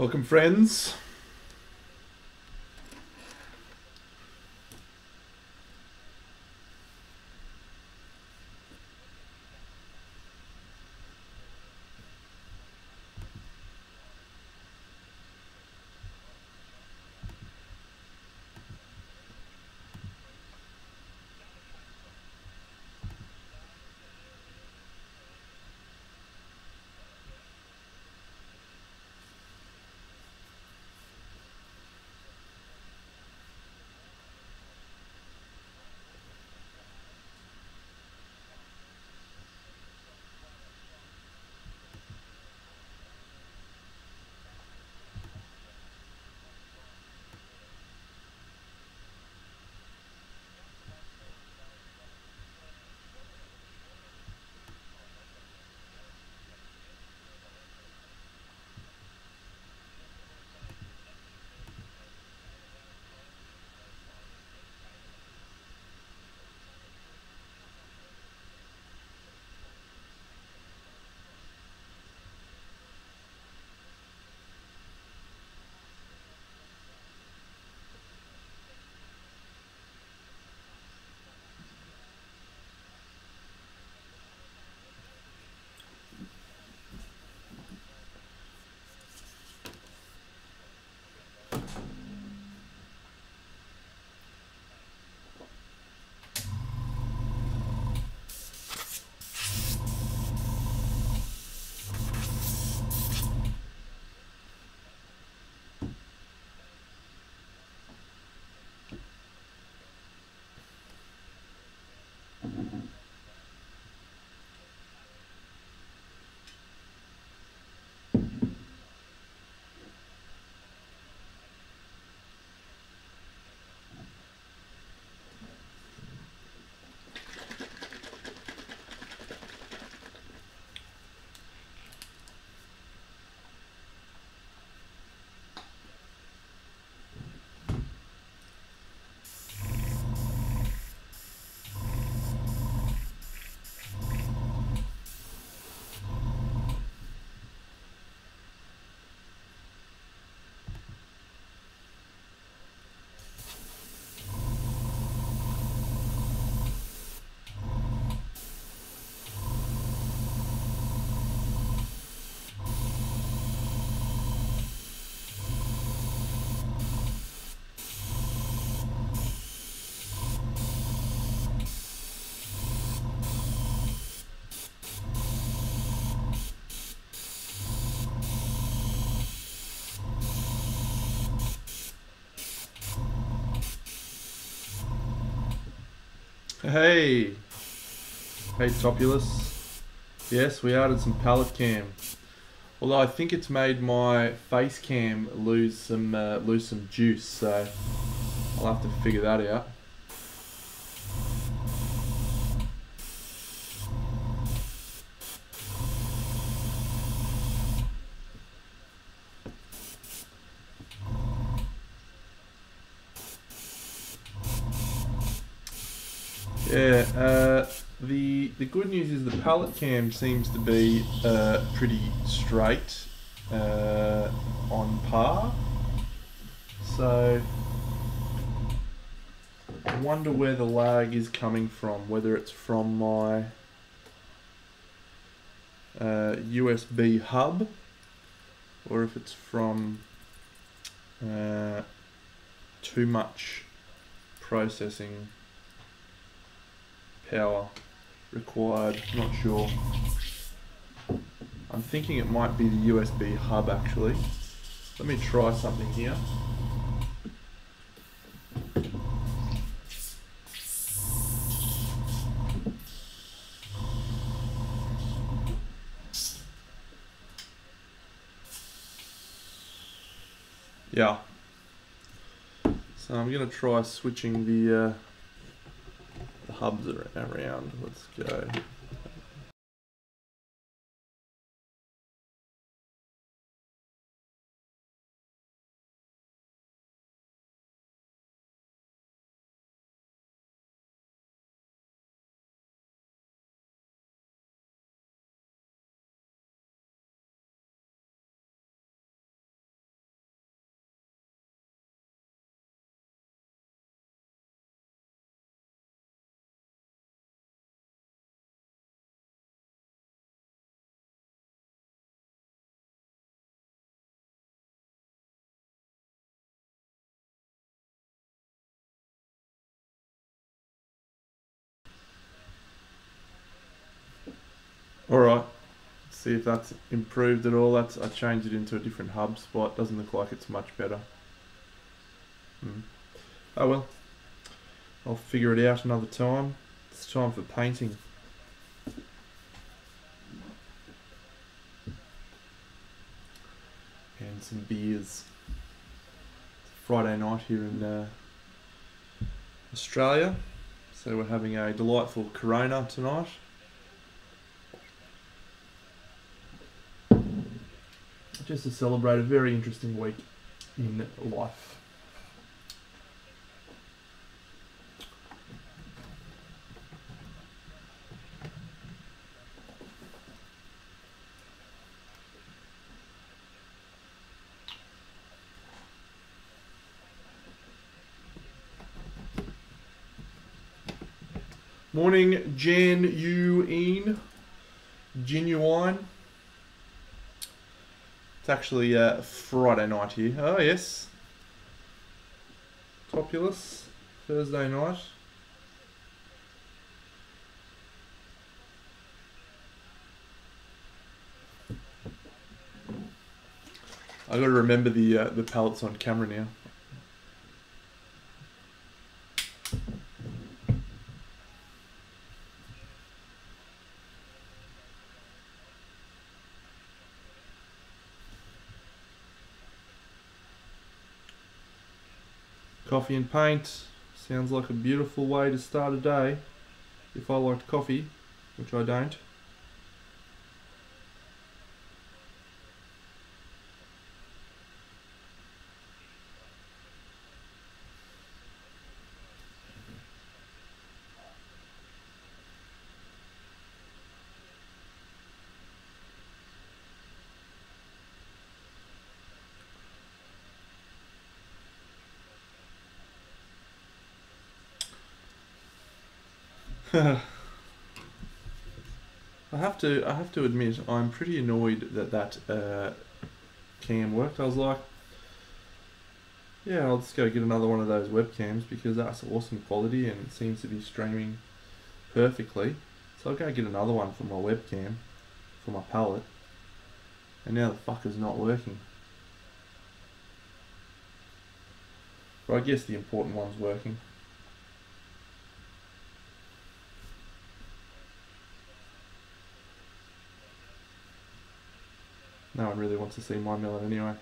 Welcome, friends. Hey, Topulus. Yes, we added some palette cam. Although I think it's made my face cam lose some juice, so I'll have to figure that out. Yeah, the good news is the palette cam seems to be pretty straight on par. So I wonder where the lag is coming from, whether it's from my USB hub or if it's from too much processing power required. Not sure. I'm thinking it might be the USB hub actually. Let me try something here. Yeah. So I'm gonna try switching the hubs around. Let's go. Alright, see if that's improved at all. I changed it into a different hub spot. Doesn't look like it's much better. Oh well, I'll figure it out another time. It's time for painting. And some beers. It's Friday night here in Australia, so we're having a delightful Corona tonight. Just to celebrate a very interesting week in life. Morning, Genuine. It's actually Friday night here. Oh yes. Topulus. Thursday night. I got to remember the palettes on camera now. Coffee and paint sounds like a beautiful way to start a day. If I liked coffee, which I don't. I have to admit, I'm pretty annoyed that cam worked. I was like, yeah, I'll just go get another one of those webcams because that's awesome quality and it seems to be streaming perfectly. So I'll go get another one for my webcam, for my palette, and now the fucker's not working. But I guess the important one's working. No one really wants to see my melon anyway.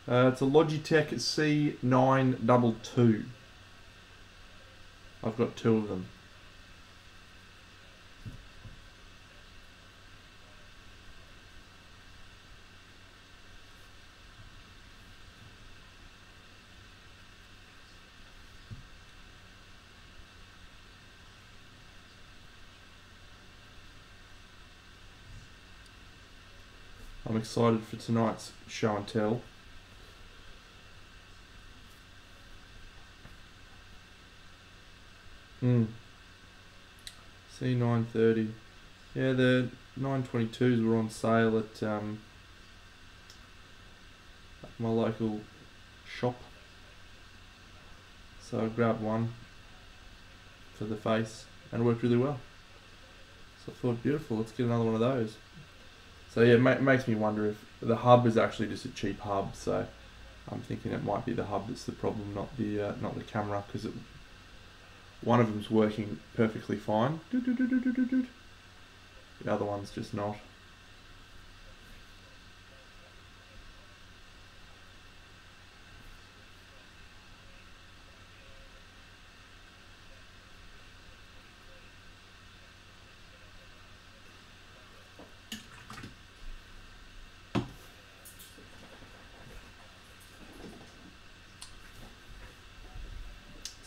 It's a Logitech C922. I've got two of them. I'm excited for tonight's show and tell. C930. Yeah, the 922s were on sale at my local shop. So I grabbed one for the face and it worked really well. So I thought, beautiful, let's get another one of those. So yeah, it makes me wonder if the hub is actually just a cheap hub. So I'm thinking it might be the hub that's the problem, not the camera, because one of them's working perfectly fine. The other one's just not.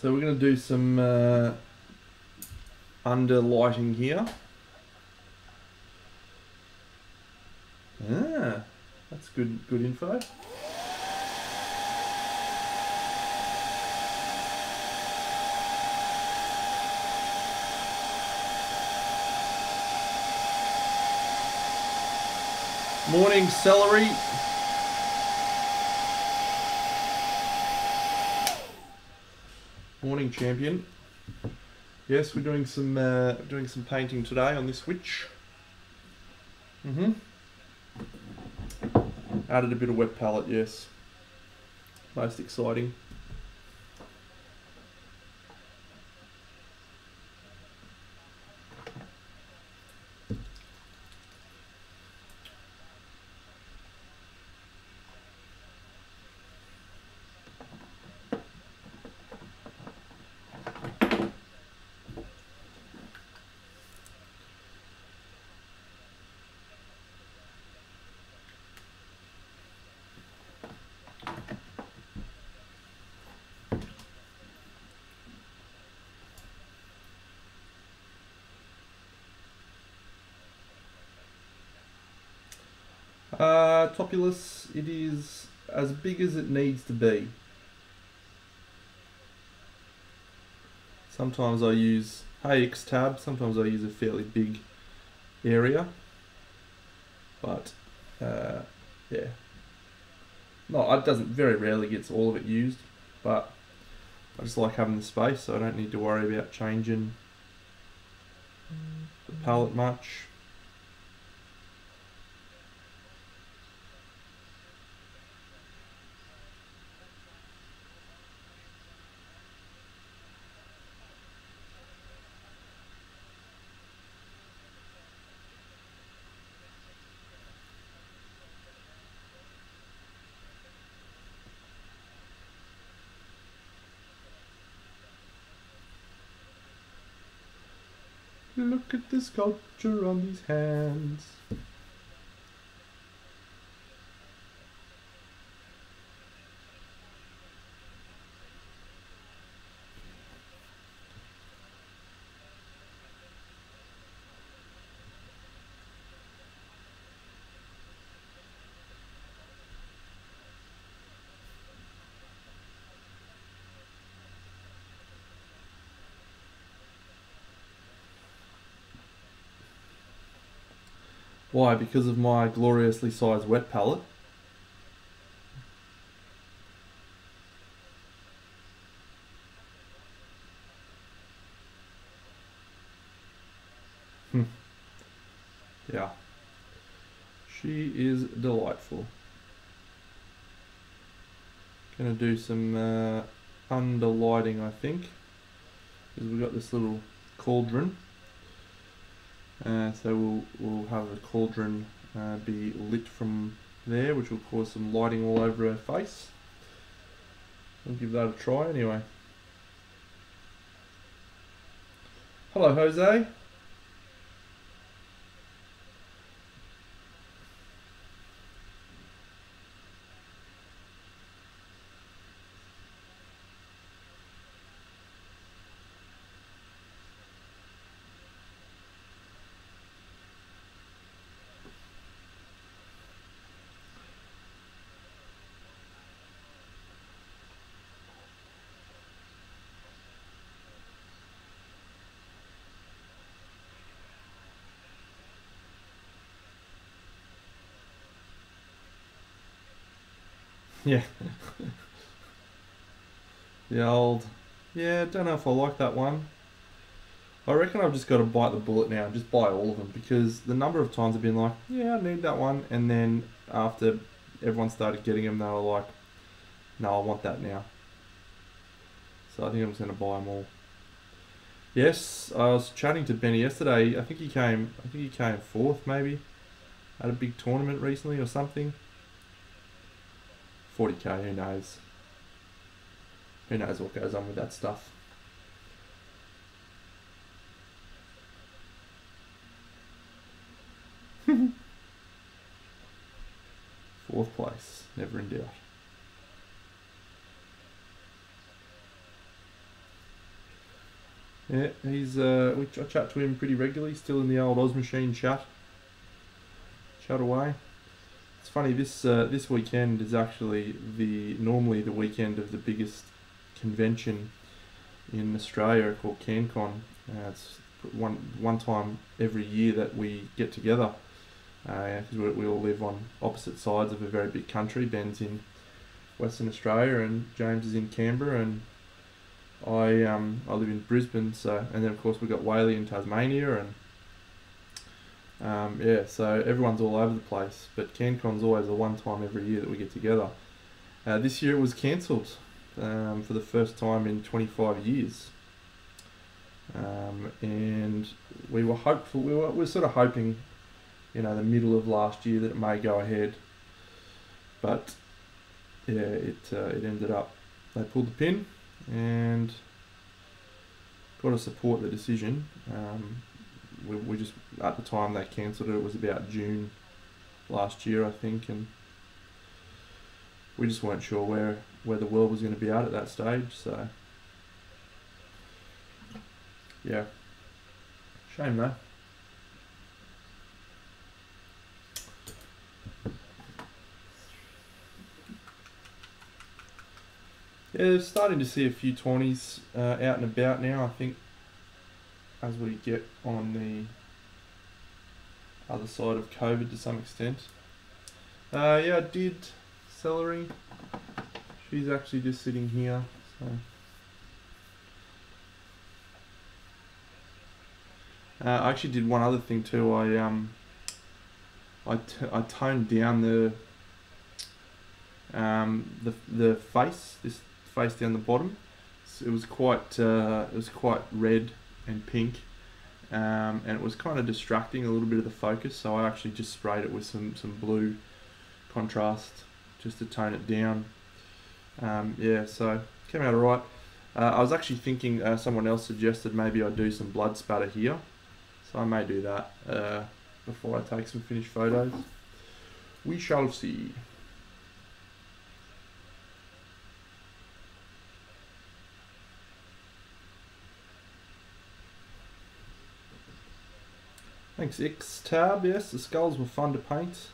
So we're going to do some under lighting here. Ah, that's good info. Morning, celery. Morning, champion. Yes, we're doing some painting today on this witch. Mm-hmm. Added a bit of wet palette, yes. Most exciting. Topulus, it is as big as it needs to be. Sometimes I use AX tab, sometimes I use a fairly big area, but yeah. No, it doesn't, very rarely gets all of it used, but I just like having the space, so I don't need to worry about changing the palette much. Look at the sculpture on these hands. Why? Because of my gloriously sized wet palette. Yeah. She is delightful. Gonna do some under lighting, I think, because we've got this little cauldron. So we'll have the cauldron be lit from there, which will cause some lighting all over her face. We'll give that a try anyway. Hello, Jose. Yeah. The old... Yeah, don't know if I like that one. I reckon I've just got to bite the bullet now and just buy all of them, because the number of times I've been like, yeah, I need that one, and then after everyone started getting them, they were like, no, I want that now. So I think I'm just going to buy them all. Yes, I was chatting to Benny yesterday. I think he came fourth maybe at a big tournament recently or something. 40k, who knows? Who knows what goes on with that stuff? Fourth place, never in doubt. Yeah, he's I chat to him pretty regularly, still in the old Oz Machine chat away. It's funny, this weekend is actually normally the weekend of the biggest convention in Australia called CanCon. It's one time every year that we get together, because we all live on opposite sides of a very big country. Ben's in Western Australia and James is in Canberra, and I live in Brisbane. So, and then of course we've got Whaley in Tasmania, and Yeah, so everyone's all over the place, but CanCon's always the one time every year that we get together. This year it was cancelled for the first time in 25 years. And we were hopeful, we were sort of hoping, the middle of last year that it may go ahead. But yeah, it ended up, they pulled the pin and got to support the decision. We just, at the time they cancelled it, it was about June last year, I think, and we just weren't sure where the world was going to be at that stage, so yeah, shame though. Yeah, starting to see a few tawnies out and about now, I think, as we get on the other side of COVID to some extent. Yeah, I did celery. She's actually just sitting here, so. I actually did one other thing too. I toned down the face, this face down the bottom. So it was quite red and pink, and it was kind of distracting a little bit of the focus. So I actually just sprayed it with some blue contrast just to tone it down. Yeah, so came out alright. I was actually thinking someone else suggested maybe I do some blood spatter here, so I may do that before I take some finished photos. We shall see. Thanks X Tab. Yes, the skulls were fun to paint.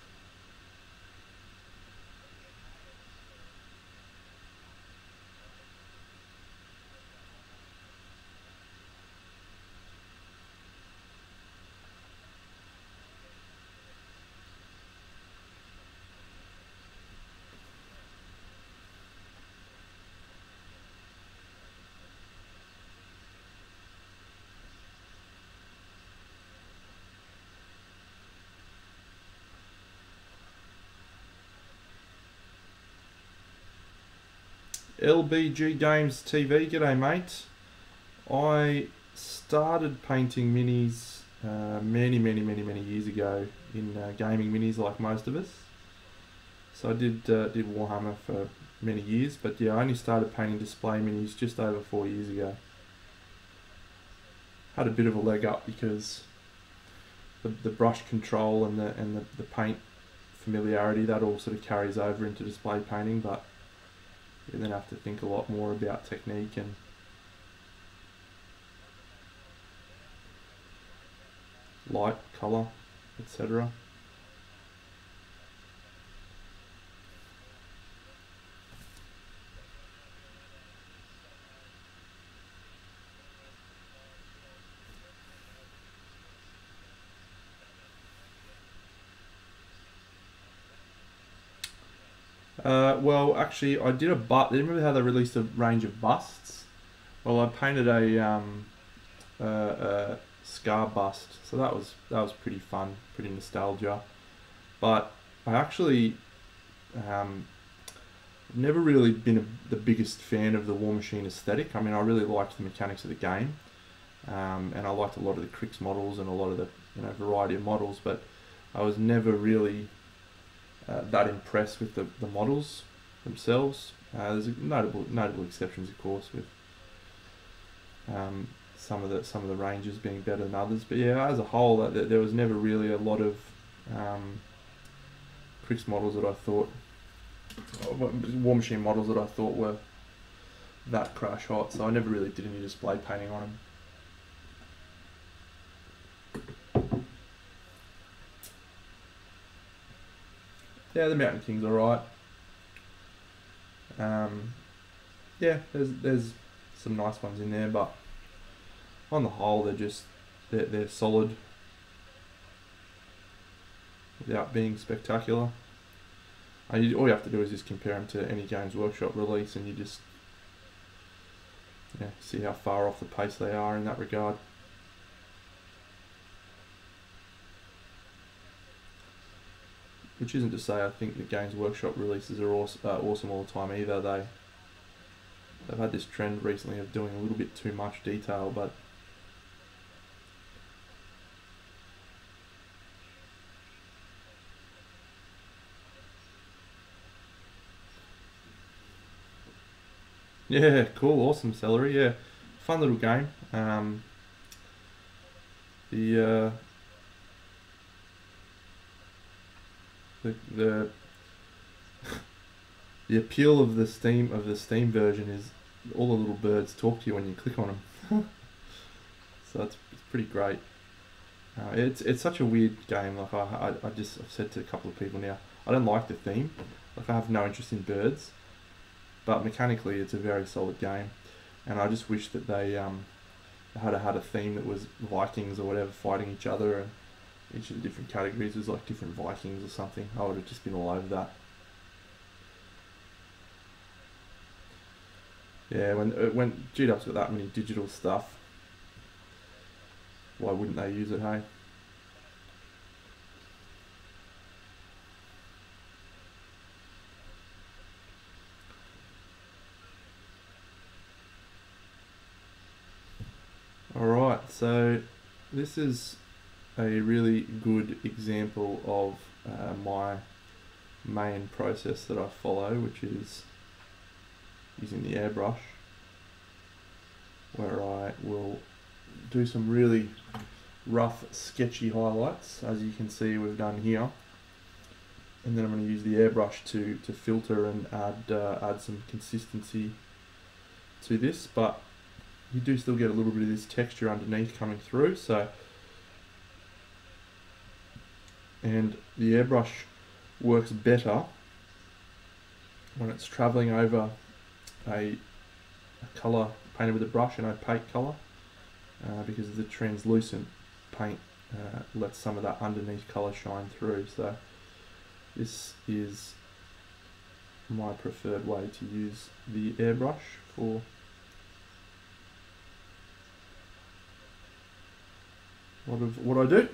LBG Games TV, g'day mate. I started painting minis many years ago in gaming minis, like most of us. So I did Warhammer for many years, but yeah, I only started painting display minis just over 4 years ago. Had a bit of a leg up because the brush control and the paint familiarity, that all sort of carries over into display painting, but you then have to think a lot more about technique and light, colour, etc. Well, actually, I did a bust. Remember how they released a range of busts? Well, I painted a scar bust, so that was pretty fun, pretty nostalgia. But I actually never really been the biggest fan of the War Machine aesthetic. I mean, I really liked the mechanics of the game, and I liked a lot of the Crix models and a lot of the variety of models, but I was never really that impressed with the models themselves. There's notable exceptions, of course, with some of the ranges being better than others. But yeah, as a whole, there was never really a lot of Crix models that I thought, War Machine models that I thought were that crash hot. So I never really did any display painting on them. Yeah, the Mountain King's alright. Yeah, there's some nice ones in there, but on the whole, they're solid without being spectacular. All you have to do is just compare them to any Games Workshop release, and you just see how far off the pace they are in that regard. Which isn't to say I think the Games Workshop releases are awesome all the time either. They've had this trend recently of doing a little bit too much detail, but yeah, cool, awesome celery. Yeah, fun little game. The the the appeal of the Steam version is all the little birds talk to you when you click on them. So it's pretty great. It's such a weird game. Like I've said to a couple of people now, I don't like the theme. Like I have no interest in birds, but mechanically it's a very solid game, and I just wish that they had a theme that was Vikings or whatever fighting each other, and each of the different categories was like different Vikings or something. I would have just been all over that. Yeah, when GDUP's got that many digital stuff, why wouldn't they use it, hey? Alright, so this is a really good example of my main process that I follow, which is using the airbrush, where I will do some really rough, sketchy highlights, as you can see we've done here, and then I'm going to use the airbrush to filter and add some consistency to this, but you do still get a little bit of this texture underneath coming through. So, and the airbrush works better when it's travelling over a colour painted with a brush, an opaque colour, because the translucent paint lets some of that underneath colour shine through. So this is my preferred way to use the airbrush for what I do.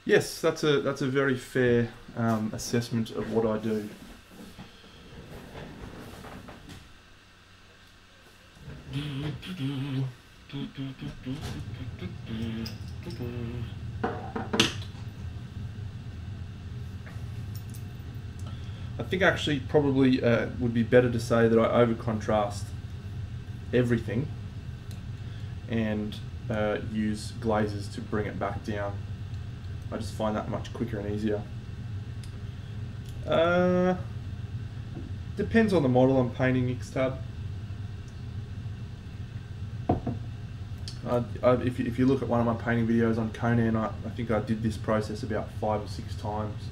Yes, that's a very fair assessment of what I do. I think actually probably would be better to say that I over contrast everything and use glazes to bring it back down. I just find that much quicker and easier. Depends on the model I'm painting, Xtab. If you look at one of my painting videos on Conan, I think I did this process about 5 or 6 times.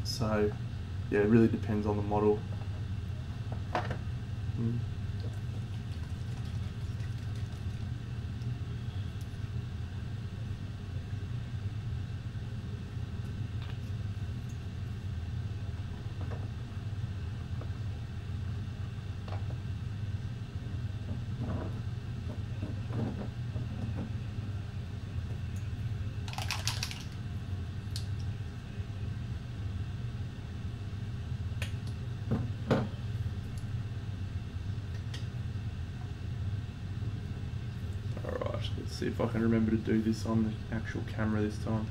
So yeah, it really depends on the model. Let's see if I can remember to do this on the actual camera this time.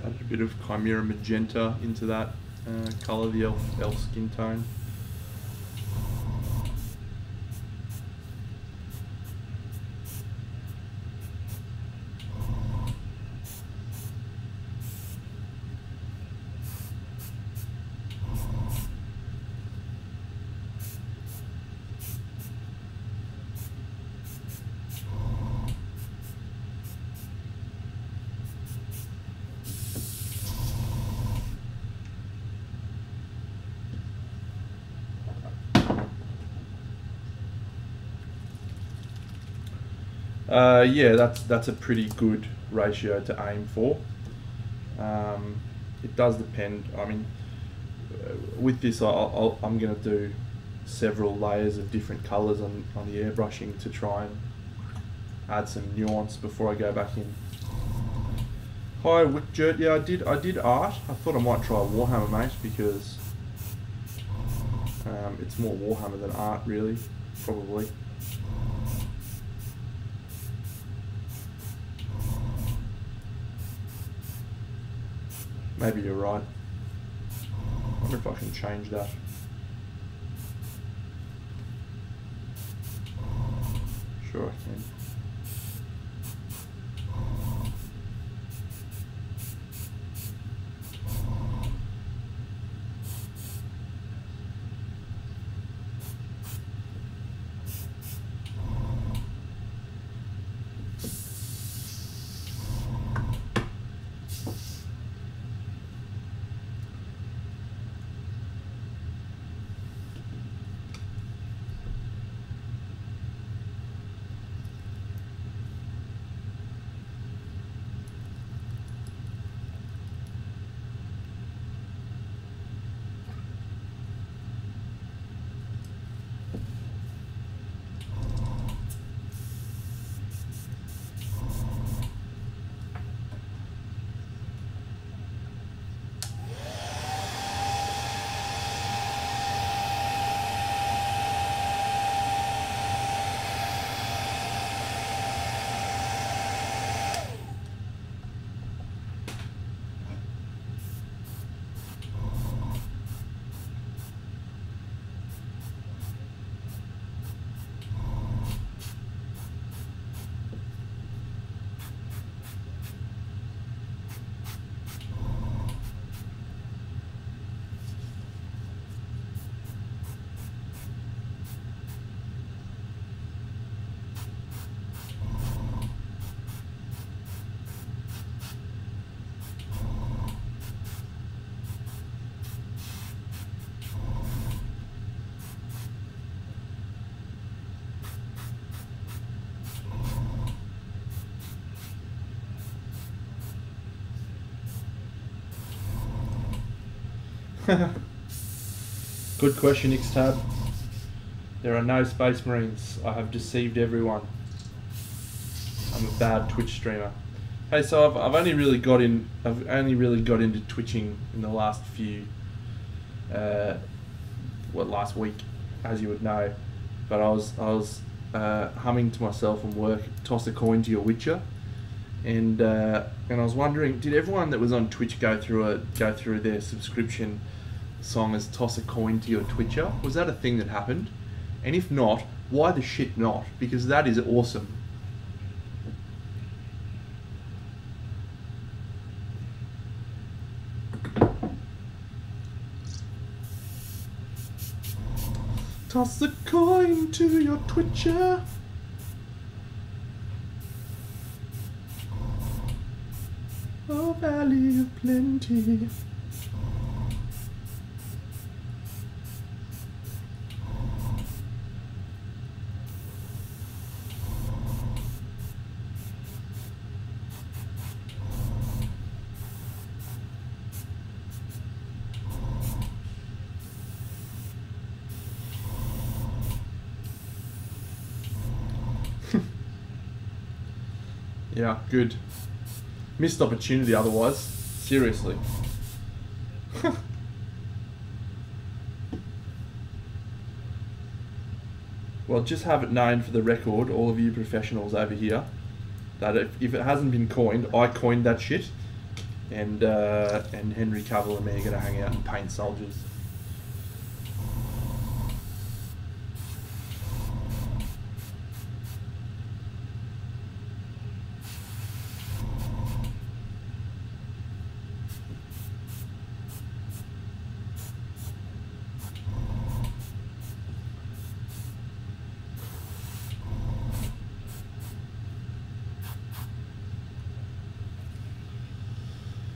Added a bit of Chimera Magenta into that colour, the elf skin tone. Yeah, that's a pretty good ratio to aim for. It does depend. I mean, with this, I'm going to do several layers of different colours on the airbrushing to try and add some nuance before I go back in. Hi, Wickjert. Yeah, I did art. I thought I might try Warhammer, mate, because it's more Warhammer than art, really, probably. Maybe you're right. I wonder if I can change that. Sure I can. Good question, Xtab. There are no Space Marines. I have deceived everyone. I'm a bad Twitch streamer. Hey, so I've only really got into twitching in the last few, last week, as you would know. But I was humming to myself from work, toss a coin to your Witcher, and I was wondering, did everyone that was on Twitch go through their subscription song as toss a coin to your Twitcher? Was that a thing that happened? And if not, why the shit not? Because that is awesome. Toss a coin to your Twitcher. Oh, valley of plenty. Yeah, good. Missed opportunity otherwise. Seriously. Well, just have it known for the record, all of you professionals over here, that if it hasn't been coined, I coined that shit. and Henry Cavill and me are going to hang out and paint soldiers.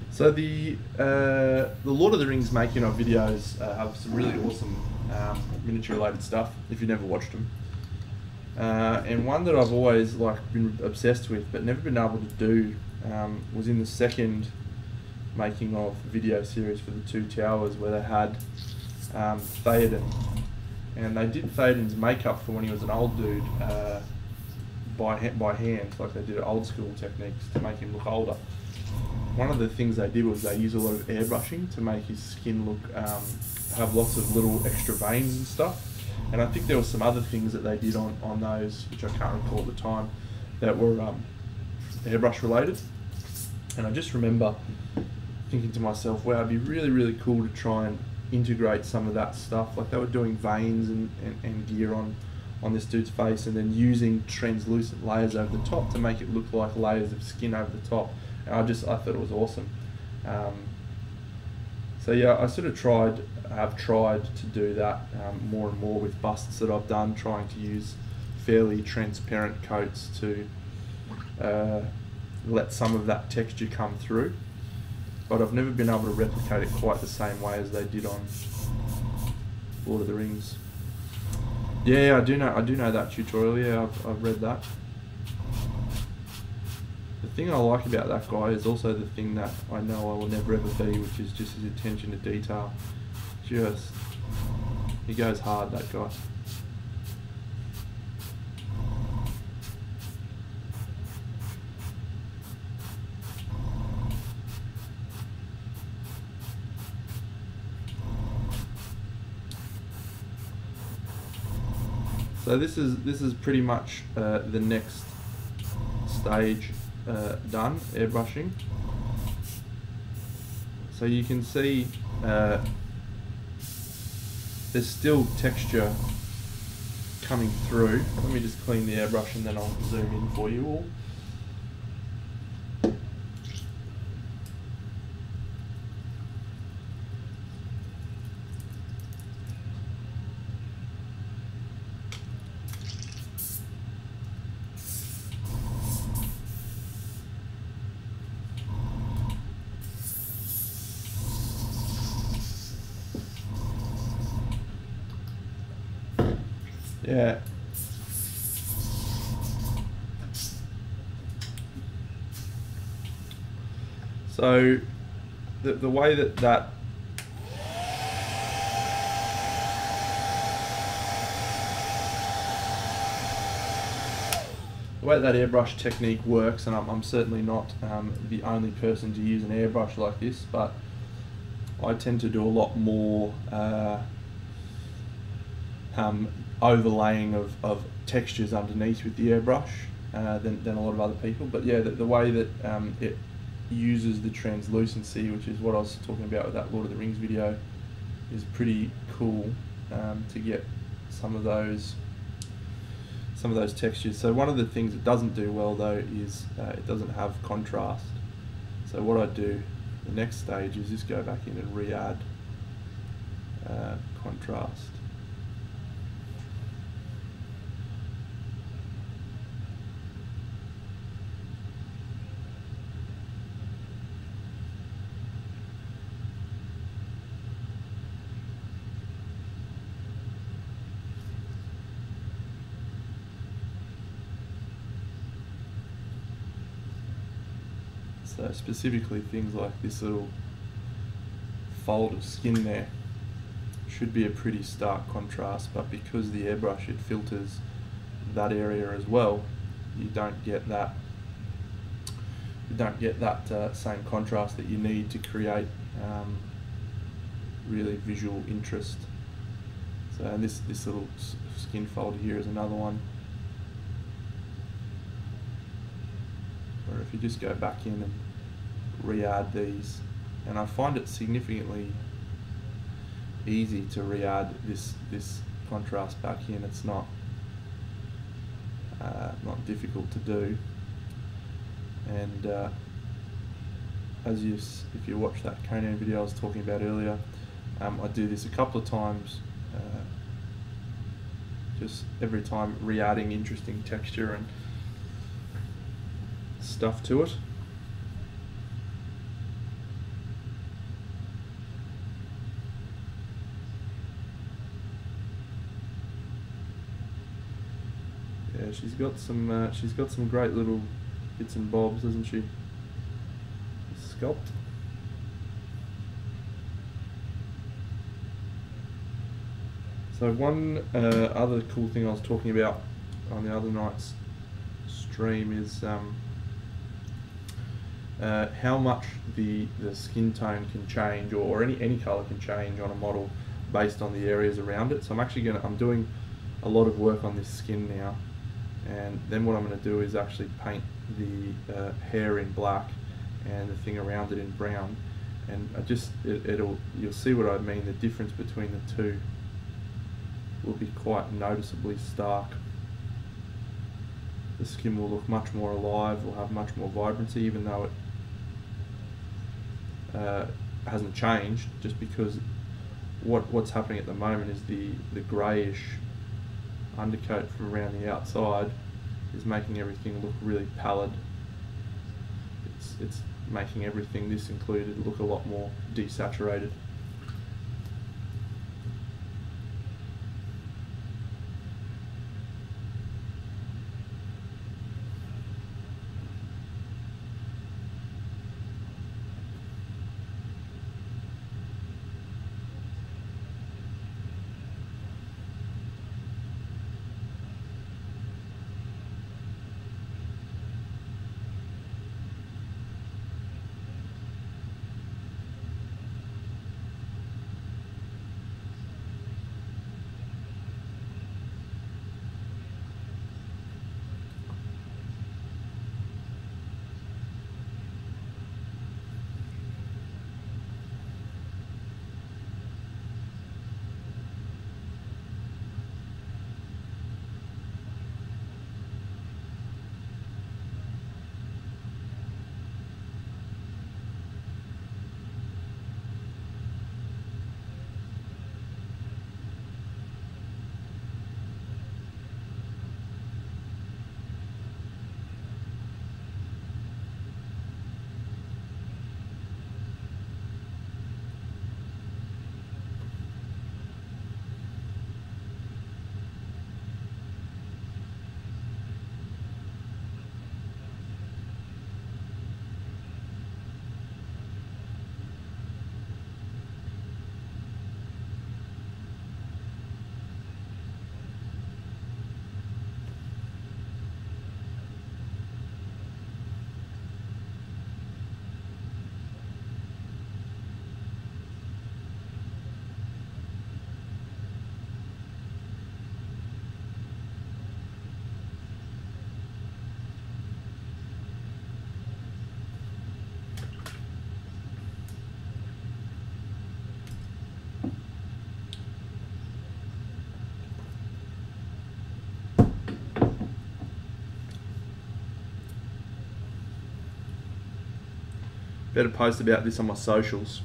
So the Lord of the Rings making of videos have some really awesome miniature related stuff if you've never watched them. And one that I've always been obsessed with but never been able to do was in the second making of video series for the Two Towers, where they had Theoden, and they did Theoden's makeup for when he was an old dude by hand, like they did old school techniques to make him look older. One of the things they did was they used a lot of airbrushing to make his skin look, have lots of little extra veins and stuff. And I think there were some other things that they did on those, which I can't recall at the time, that were airbrush related. And I just remember thinking to myself, wow, it'd be really, really cool to try and integrate some of that stuff. Like they were doing veins and gear on this dude's face, and then using translucent layers over the top to make it look like layers of skin over the top. And I thought it was awesome. So yeah, I sort of have tried to do that more and more with busts that I've done, trying to use fairly transparent coats to let some of that texture come through. But I've never been able to replicate it quite the same way as they did on Lord of the Rings. Yeah, I do know that tutorial. Yeah, I've read that. The thing I like about that guy is also the thing that I know I will never ever be, which is just his attention to detail. He goes hard, that guy. So this is pretty much the next stage done, airbrushing. So you can see there's still texture coming through. Let me just clean the airbrush and then I'll zoom in for you all. Yeah. So the way that the way that airbrush technique works, and I'm certainly not the only person to use an airbrush like this, but I tend to do a lot more overlaying of textures underneath with the airbrush than a lot of other people. But yeah, the way that it uses the translucency, which is what I was talking about with that Lord of the Rings video, is pretty cool to get some of those textures. So one of the things it doesn't do well though is it doesn't have contrast. So what I do the next stage is just go back in and re-add contrast. So specifically things like this little fold of skin there should be a pretty stark contrast, but because the airbrush, it filters that area as well, you don't get that same contrast that you need to create really visual interest. So and this little skin fold here is another one. Or if you just go back in and re-add these, and I find it significantly easy to re-add this contrast back in. It's not difficult to do, and if you watch that Conan video I was talking about earlier, I do this a couple of times, just every time re-adding interesting texture and stuff to it. Yeah, she's got some great little bits and bobs, hasn't she? Sculpt. So one other cool thing I was talking about on the other night's stream is how much the skin tone can change, or any colour can change on a model based on the areas around it. So I'm doing a lot of work on this skin now, and then what I'm going to do is actually paint the hair in black and the thing around it in brown, and you'll see what I mean. The difference between the two will be quite noticeably stark. The skin will look much more alive, will have much more vibrancy, even though it hasn't changed, just because what's happening at the moment is the greyish undercoat from around the outside is making everything look really pallid. It's making everything, this included, look a lot more desaturated. Better post about this on my socials.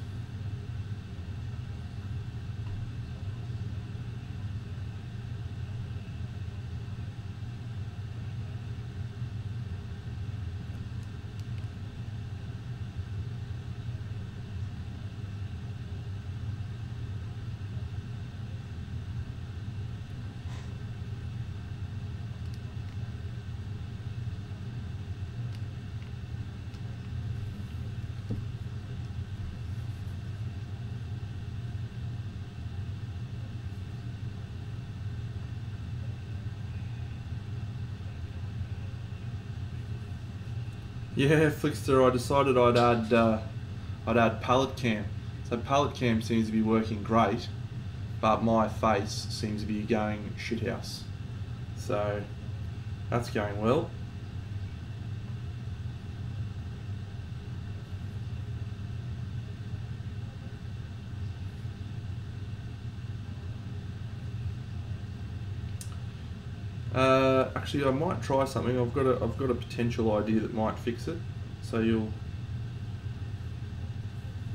Yeah, Flickster, I decided I'd add palette cam. So palette cam seems to be working great, but my face seems to be going shithouse. So that's going well. Actually, I might try something. I've got a potential idea that might fix it. So you'll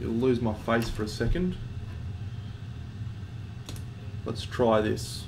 lose my face for a second. Let's try this.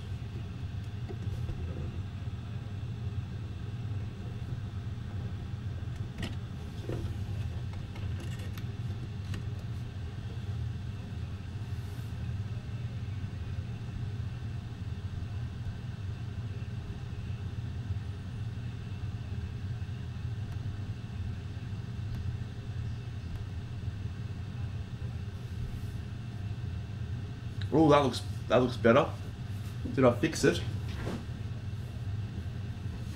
Oh, that looks better. Did I fix it?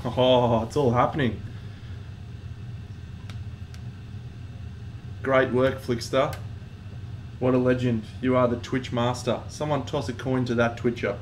Oh, it's all happening. Great work, Flickster. What a legend. You are the Twitch master. Someone toss a coin to that Twitcher.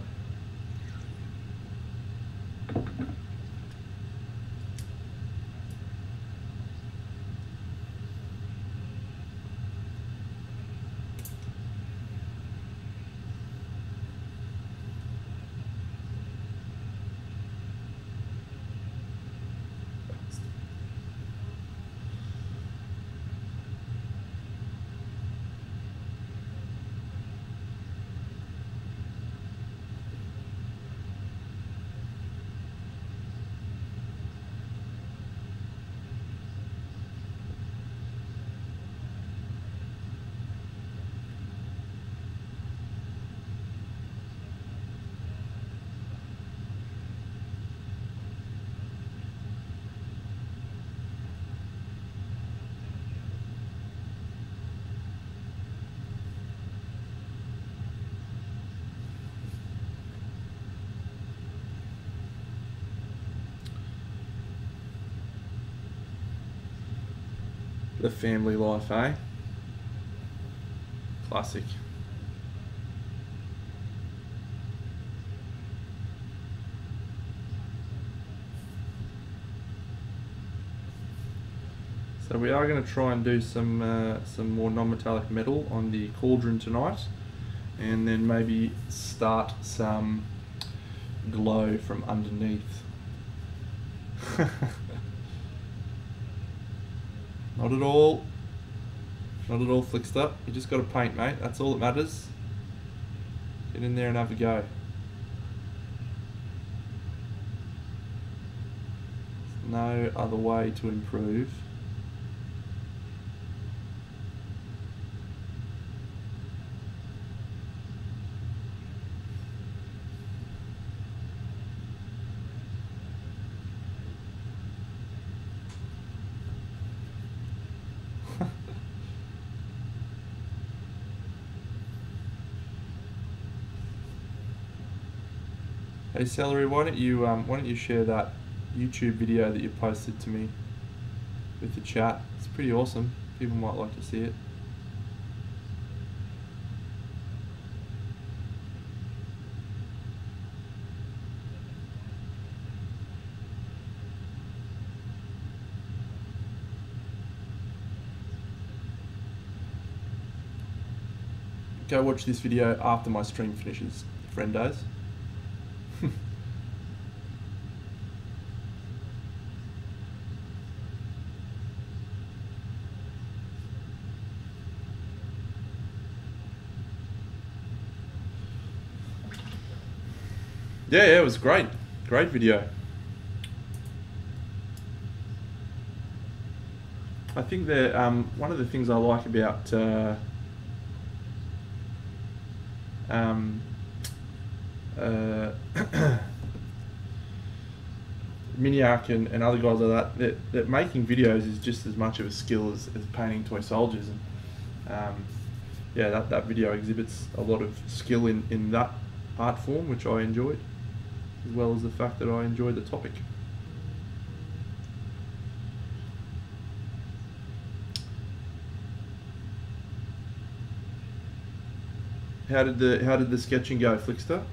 The family life, eh? Classic. So we are going to try and do some more non-metallic metal on the cauldron tonight, and then maybe start some glow from underneath. Not at all. Not at all, Flickster. You just got to paint, mate. That's all that matters. Get in there and have a go. There's no other way to improve. Hey Celery, why don't you share that YouTube video that you posted to me with the chat? It's pretty awesome. People might like to see it. Go watch this video after my stream finishes, friendos. Yeah, it was great. Great video. I think that one of the things I like about Miniac and other guys like that making videos is just as much of a skill as painting toy soldiers, and yeah, that video exhibits a lot of skill in that art form, which I enjoyed, as well as the fact that I enjoyed the topic. How did the sketching go, Flickster?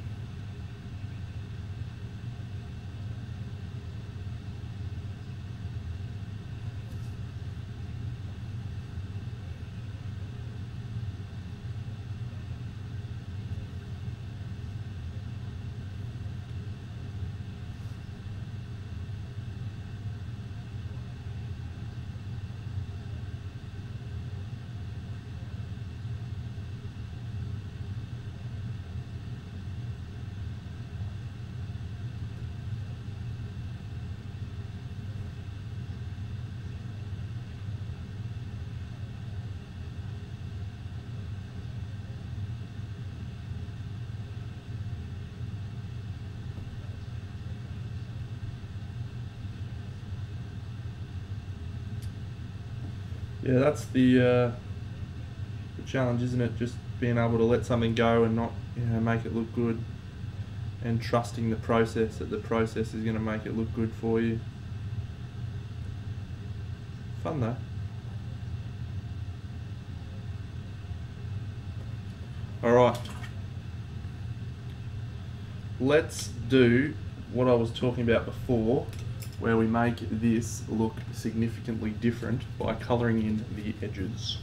Yeah, that's the challenge, isn't it? Just being able to let something go and not, make it look good, and trusting the process, that the process is going to make it look good for you. Fun though. Alright. Let's do what I was talking about before, where we make this look significantly different by colouring in the edges.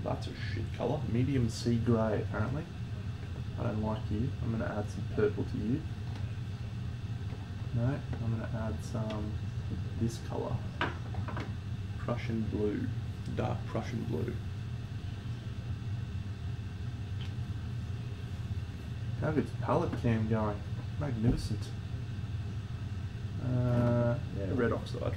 That's a shit colour. Medium sea grey, apparently. I don't like you. I'm going to add some purple to you. No, I'm going to add some this colour. Prussian blue. Dark Prussian blue. How good's palette cam going? Magnificent. Yeah, red oxide.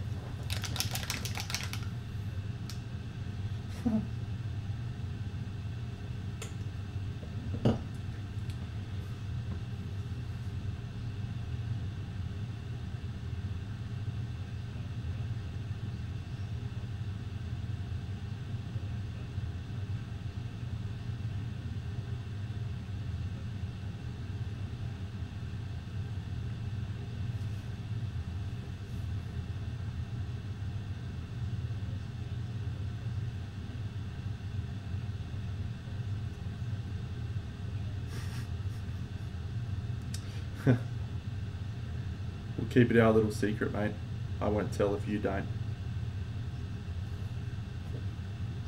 We'll keep it our little secret, mate. I won't tell if you don't.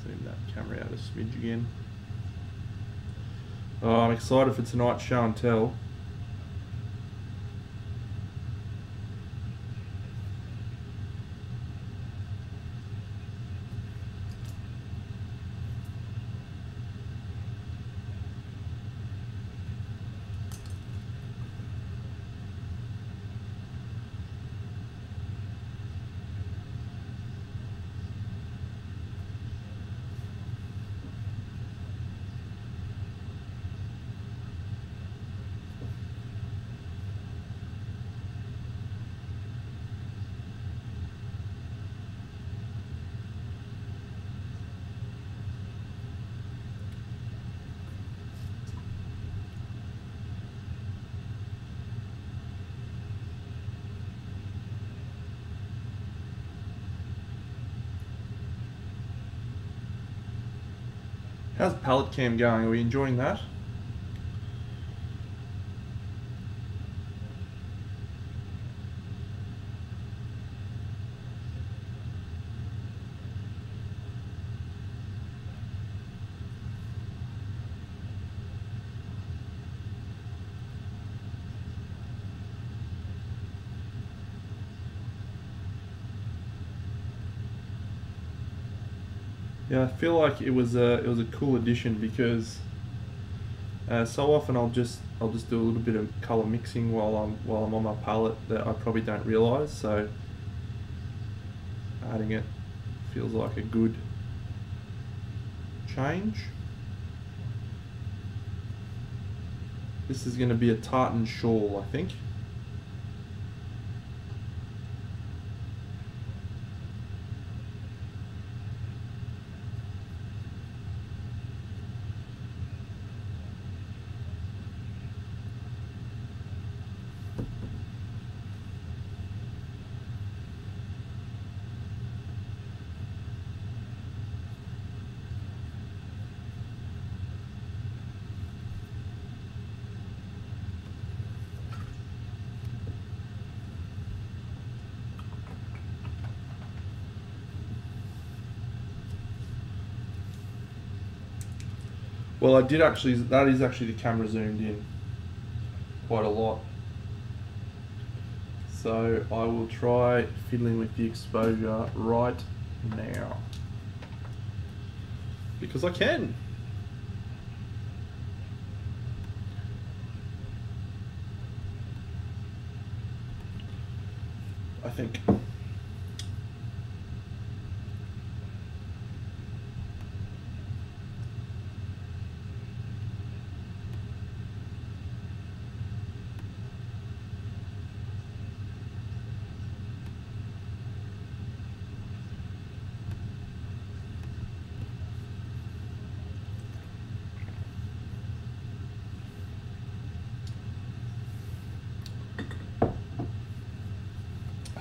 Zoom that camera out a smidge again. Oh, I'm excited for tonight's show and tell. How's palette cam going? Are we enjoying that? Yeah, I feel like it was a cool addition because so often I'll just do a little bit of color mixing while I'm on my palette that I probably don't realize. So adding it feels like a good change. This is going to be a Tartan Shawl, I think. Well, that is actually the camera zoomed in quite a lot. So I will try fiddling with the exposure right now. Because I can. I think.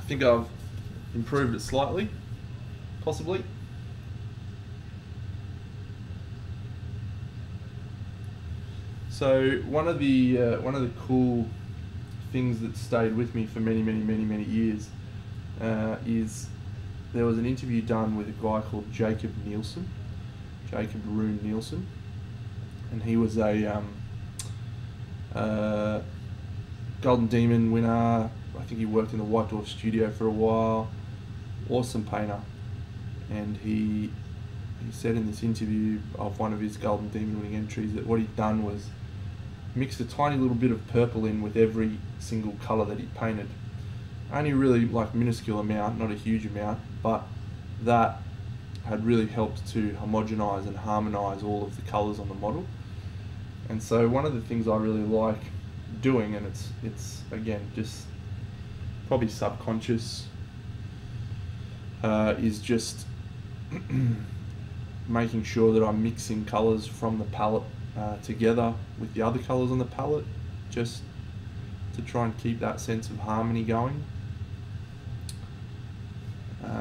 think I've improved it slightly, possibly. So one of the cool things that stayed with me for many years is there was an interview done with a guy called Jacob Rune Nielsen, and he was a Golden Demon winner. I think he worked in the White Dwarf studio for a while. Awesome painter, and he said in this interview of one of his Golden Demon winning entries that what he'd done was mixed a tiny little bit of purple in with every single colour that he painted. Only really like minuscule amount, not a huge amount, but that had really helped to homogenise and harmonise all of the colours on the model. And so one of the things I really like doing, and it's again just probably subconscious, is just making sure that I'm mixing colours from the palette together with the other colours on the palette, just to try and keep that sense of harmony going.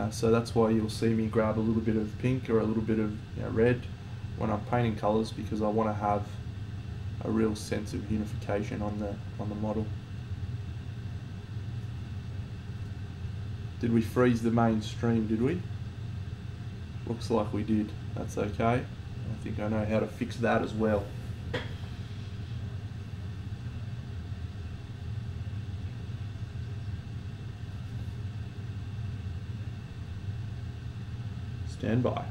So that's why you'll see me grab a little bit of pink or a little bit of red when I'm painting colours, because I want to have a real sense of unification on the model. Did we freeze the main stream, did we? Looks like we did. That's okay. I think I know how to fix that as well. Stand by.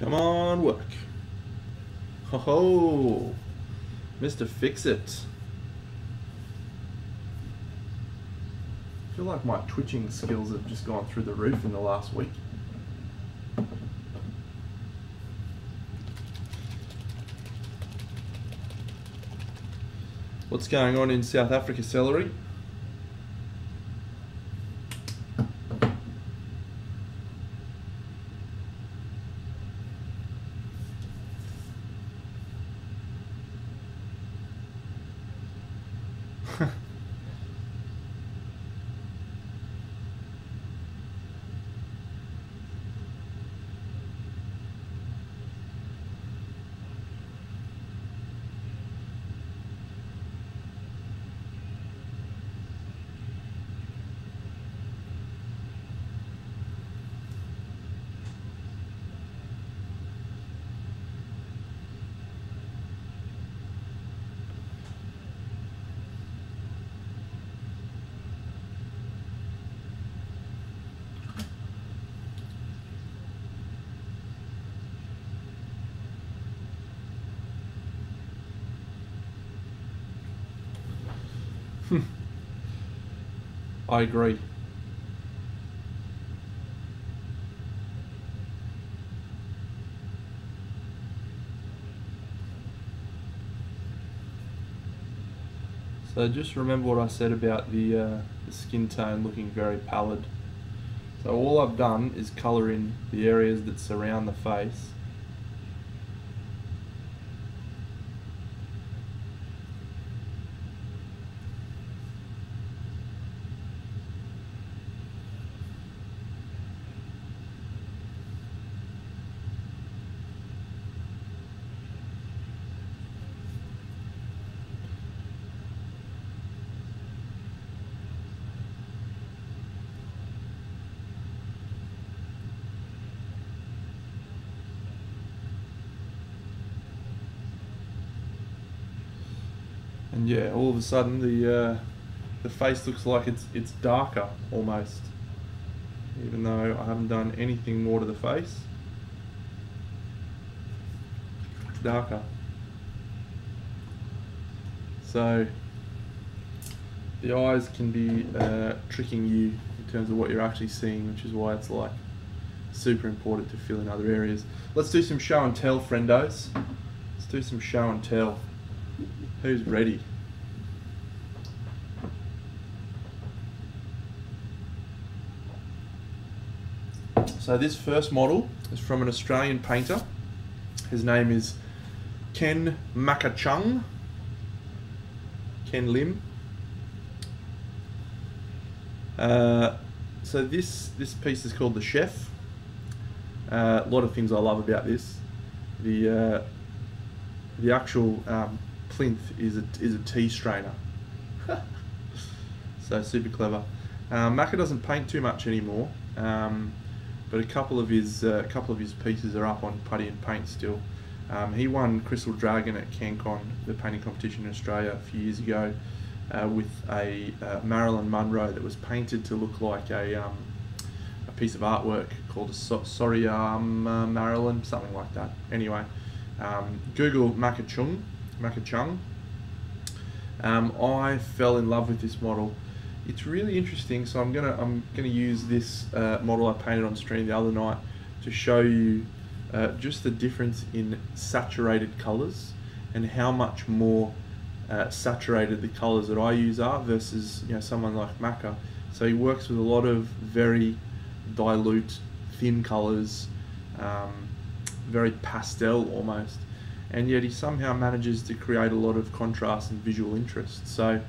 Come on, work. Ho ho! Mr. Fix-It. I feel like my twitching skills have just gone through the roof in the last week. What's going on in South Africa, Celery? I agree. So just remember what I said about the skin tone looking very pallid. So all I've done is colour in the areas that surround the face. And yeah, all of a sudden the face looks like it's darker almost, even though I haven't done anything more to the face. It's darker. So the eyes can be tricking you in terms of what you're actually seeing, which is why it's like super important to fill in other areas. Let's do some show and tell, friendos. Let's do some show and tell. Who's ready? So this first model is from an Australian painter. His name is Ken Makachung. Ken Lim. So this piece is called The Chef. A lot of things I love about this. The actual plinth is a tea strainer. So super clever. Maka doesn't paint too much anymore, but a couple of his pieces are up on putty and paint still. He won Crystal Dragon at CanCon, the painting competition in Australia, a few years ago, with a Marilyn Monroe that was painted to look like a piece of artwork called a Sorry Marilyn, something like that. Anyway, Google Makachung. I fell in love with this model. It's really interesting. So I'm gonna use this model I painted on stream the other night to show you just the difference in saturated colours and how much more saturated the colours that I use are versus someone like Maka. So he works with a lot of very dilute, thin colours, very pastel almost, and yet he somehow manages to create a lot of contrast and visual interest. So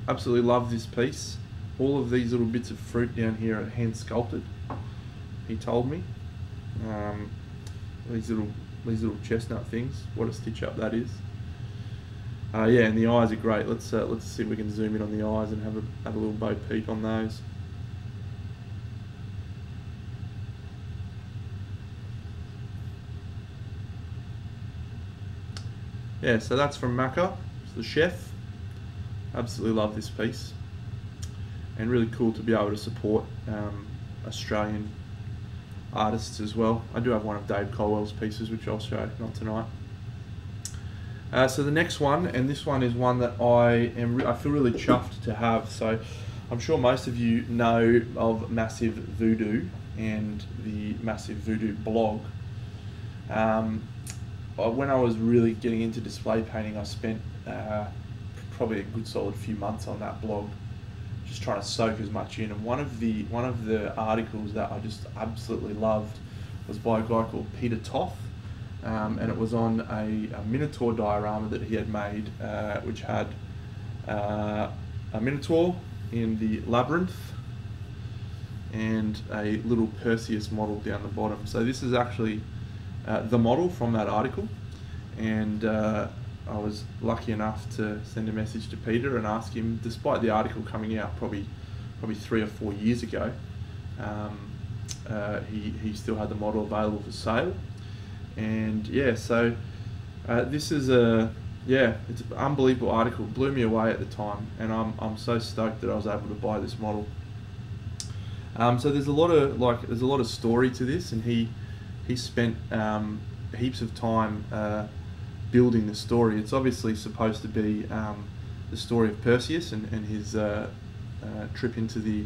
absolutely love this piece. All of these little bits of fruit down here are hand sculpted, he told me. These little chestnut things, what a stitch up that is. Yeah, and the eyes are great. Let's see if we can zoom in on the eyes and have a little bo peep on those. Yeah, so that's from Maka. It's The Chef. Absolutely love this piece, and really cool to be able to support Australian artists as well. I do have one of Dave Colwell's pieces, which I'll show, not tonight. So the next one, and this one is one that I feel really chuffed to have. So I'm sure most of you know of Massive Voodoo and the Massive Voodoo blog. When I was really getting into display painting, I spent probably a good solid few months on that blog, just trying to soak as much in. And one of the articles that I just absolutely loved was by a guy called Peter Toth, and it was on a Minotaur diorama that he had made, which had a Minotaur in the labyrinth and a little Perseus model down the bottom. So this is actually the model from that article, and I was lucky enough to send a message to Peter and ask him, despite the article coming out probably 3 or 4 years ago, he still had the model available for sale. And yeah, so this is it's an unbelievable article. It blew me away at the time, and I'm so stoked that I was able to buy this model. So there's a lot of story to this, and he spent heaps of time building the story. It's obviously supposed to be the story of Perseus and his trip into the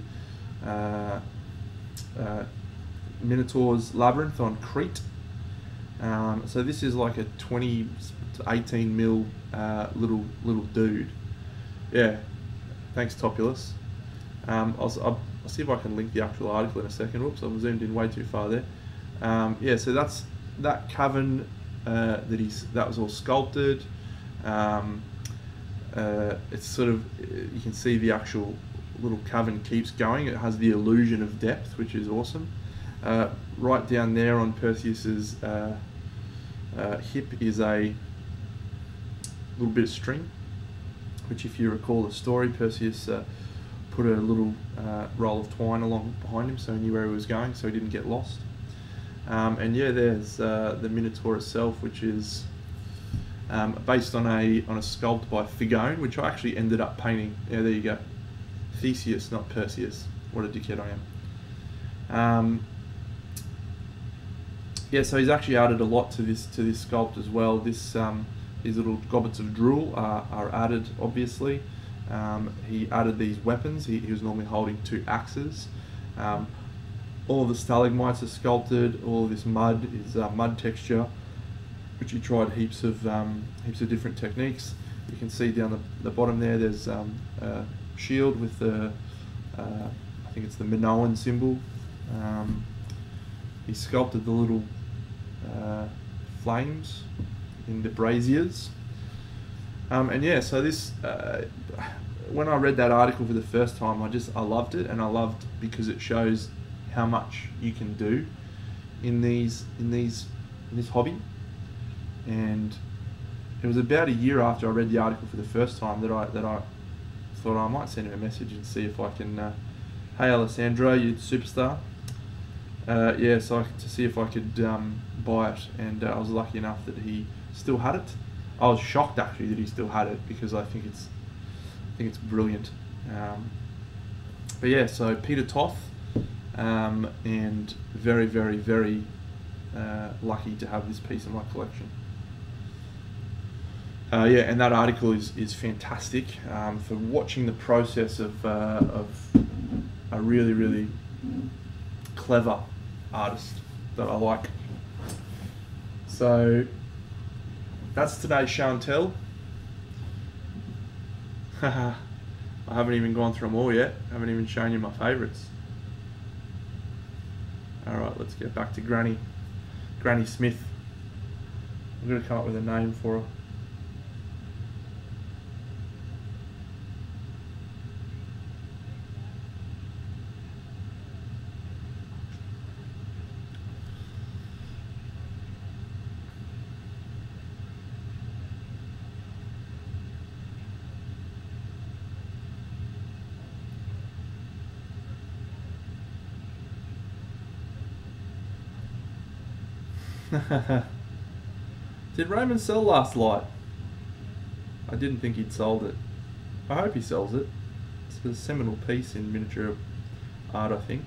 Minotaur's labyrinth on Crete. So this is like a 20 to 18 mil little dude. Yeah, thanks Topulus. I'll see if I can link the actual article in a second. Whoops, I've zoomed in way too far there. Yeah, so that's that cavern that was all sculpted. It's sort of, you can see the actual little cavern keeps going. It has the illusion of depth, which is awesome. Right down there on Perseus's hip is a little bit of string, which, if you recall the story, Perseus put a little roll of twine along behind him so he knew where he was going, so he didn't get lost. And yeah, there's the Minotaur itself, which is based on a sculpt by Figone, which I actually ended up painting. Yeah, there you go. Theseus, not Perseus. What a dickhead I am. Yeah, so he's actually added a lot to this sculpt as well. These little gobbets of drool are added, obviously. He added these weapons. He was normally holding 2 axes. All of the stalagmites are sculpted. All of this mud is mud texture, which he tried heaps of different techniques. You can see down the bottom there, there's a shield with the, I think it's the Minoan symbol. He sculpted the little flames in the braziers. And yeah, so this, when I read that article for the first time, I loved it, and I loved because it shows how much you can do in this hobby. And it was about a year after I read the article for the first time that I thought I might send him a message and see if I can, hey Alessandro, you superstar. Yeah, so to see if I could buy it, and I was lucky enough that he still had it. I was shocked actually that he still had it, because I think it's brilliant. But yeah, so Peter Toth, and very, very, very lucky to have this piece in my collection. Yeah, and that article is fantastic for watching the process of a really, really clever artist that I like. So that's today's show and tell. I haven't even gone through them all yet. I haven't even shown you my favourites. Alright, let's get back to Granny Smith. I'm going to come up with a name for her. Did Raymond sell Last Light? I didn't think he'd sold it. I hope he sells it. It's a seminal piece in miniature art, I think.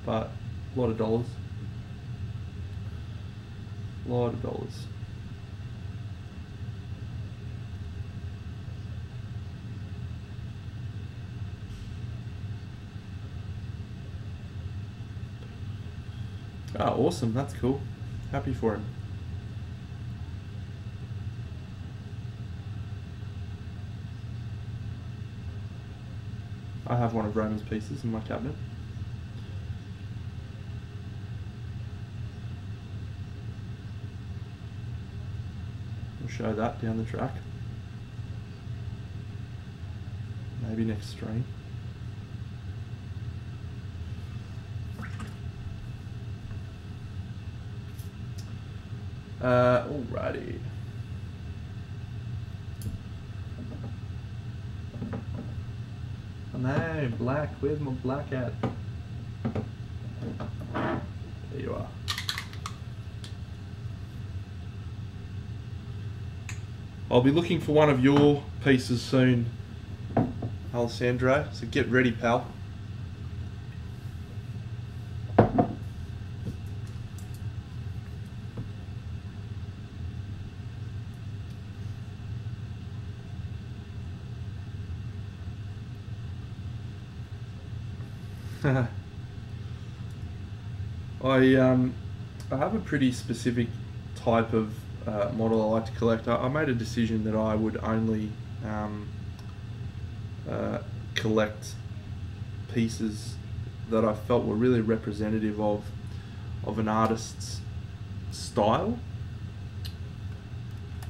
But a lot of dollars. A lot of dollars. Oh, awesome. That's cool. Happy for him. I have one of Roman's pieces in my cabinet. We'll show that down the track. Maybe next stream. Alrighty. No, black, where's my black at? There you are. I'll be looking for one of your pieces soon, Alessandro, so get ready, pal. I have a pretty specific type of model I like to collect. I made a decision that I would only collect pieces that I felt were really representative of an artist's style.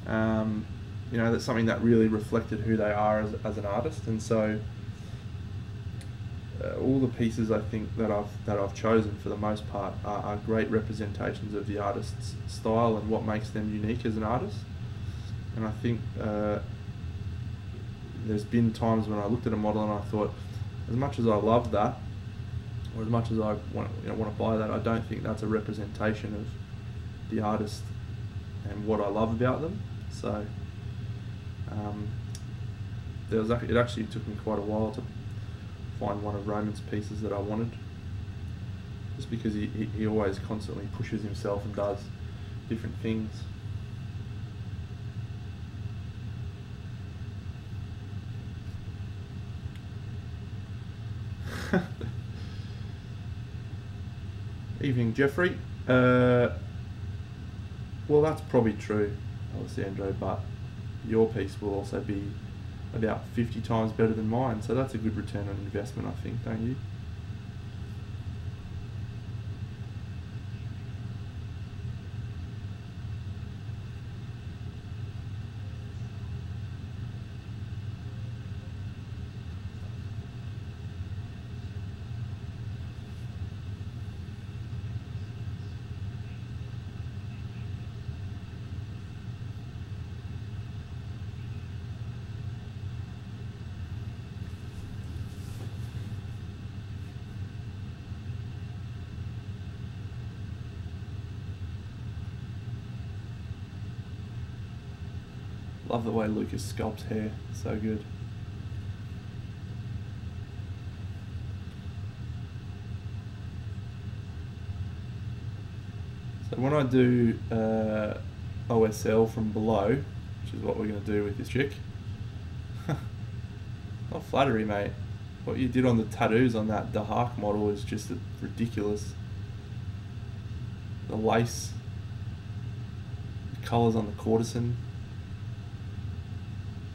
You know, that's something that really reflected who they are as an artist, and so all the pieces I think that I've chosen for the most part are great representations of the artist's style and what makes them unique as an artist. And I think there's been times when I looked at a model and I thought, as much as I love that, or as much as I want to buy that, I don't think that's a representation of the artist and what I love about them. So it actually took me quite a while to find one of Roman's pieces that I wanted, just because he always constantly pushes himself and does different things. Evening, Jeffrey. Well, that's probably true, Alessandro, but your piece will also be about 50 times better than mine, so that's a good return on investment, I think, don't you? Love the way Lucas sculpts hair, so good. So when I do OSL from below, which is what we're going to do with this chick, not flattery, mate. What you did on the tattoos on that Dahak model is just ridiculous. The lace, the colours on the courtesan,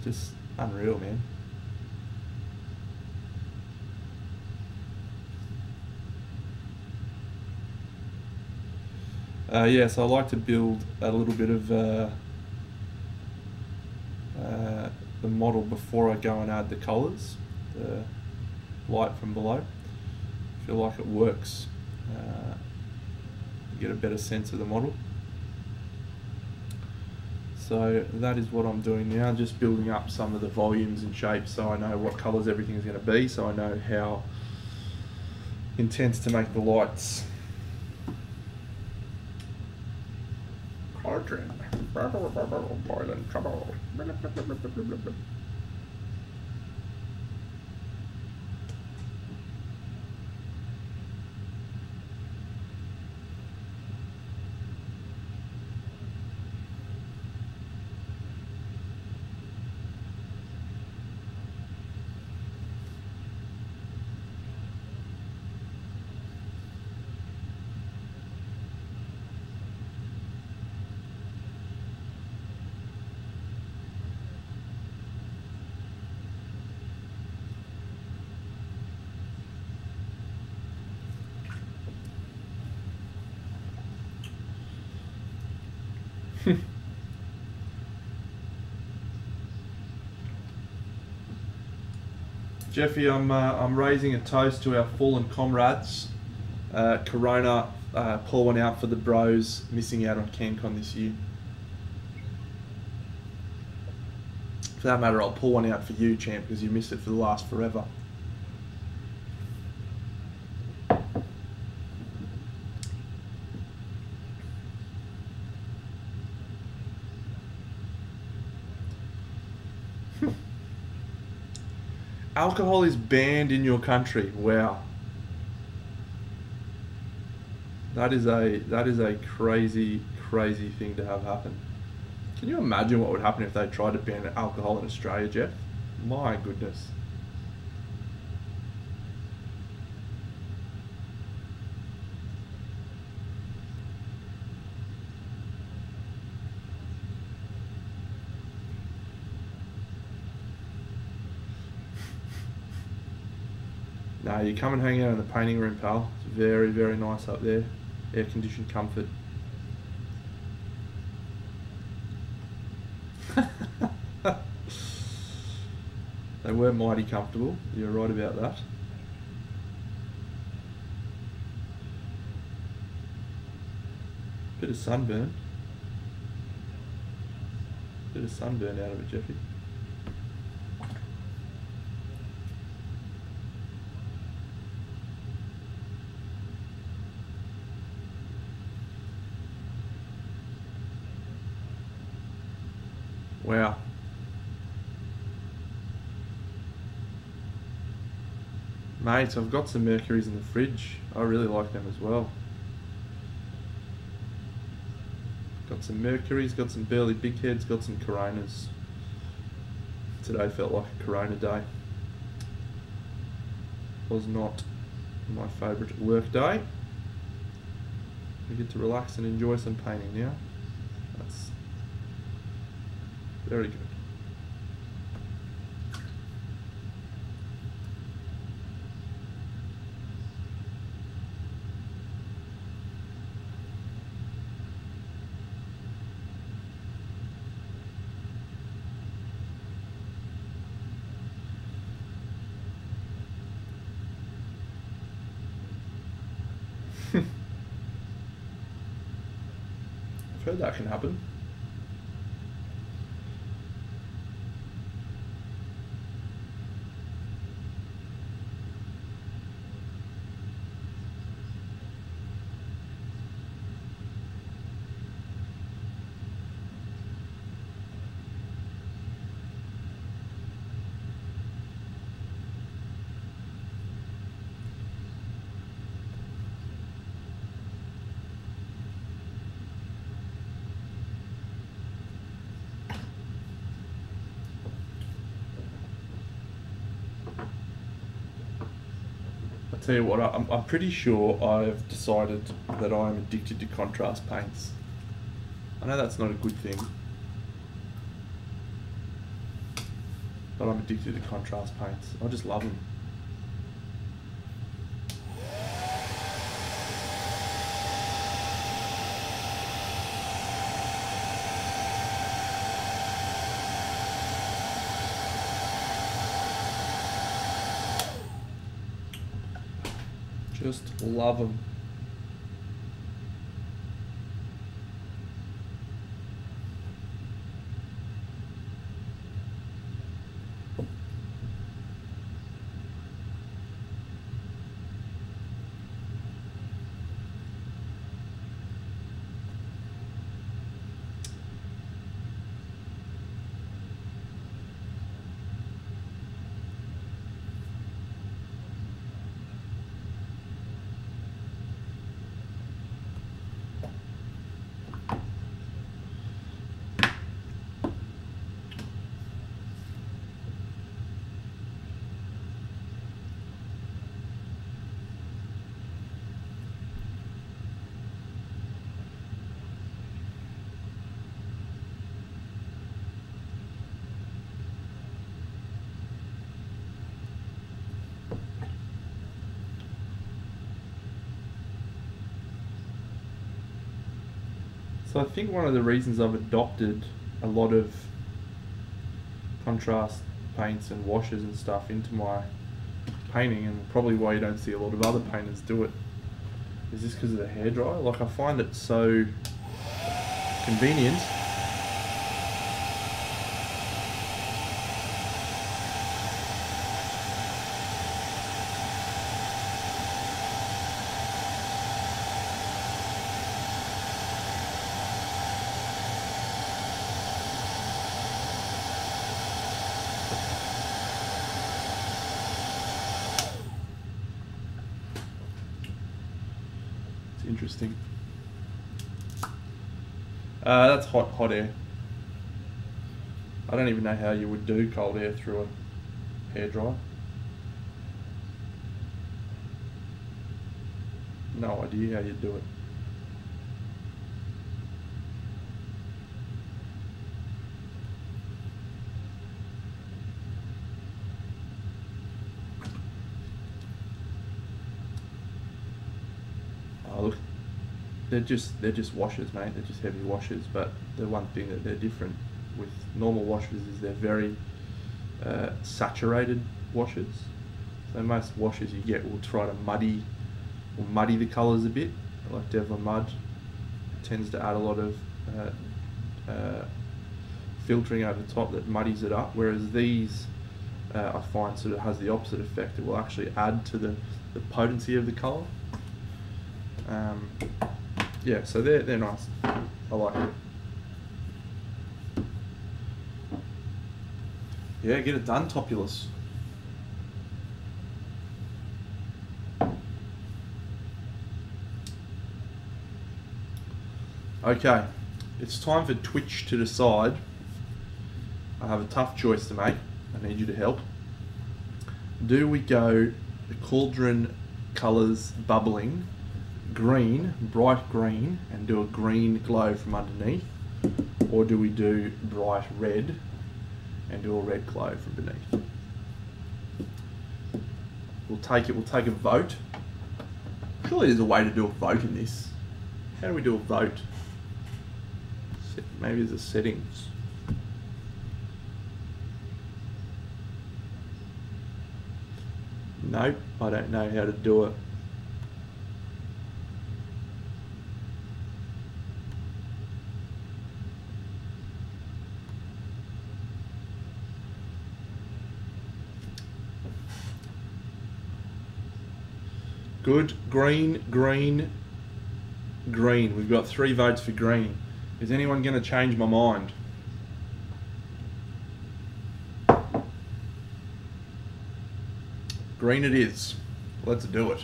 just unreal, man. Yeah, so I like to build a little bit of the model before I go and add the colours, the light from below. I feel like it works. You get a better sense of the model. So that is what I'm doing now, just building up some of the volumes and shapes so I know what colours everything is going to be, so I know how intense to make the lights. Boiling trouble. Jeffy, I'm raising a toast to our fallen comrades. Corona, pour one out for the bros missing out on CanCon this year. For that matter, I'll pour one out for you, champ, because you missed it for the last forever. Alcohol is banned in your country. Wow. That is a crazy, crazy thing to have happen. Can you imagine what would happen if they tried to ban alcohol in Australia, Jeff? My goodness. No, you come and hang out in the painting room, pal. It's very, very nice up there. Air-conditioned comfort. They were mighty comfortable. You're right about that. Bit of sunburn. Bit of sunburn out of it, Jeffy. Wow. Mate, I've got some Mercuries in the fridge. I really like them as well. Got some Mercuries, got some Burley Big Heads, got some Coronas. Today felt like a Corona day. Was not my favourite work day. We get to relax and enjoy some painting now. That's very good. I've heard that can happen. Tell you what, I'm pretty sure I've decided that I'm addicted to contrast paints. I know that's not a good thing, but I'm addicted to contrast paints. I just love them. Just love them. So I think one of the reasons I've adopted a lot of contrast paints and washes and stuff into my painting, and probably why you don't see a lot of other painters do it, is just because of the hairdryer. Like, I find it so convenient. Interesting. That's hot air. I don't even know how you would do cold air through a hairdryer. No idea how you'd do it. Oh, look, they're just washers, mate. They're just heavy washers. But the one thing that they're different with normal washers is they're very saturated washers. So most washers you get will try to muddy the colours a bit. Like Devon Mud tends to add a lot of filtering over the top that muddies it up. Whereas these, I find, sort of has the opposite effect. It will actually add to the potency of the colour. Yeah, so they're nice. I like it. Yeah, get it done, Topulus. Okay, it's time for Twitch to decide. I have a tough choice to make. I need you to help. Do we go the cauldron colours bubbling, green, bright green, and do a green glow from underneath? Or do we do bright red and do a red glow from beneath? We'll take a vote. Surely there's a way to do a vote in this. How do we do a vote? Maybe there's a settings. Nope, I don't know how to do it. Good. Green, green, green. We've got 3 votes for green. Is anyone going to change my mind? Green it is. Let's do it.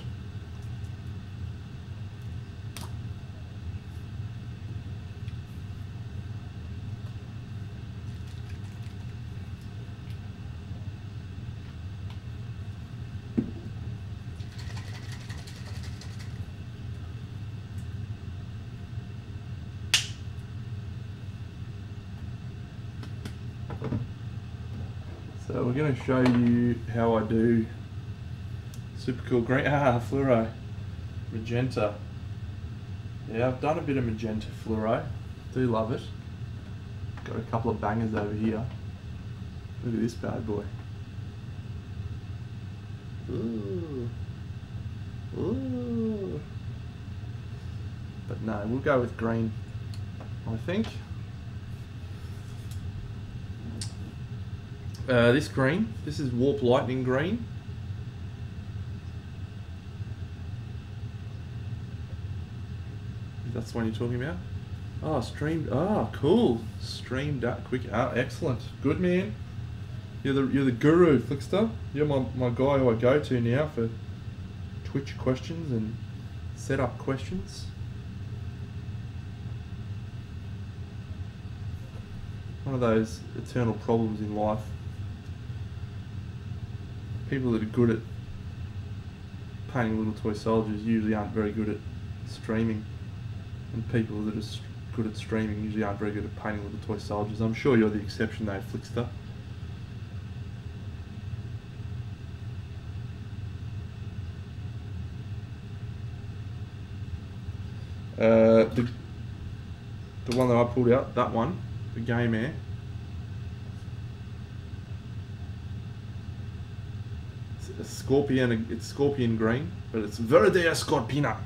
So we're going to show you how I do super cool green. Fluoro. Magenta. Yeah, I've done a bit of magenta fluoro. Do love it. Got a couple of bangers over here. Look at this bad boy. Ooh. Ooh. But no, we'll go with green, I think. This green, this is Warp Lightning green. That's the one you're talking about? Oh, streamed. Oh, cool. Streamed up quick. Oh, excellent. Good, man. You're the guru, Flickster. You're my guy who I go to now for Twitch questions and setup questions. One of those eternal problems in life. People that are good at painting little toy soldiers usually aren't very good at streaming. And people that are good at streaming usually aren't very good at painting little toy soldiers. I'm sure you're the exception though, Flickster. The one that I pulled out, that one, the Game Air. It's a scorpion, it's scorpion green, but it's Verde Scorpina.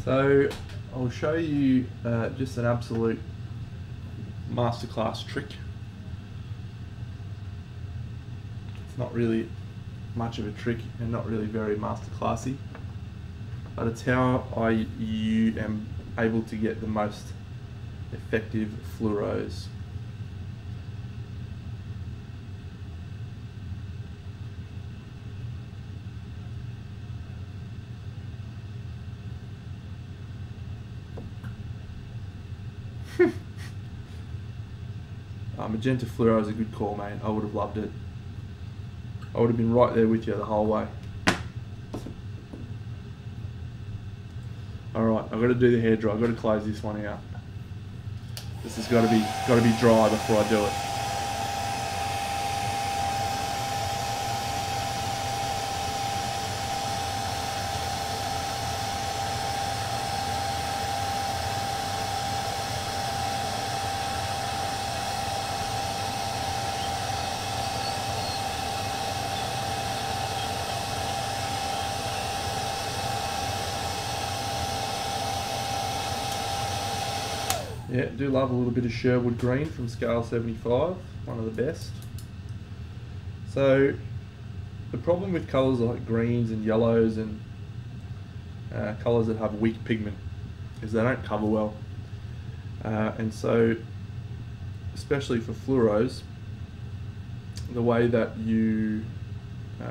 So I'll show you just an absolute masterclass trick. It's not really much of a trick and not really very masterclassy, but it's how you am able to get the most effective fluoros. Magenta fluoro is a good call, mate. I would have loved it. I would have been right there with you the whole way. Alright, I've got to do the hair dry. I've got to close this one out. This has got to be dry before I do it. Yeah, do love a little bit of Sherwood green from scale 75, one of the best. So the problem with colours like greens and yellows and colours that have weak pigment is they don't cover well. And so, especially for fluoros, the way that you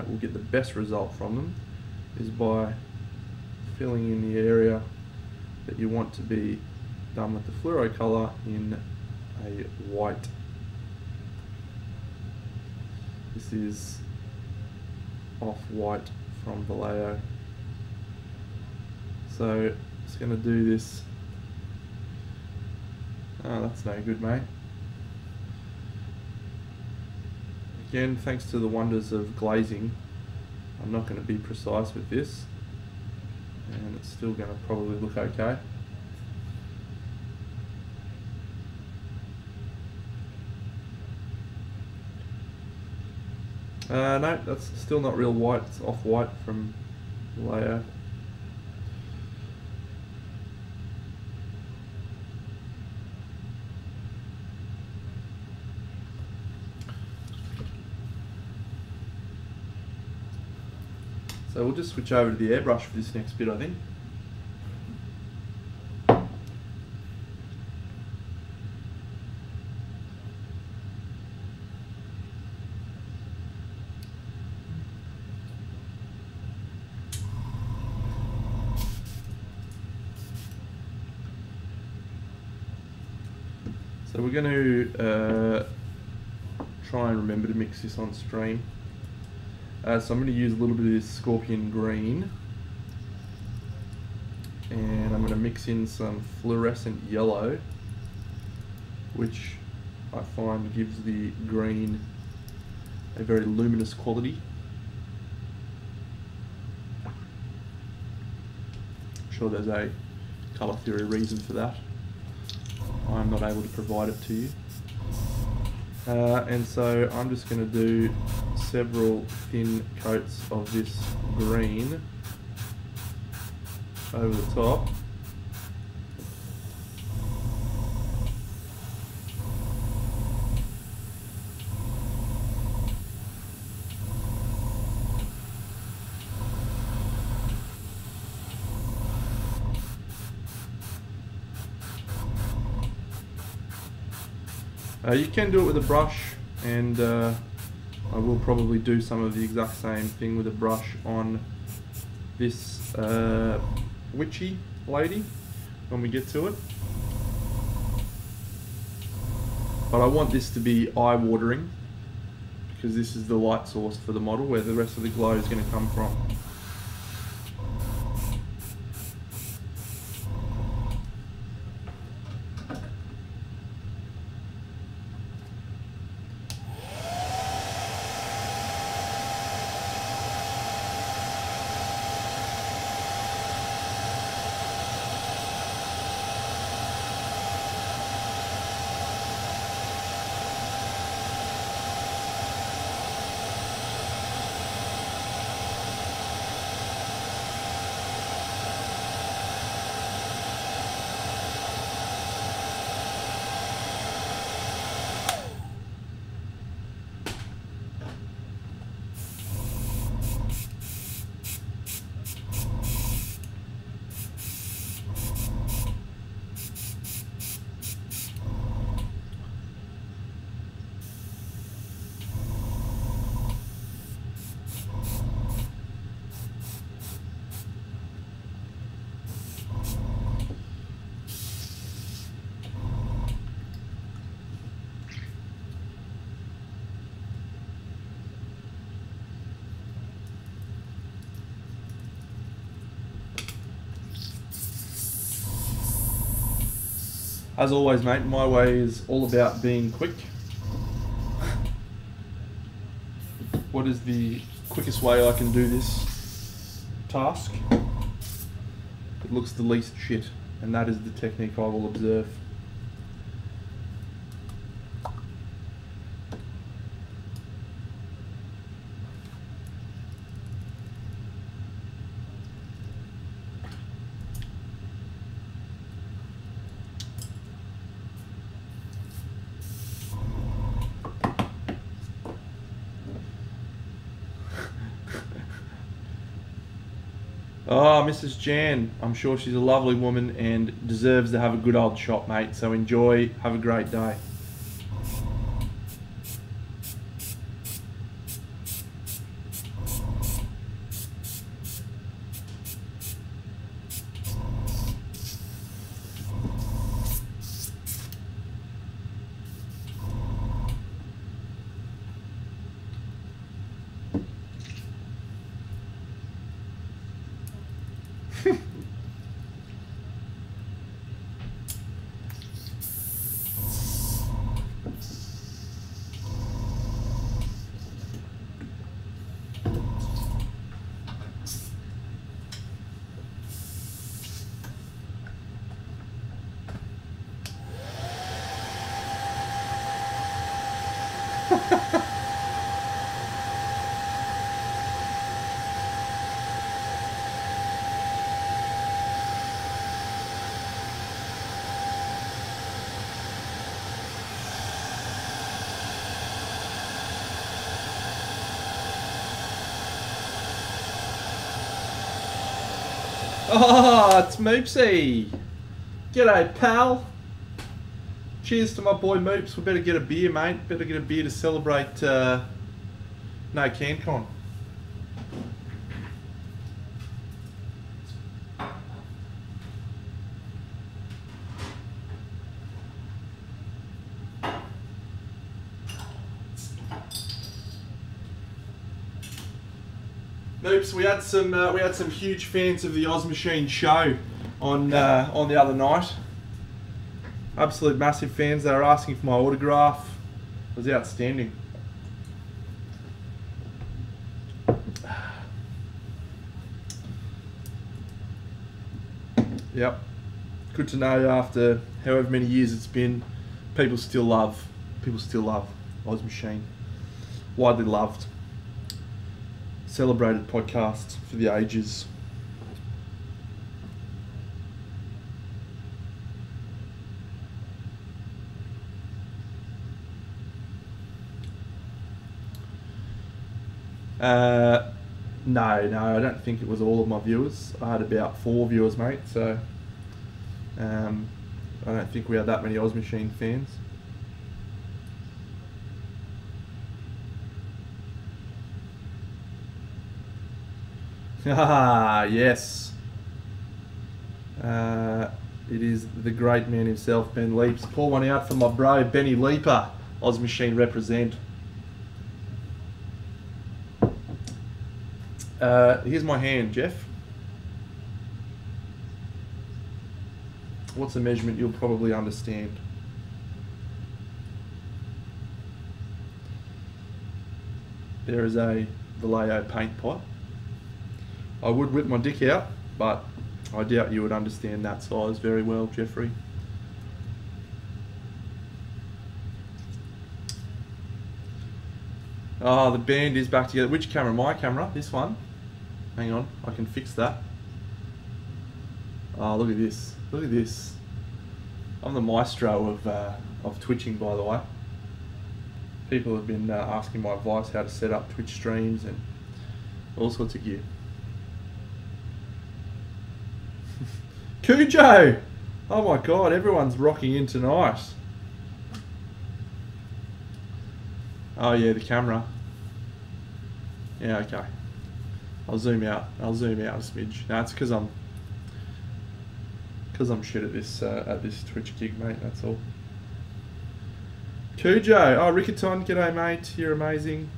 will get the best result from them is by filling in the area that you want to be done with the fluoro colour in a white. This is off-white from Vallejo. So just going to do this. Oh, that's no good, mate. Again, thanks to the wonders of glazing, I'm not going to be precise with this, and it's still going to probably look okay. No, that's still not real white, it's off-white from Vallejo. So we'll just switch over to the airbrush for this next bit, I think. So we're going to try and remember to mix this on stream. So I'm going to use a little bit of this scorpion green, and I'm going to mix in some fluorescent yellow, which I find gives the green a very luminous quality. I'm sure there's a colour theory reason for that. I'm not able to provide it to you. And so I'm just going to do several thin coats of this green over the top. You can do it with a brush, and I will probably do some of the exact same thing with a brush on this witchy lady when we get to it. But I want this to be eye-watering because this is the light source for the model where the rest of the glow is going to come from. As always, mate, my way is all about being quick. What is the quickest way I can do this task? It looks the least shit, and that is the technique I will observe. Oh, Mrs. Jan. I'm sure she's a lovely woman and deserves to have a good old shot, mate. So enjoy. Have a great day. Oh, it's Moopsy. G'day, pal. Cheers to my boy Moops. We better get a beer, mate. Better get a beer to celebrate no CanCon. Moops, we had some huge fans of the Oz Machine show on the other night. Absolute massive fans. They were asking for my autograph. It was outstanding. Yep. Good to know after however many years it's been, people still love Oz Machine. Widely loved. Celebrated podcast for the ages. No, I don't think it was all of my viewers. I had about 4 viewers, mate, so I don't think we had that many Oz Machine fans. Ah, yes. It is the great man himself, Ben Leaps. Pour one out for my bro, Benny Leaper. Oz Machine represent. Here's my hand, Jeff. What's the measurement? You'll probably understand. There is a Vallejo paint pot. I would whip my dick out, but I doubt you would understand that size very well, Jeffrey. Oh, the band is back together. Which camera? My camera? This one? Hang on, I can fix that. Oh, look at this. Look at this. I'm the maestro of twitching, by the way. People have been asking my advice how to set up Twitch streams and all sorts of gear. Cujo! Oh my god, everyone's rocking in tonight. Oh yeah, the camera. Yeah, okay. I'll zoom out a smidge. No, it's because I'm shit at this Twitch gig, mate, that's all. Cujo! Oh, Rickaton, g'day mate, you're amazing.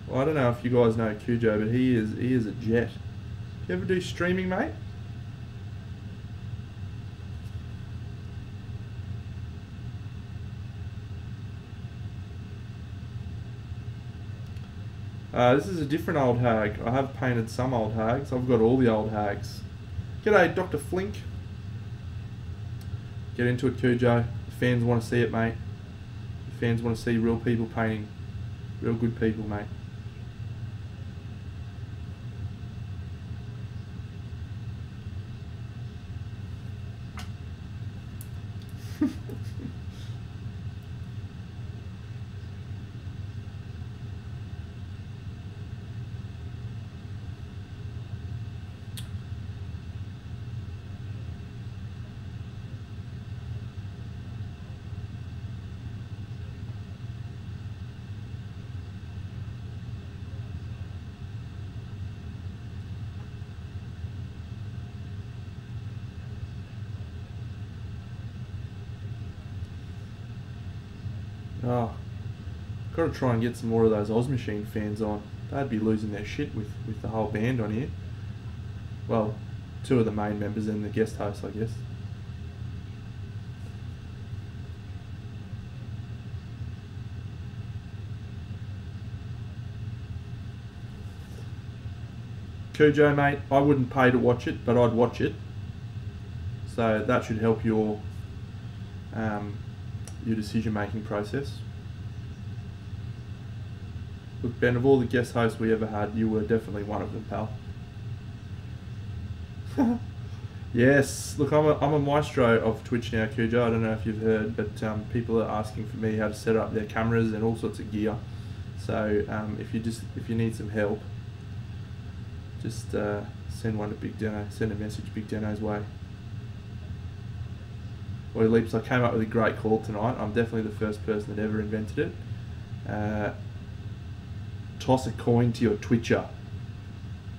Well, I don't know if you guys know Cujo, but he is a jet. You ever do streaming, mate? This is a different old hag. I have painted some old hags. I've got all the old hags. G'day, Dr. Flink. Get into it, Cujo. The fans want to see it, mate. The fans want to see real people painting. Real good people, mate. Oh, got to try and get some more of those Oz Machine fans on. They'd be losing their shit with the whole band on here. Well, two of the main members and the guest host, I guess. Cujo, mate, I wouldn't pay to watch it, but I'd watch it. So that should help your decision-making process. Look, Ben, of all the guest hosts we ever had, you were definitely one of them, pal. Yes, look, I'm a maestro of Twitch now, Cujo. I don't know if you've heard, but people are asking for me how to set up their cameras and all sorts of gear. So if you need some help, just send one to Big Deno. Send a message Big Deno's way. Well, Leaps, I came up with a great call tonight. I'm definitely the first person that ever invented it. Toss a coin to your Twitcher.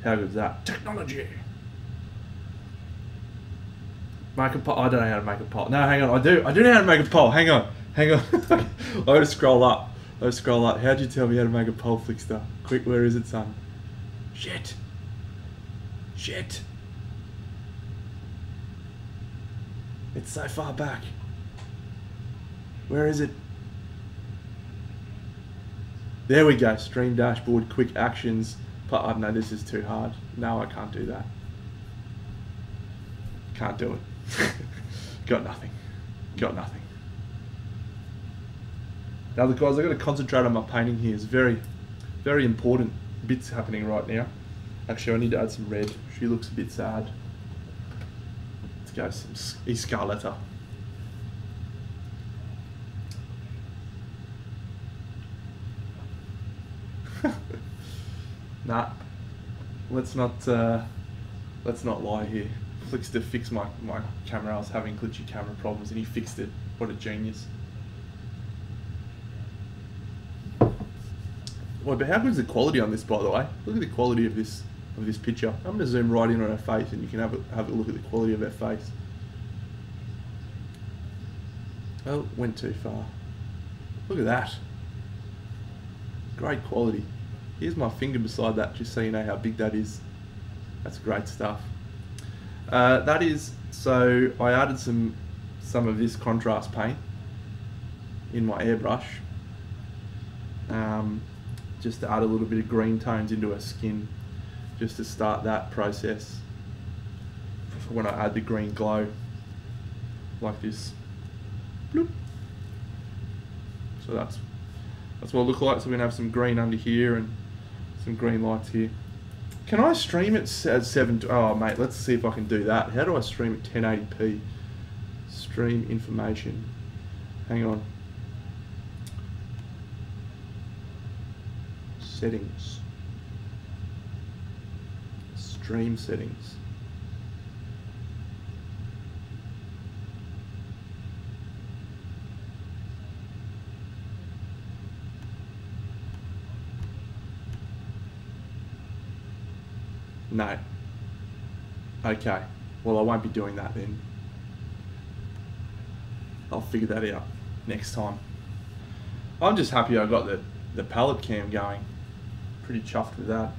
How good is that? Technology. Make a poll. I don't know how to make a poll. No, hang on. I do know how to make a poll. Hang on. I gotta scroll up. How'd you tell me how to make a poll, Flickster? Quick, where is it, son? Shit. It's so far back. Where is it? There we go. Stream dashboard, quick actions. But I know this is too hard. No, I can't do that. Can't do it. Got nothing. Now, look, guys, I've got to concentrate on my painting here. It's very, very important bits happening right now. Actually, I need to add some red. She looks a bit sad. Let's go some Escarlata. Nah, let's not lie here. Flickster fixed my camera. I was having glitchy camera problems and he fixed it. What a genius. Well, but how good is the quality on this, by the way? Look at the quality of this picture. I'm going to zoom right in on her face and you can have a look at the quality of her face. Oh, went too far. Look at that. Great quality. Here's my finger beside that, just so you know how big that is. That's great stuff. That is, so I added some of this contrast paint in my airbrush, just to add a little bit of green tones into her skin, just to start that process for when I add the green glow, like this. Bloop. So that's what it looks like. So we're gonna have some green under here and some green lights here. Can I stream it at 7? Oh, mate, let's see if I can do that. How do I stream at 1080p? Stream information. Hang on. Settings. Stream settings. No. Okay. Well, I won't be doing that then. I'll figure that out next time. I'm just happy I got the palette cam going. Pretty chuffed with that.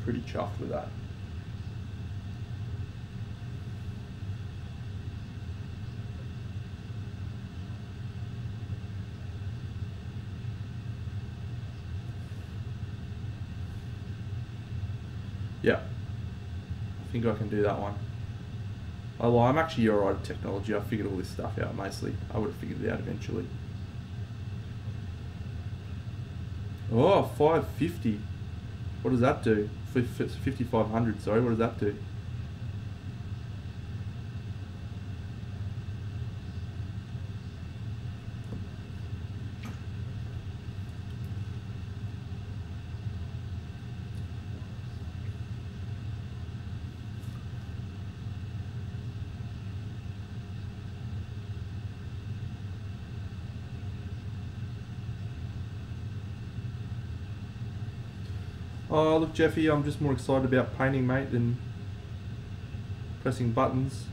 Pretty chuffed with that. Yeah, I think I can do that one. Oh, I'm actually alright at technology. I figured all this stuff out mostly. I would have figured it out eventually. Oh, 550. What does that do? 5500, sorry, what does that do? Oh, look, Jeffy, I'm just more excited about painting, mate, than pressing buttons.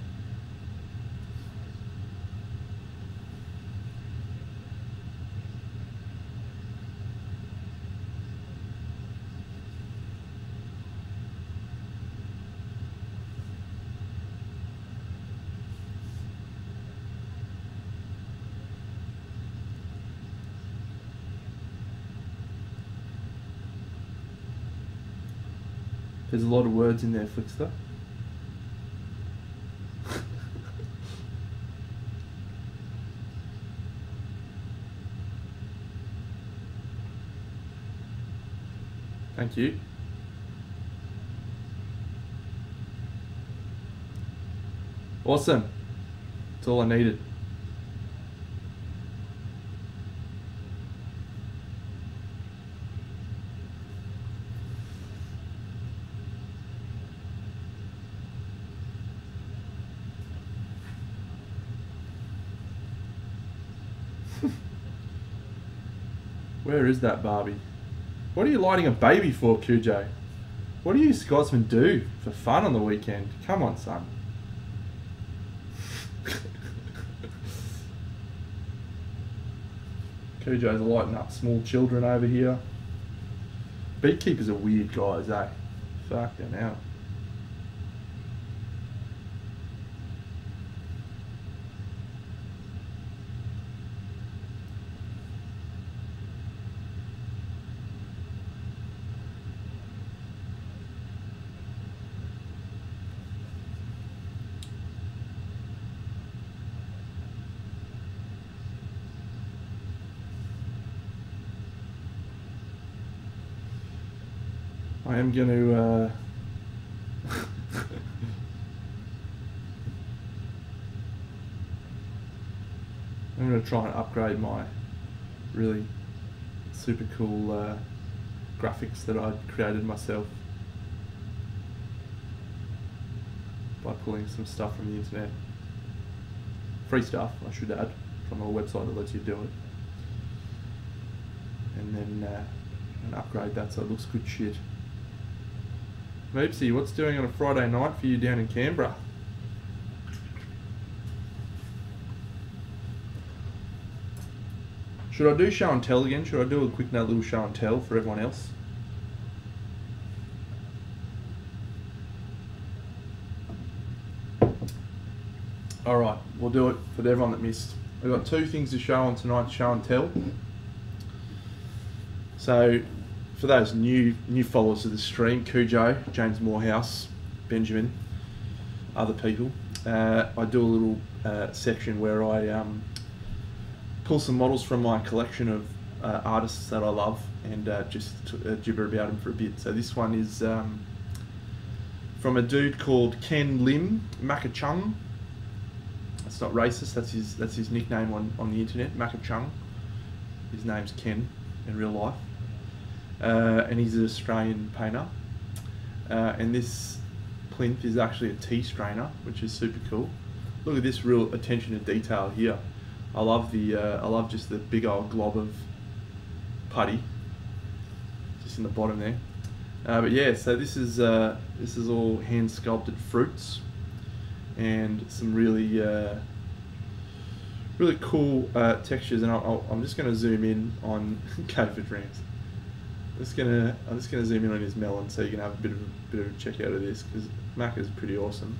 There's a lot of words in there, Flickster. Thank you. Awesome. That's all I needed. Where is that Barbie? What are you lighting a baby for, Cujo? What do you Scotsmen do for fun on the weekend? Come on, son. Cujo's lighting up small children over here. Beekeepers are weird guys, eh? Fucking hell. I am going to I'm going to try and upgrade my really super cool graphics that I created myself by pulling some stuff from the internet. Free stuff, I should add, from a website that lets you do it. And then and upgrade that so it looks good shit. Moopsy, what's doing on a Friday night for you down in Canberra? Should I do show and tell again? Should I do a quick little show and tell for everyone else? Alright, we'll do it for everyone that missed. We've got two things to show on tonight's show and tell. So, for those new followers of the stream, Cujo, James Morehouse, Benjamin, other people, I do a little section where I pull some models from my collection of artists that I love and just gibber about them for a bit. So this one is from a dude called Ken Lim Makachung. That's not racist. That's his nickname on the internet, Makachung. His name's Ken in real life. And he's an Australian painter, and this plinth is actually a tea strainer, which is super cool. Look at this real attention to detail here. I love just the big old glob of putty just in the bottom there. But yeah, so this is all hand sculpted fruits and some really really cool textures. And I'm just going to zoom in on Camelot Rams. I'm just gonna zoom in on his melon so you can have a bit of a check out of this, because Mac is pretty awesome.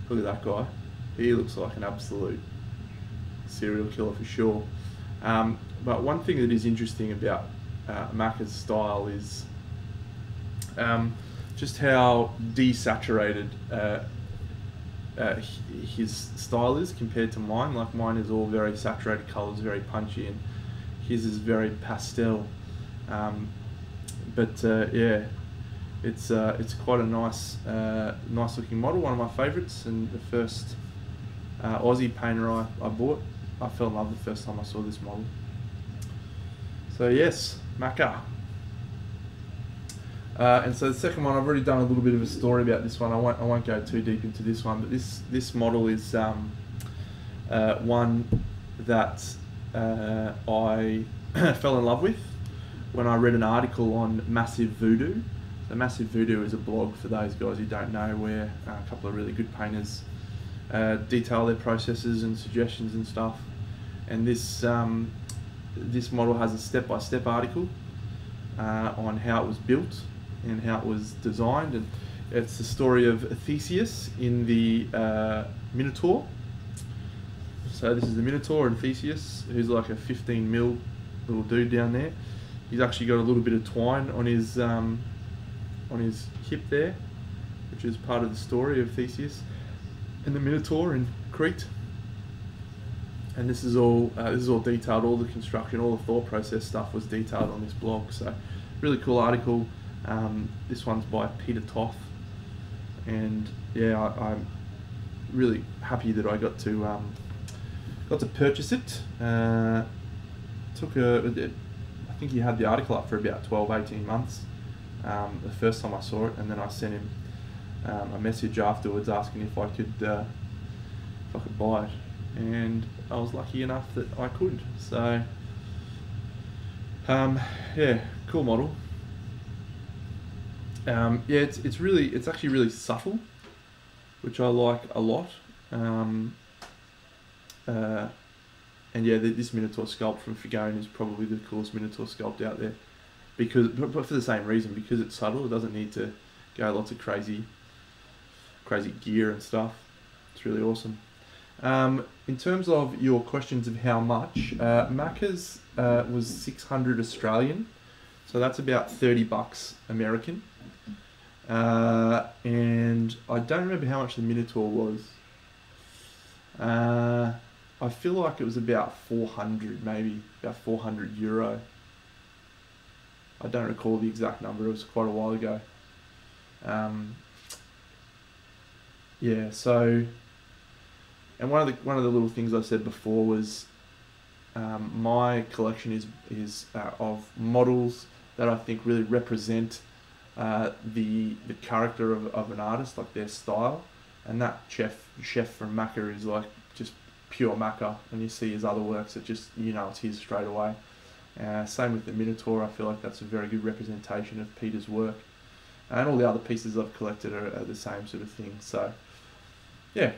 Look at that guy. He looks like an absolute serial killer for sure. But one thing that is interesting about Macca's style is just how desaturated his style is compared to mine. Like, mine is all very saturated colours, very punchy, and his is very pastel. Yeah, it's quite a nice looking model, one of my favourites, and the first Aussie painter I bought. I fell in love the first time I saw this model. So yes, Macca. And so the second one, I've already done a little bit of a story about this one. I won't go too deep into this one, but this model is one that I fell in love with when I read an article on Massive Voodoo. So Massive Voodoo is a blog, for those guys who don't know, where a couple of really good painters detail their processes and suggestions and stuff. And this model has a step-by-step article on how it was built and how it was designed, and it's the story of Theseus in the Minotaur. So this is the Minotaur and Theseus, who's like a 15 mil little dude down there. He's actually got a little bit of twine on his on his hip there, which is part of the story of Theseus and the Minotaur in Crete. And this is all detailed. All the construction, all the thought process stuff was detailed on this blog. So, really cool article. This one's by Peter Toth, and yeah, I'm really happy that I got to purchase it. I think he had the article up for about 12-18 months. The first time I saw it, and then I sent him a message afterwards asking if I could buy it, and I was lucky enough that I could. So yeah, cool model. Yeah, it's actually really subtle, which I like a lot. And yeah, this Minotaur sculpt from Figone is probably the coolest Minotaur sculpt out there, but for the same reason, because it's subtle. It doesn't need to go lots of crazy gear and stuff. It's really awesome. In terms of your questions of how much, Macca's was 600 Australian, so that's about $30 American. And I don't remember how much the Minotaur was. I feel like it was about 400, maybe about 400 euro. I don't recall the exact number. It was quite a while ago. Yeah. So, and one of the little things I said before was my collection is of models that I think really represent the character of an artist, like their style, and that chef from Macca is like just pure Macca, and you see his other works, it just, you know, it's his straight away. Same with the Minotaur. I feel like that's a very good representation of Peter's work, and all the other pieces I've collected are the same sort of thing. So yeah,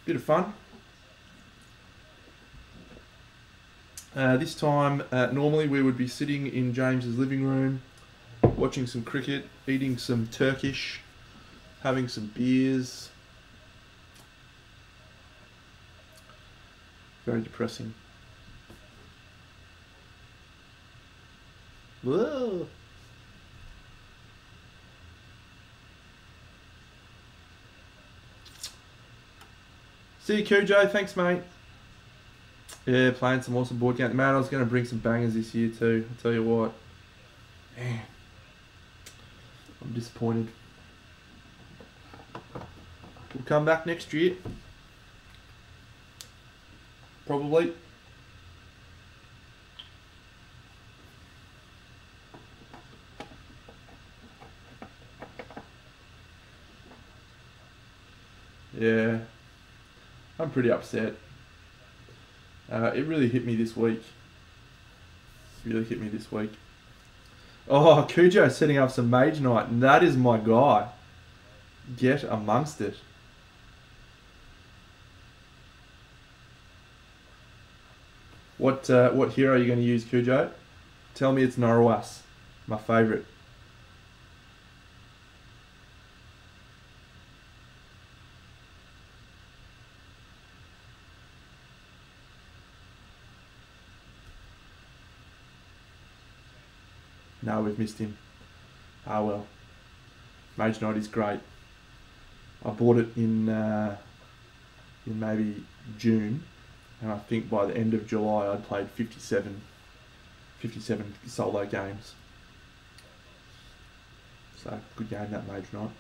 bit of fun. This time, normally we would be sitting in James's living room, watching some cricket, eating some Turkish, having some beers. Very depressing. Whoa. See you, Cujo. Thanks, mate. Yeah, playing some awesome board games. Man, I was going to bring some bangers this year too. I'll tell you what. Man, I'm disappointed. We'll come back next year. Probably. Yeah. I'm pretty upset. It really hit me this week. Oh, Cujo setting up some Mage Knight, and that is my guy. Get amongst it. What hero are you going to use, Cujo? Tell me it's Norwas, my favourite. No, we've missed him. Ah well. Mage Knight is great. I bought it in maybe June, and I think by the end of July I'd played 57 solo games. So, good game, that Mage Knight.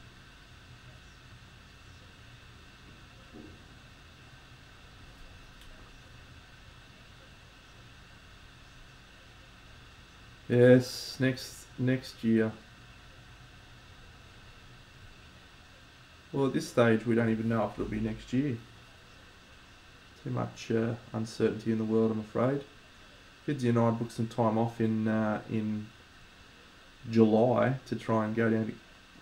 Yes, next year. Well, at this stage, we don't even know if it'll be next year. Too much uncertainty in the world, I'm afraid. Fidzi and I booked some time off in July to try and go down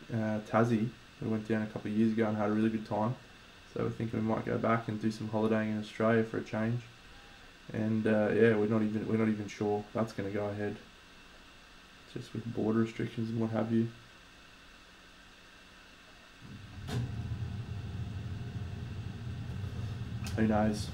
to Tassie. We went down a couple of years ago and had a really good time. So we're thinking we might go back and do some holidaying in Australia for a change. And yeah, we're not even sure that's going to go ahead. Just with border restrictions and what have you. Who knows?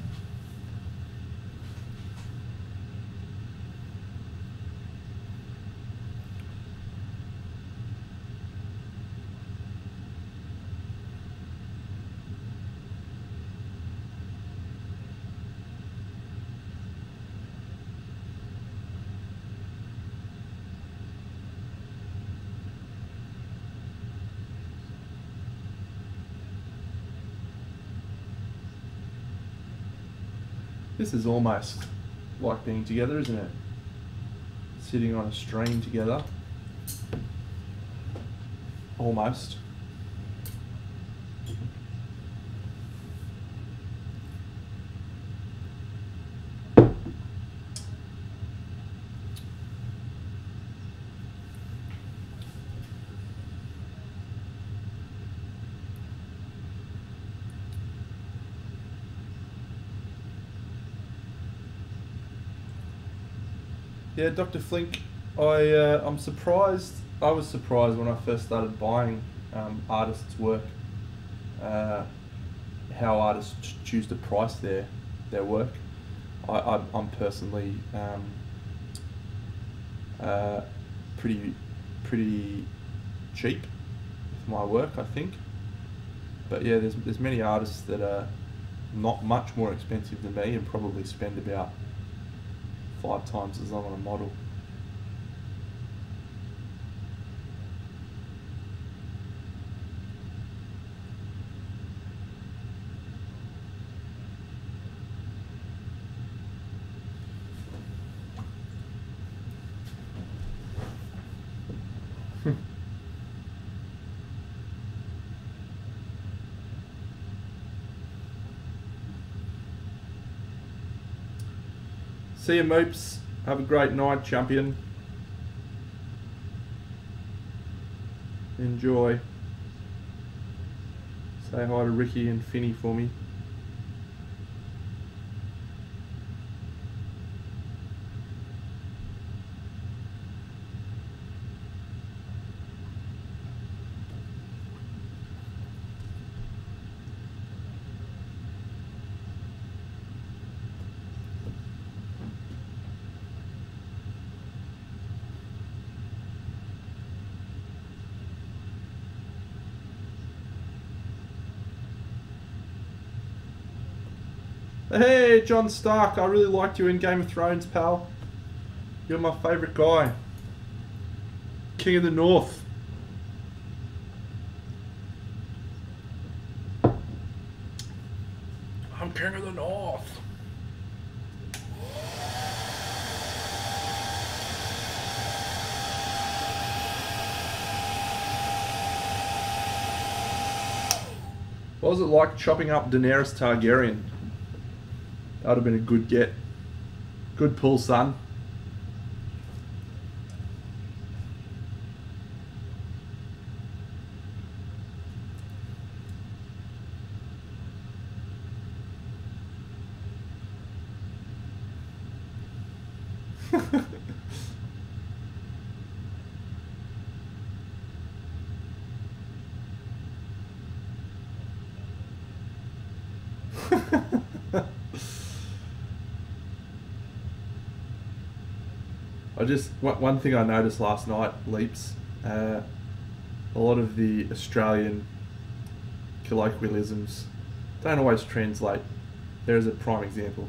This is almost like being together, isn't it? Sitting on a stream together. Almost. Yeah, Dr. Flink, I'm surprised. I was surprised when I first started buying artists' work, how artists choose to price their work. I'm personally pretty cheap with my work, I think. But yeah, there's many artists that are not much more expensive than me and probably spend about 5 times as long on a model. See you, Moops. Have a great night, champion. Enjoy. Say hi to Ricky and Finny for me. Hey, John Stark, I really liked you in Game of Thrones, pal. You're my favourite guy. King of the North. I'm King of the North. What was it like chopping up Daenerys Targaryen? That would have been a good get. Good pull, son. One thing I noticed last night, Leaps, a lot of the Australian colloquialisms don't always translate. There's a prime example.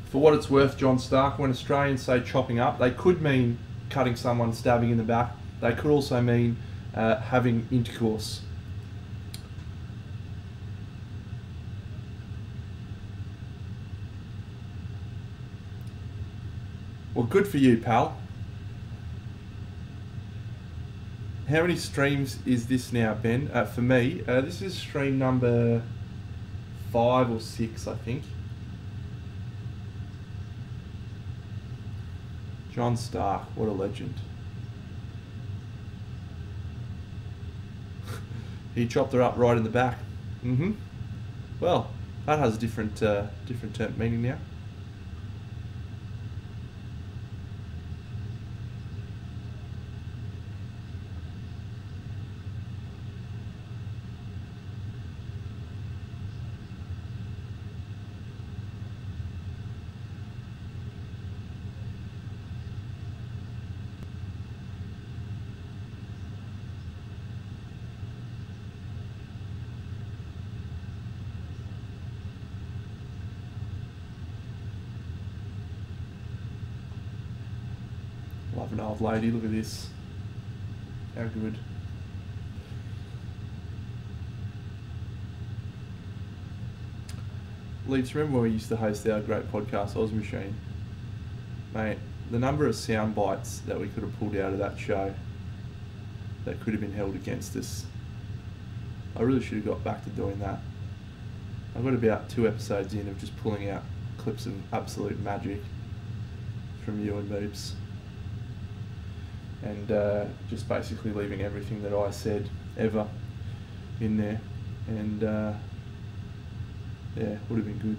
For what it's worth, John Stark, when Australians say chopping up, they could mean cutting someone, stabbing in the back. They could also mean having intercourse. Well, good for you, pal. How many streams is this now, Ben? For me, this is stream number 5 or 6, I think. John Stark, what a legend. He chopped her up right in the back. Well, that has a different meaning now. Love an old lady. Look at this. How good. Leeds, remember when we used to host our great podcast, Oz Machine? Mate, the number of sound bites that we could have pulled out of that show that could have been held against us. I really should have got back to doing that. I got about 2 episodes in of just pulling out clips of absolute magic from you and Moops. And just basically leaving everything that I said ever in there. And yeah, would have been good.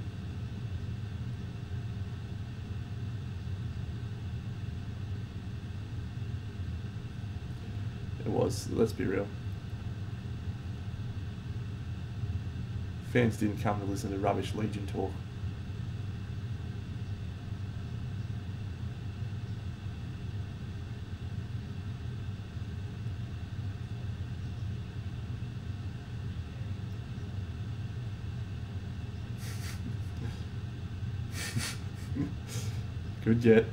It was, let's be real. Fans didn't come to listen to rubbish Legion talk. Good yet.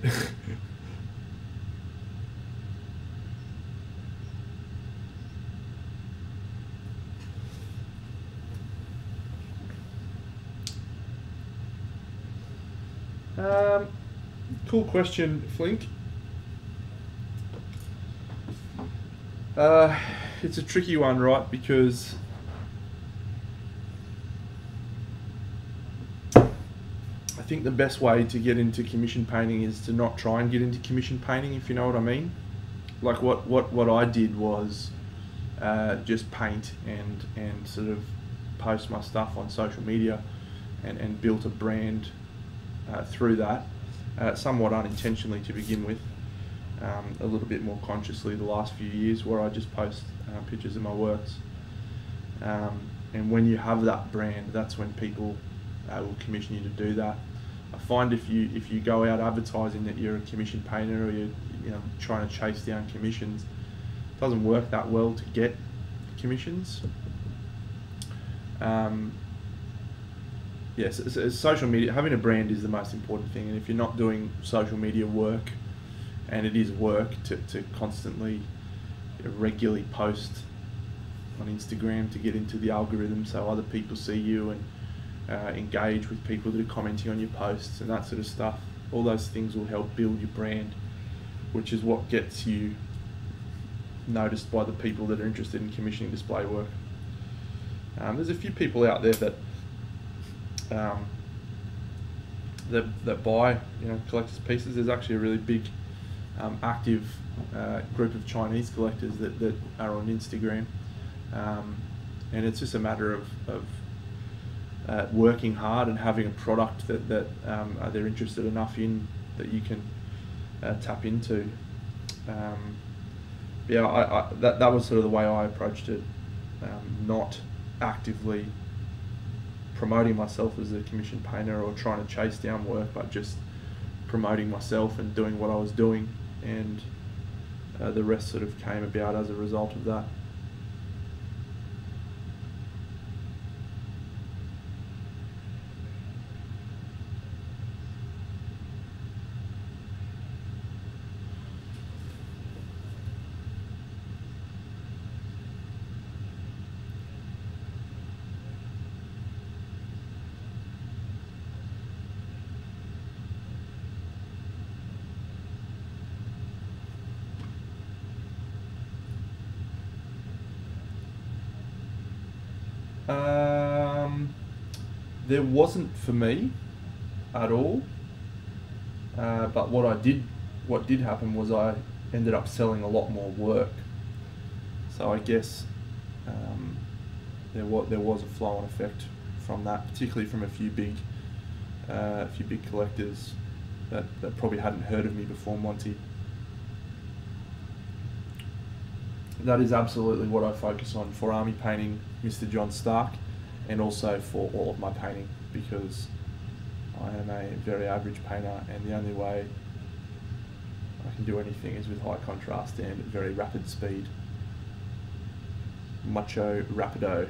Cool question, Flink. It's a tricky one, right? Because I think the best way to get into commission painting is to not try and get into commission painting, if you know what I mean. Like what I did was just paint and sort of post my stuff on social media and built a brand through that, somewhat unintentionally to begin with, a little bit more consciously the last few years, where I just post pictures of my works. And when you have that brand, that's when people will commission you to do that. I find if you go out advertising that you're a commission painter, or you're trying to chase down commissions, it doesn't work that well to get commissions. Yes, social media, having a brand is the most important thing, and if you're not doing social media work, and it is work to constantly regularly post on Instagram to get into the algorithm so other people see you and engage with people that are commenting on your posts and that sort of stuff, all those things will help build your brand, which is what gets you noticed by the people that are interested in commissioning display work. There's a few people out there that that buy collector's pieces. There's actually a really big active group of Chinese collectors that are on Instagram, and it's just a matter of working hard and having a product that they're interested enough in that you can tap into. Yeah, that was sort of the way I approached it, not actively promoting myself as a commission painter or trying to chase down work, but just promoting myself and doing what I was doing, and the rest sort of came about as a result of that. There wasn't for me at all, but what did happen was I ended up selling a lot more work. So I guess there was a flow-on effect from that, particularly from a few big collectors that probably hadn't heard of me before, Monty. That is absolutely what I focus on for army painting, Mr. John Stark, and also for all of my painting, because I am a very average painter, and the only way I can do anything is with high contrast and at very rapid speed. Mucho rapido.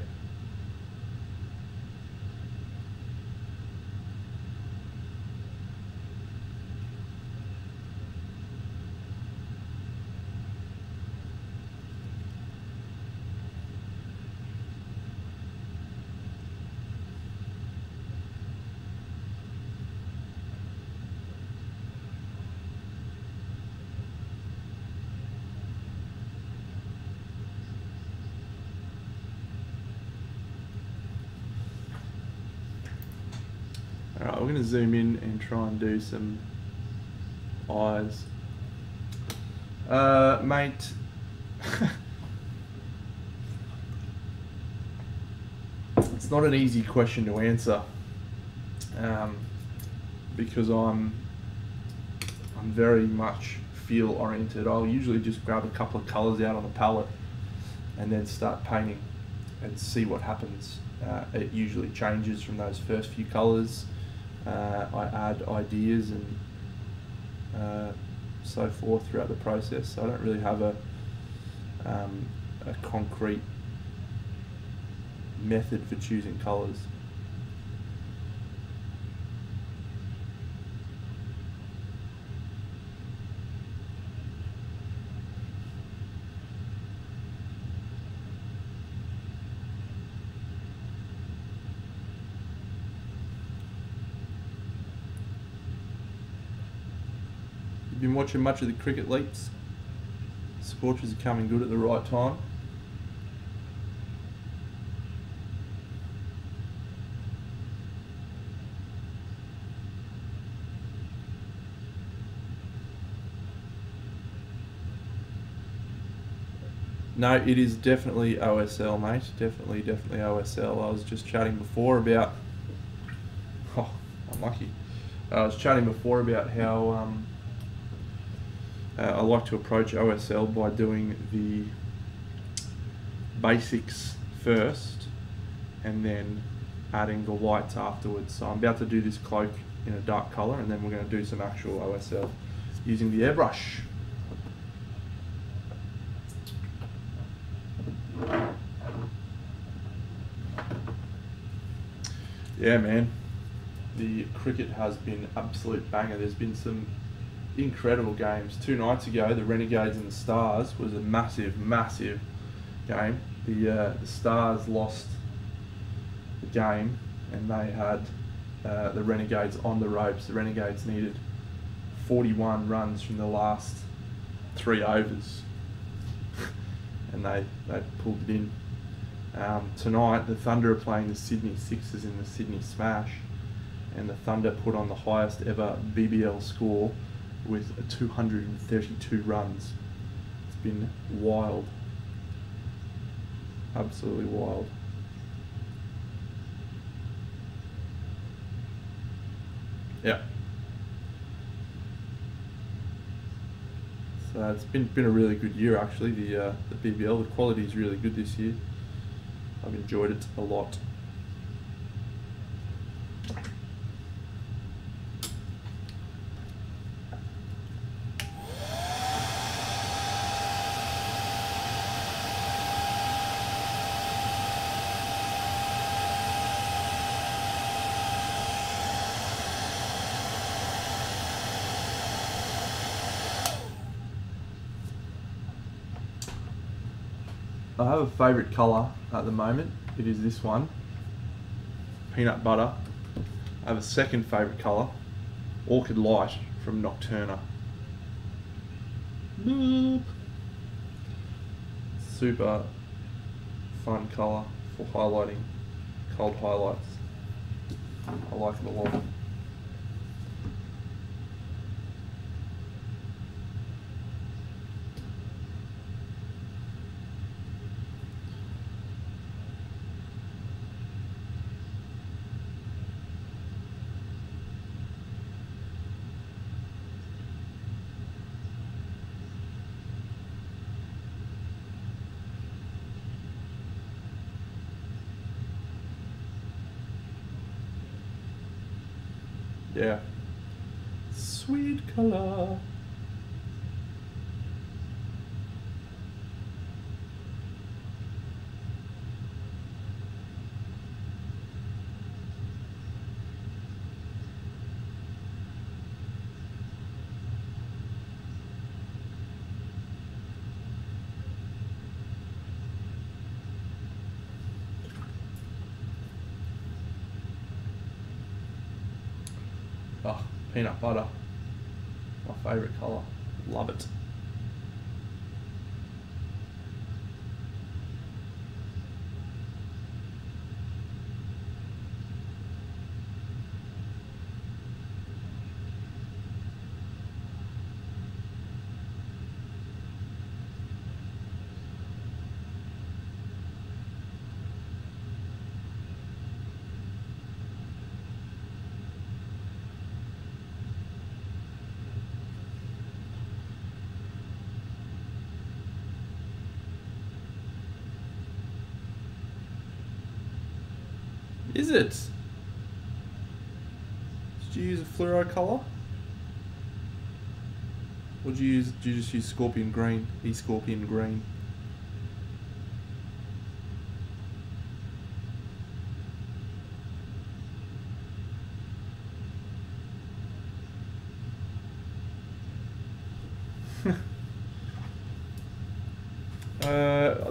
we're going to zoom in and try and do some eyes. Mate, it's not an easy question to answer, because I'm very much feel oriented. I'll usually just grab a couple of colours out on the palette and then start painting and see what happens. It usually changes from those first few colours. I add ideas and so forth throughout the process. So I don't really have a concrete method for choosing colours. Been watching much of the cricket leaps. Supporters are coming good at the right time. No, it is definitely OSL, mate. Definitely OSL. I was just chatting before about... Oh, unlucky. I was chatting before about how... I like to approach OSL by doing the basics first and then adding the whites afterwards. So I'm about to do this cloak in a dark colour and then we're going to do some actual OSL using the airbrush. Yeah, man, the cricket has been absolute banger. There's been some incredible games. 2 nights ago, the Renegades and the Stars was a massive game. The Stars lost the game and they had the Renegades on the ropes. The Renegades needed 41 runs from the last 3 overs and they pulled it in. Tonight, the Thunder are playing the Sydney Sixers in the Sydney Smash, and the Thunder put on the highest ever BBL score with 232 runs. It's been wild. Absolutely wild. Yeah. So it's been a really good year actually. The BBL, the quality is really good this year. I've enjoyed it a lot. I have a favourite colour at the moment. It is this one, peanut butter. I have a second favourite colour, orchid light from Nocturna. Boop. Super fun colour for highlighting cold highlights. I like it a lot. Yeah. Sweet colour. Oh, peanut butter. My favourite colour. Love it. Is it? Did you use a fluoro colour? Or did you just use scorpion green? Scorpion green.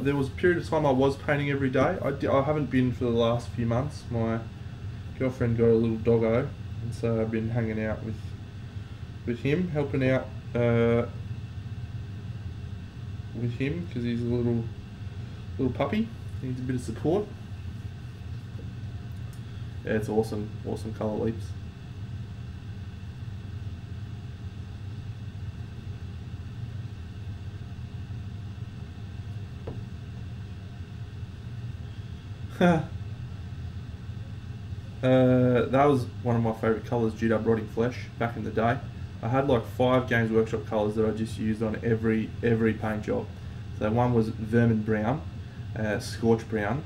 There was a period of time I was painting every day. I haven't been for the last few months. My girlfriend got a little doggo, and so I've been hanging out with him, helping out with him because he's a little puppy. He needs a bit of support. Yeah, it's awesome colour leaps. That was one of my favourite colours, Jewed-Up Rotting Flesh, back in the day. I had like 5 Games Workshop colours that I just used on every paint job. So one was Vermin Brown, Scorch Brown,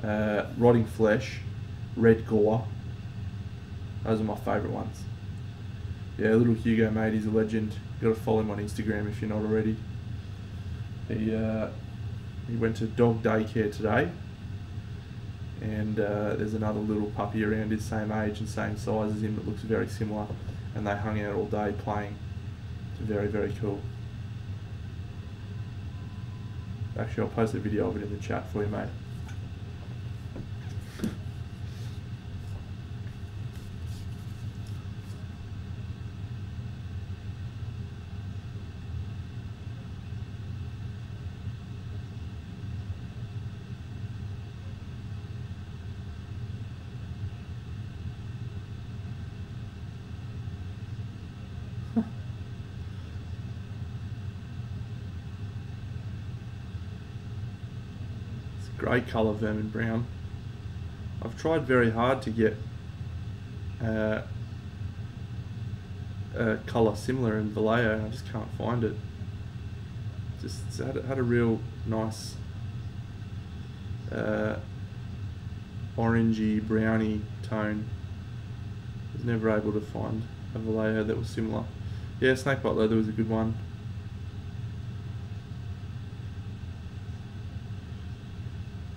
Rotting Flesh, Red Gore. Those are my favourite ones. Yeah, little Hugo, mate, he's a legend. You got to follow him on Instagram if you're not already. He went to dog daycare today. And there's another little puppy around his same age and same size as him that looks very similar, and they hung out all day playing. It's very, very cool. Actually, I'll post a video of it in the chat for you, mate. Great colour, Vermin Brown. I've tried very hard to get a colour similar in Vallejo, and I just can't find it. Just had a real nice orangey, browny tone. I was never able to find a Vallejo that was similar. Yeah, Snakebite Leather was a good one.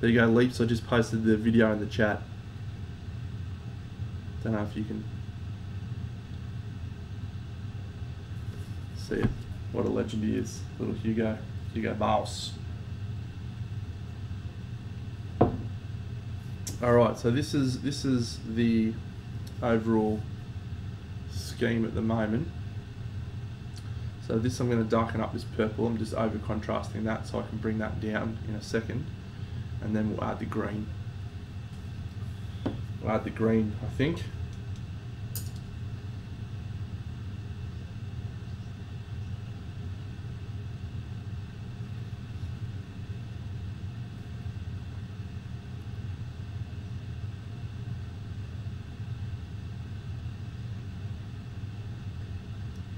There you go, Leaps. I just posted the video in the chat. Don't know if you can see it. What a legend he is, little Hugo Boss. All right, so this is the overall scheme at the moment. So this, I'm going to darken up this purple. I'm just over contrasting that so I can bring that down in a second. And then we'll add the green. We'll add the green, I think.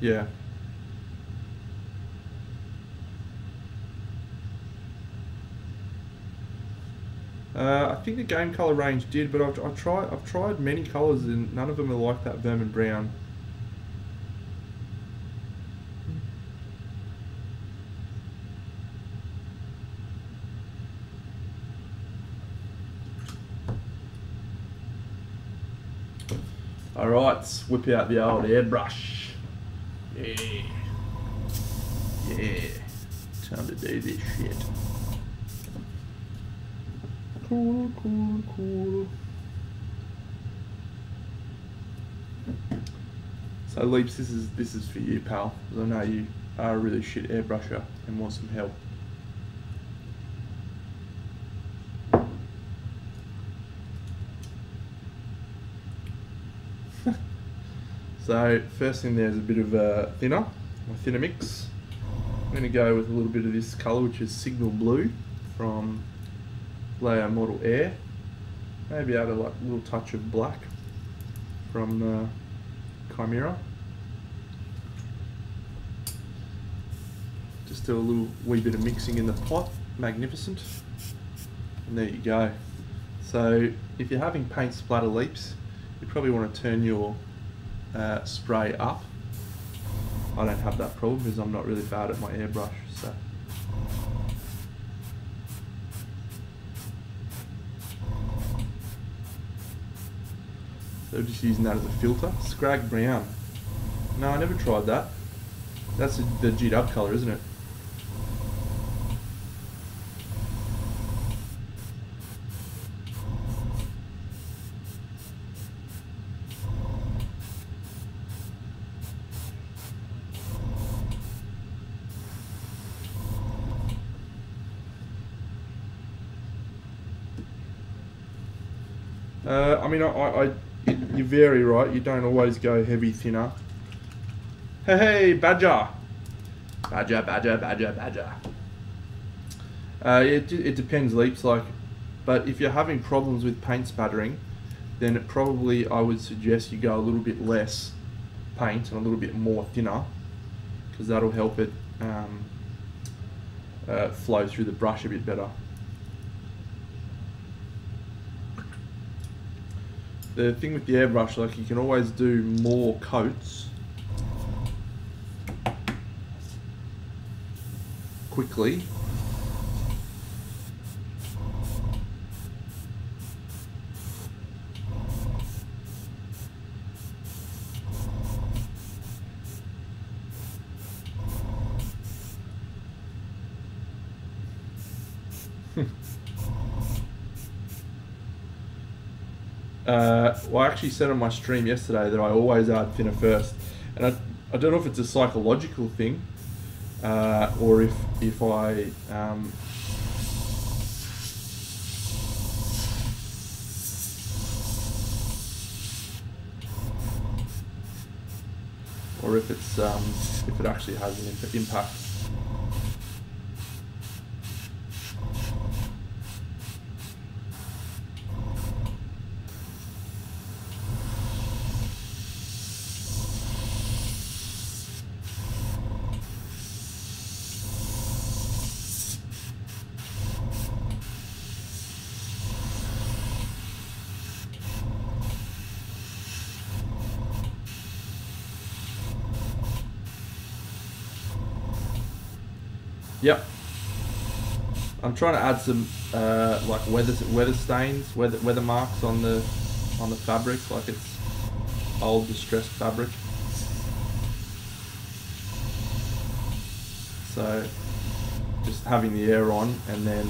Yeah. I think the game colour range did, but I've tried many colours and none of them are like that Vermin Brown. Alright, let's whip out the old airbrush. Yeah. Yeah. Time to do this shit. Cool. So Leaps, this is for you, pal, because I know you are a really shit airbrusher and want some help. So first thing, there's a bit of a thinner mix. I'm going to go with a little bit of this colour, which is Signal Blue from Layer Model Air. Maybe add a little touch of black from Chimera. Just do a little wee bit of mixing in the pot. Magnificent. And there you go. So if you're having paint splatter leaps, you probably want to turn your spray up. I don't have that problem because I'm not really bad at my airbrush. So just using that as a filter. Scrag brown. No, I never tried that. That's the G-Dub colour, isn't it? I mean, you're very right. You don't always go heavy thinner. Hey, badger! Badger. It depends, Leaps. But if you're having problems with paint spattering, then I would suggest you go a little bit less paint and a little bit more thinner, because that'll help it flow through the brush a bit better. The thing with the airbrush, you can always do more coats quickly. Well, I actually said on my stream yesterday that I always add thinner first, and I don't know if it's a psychological thing, or if I or if it's if it actually has an impact. Yep. I'm trying to add some weather stains, weather marks on the fabric, like it's old distressed fabric. So just having the air on and then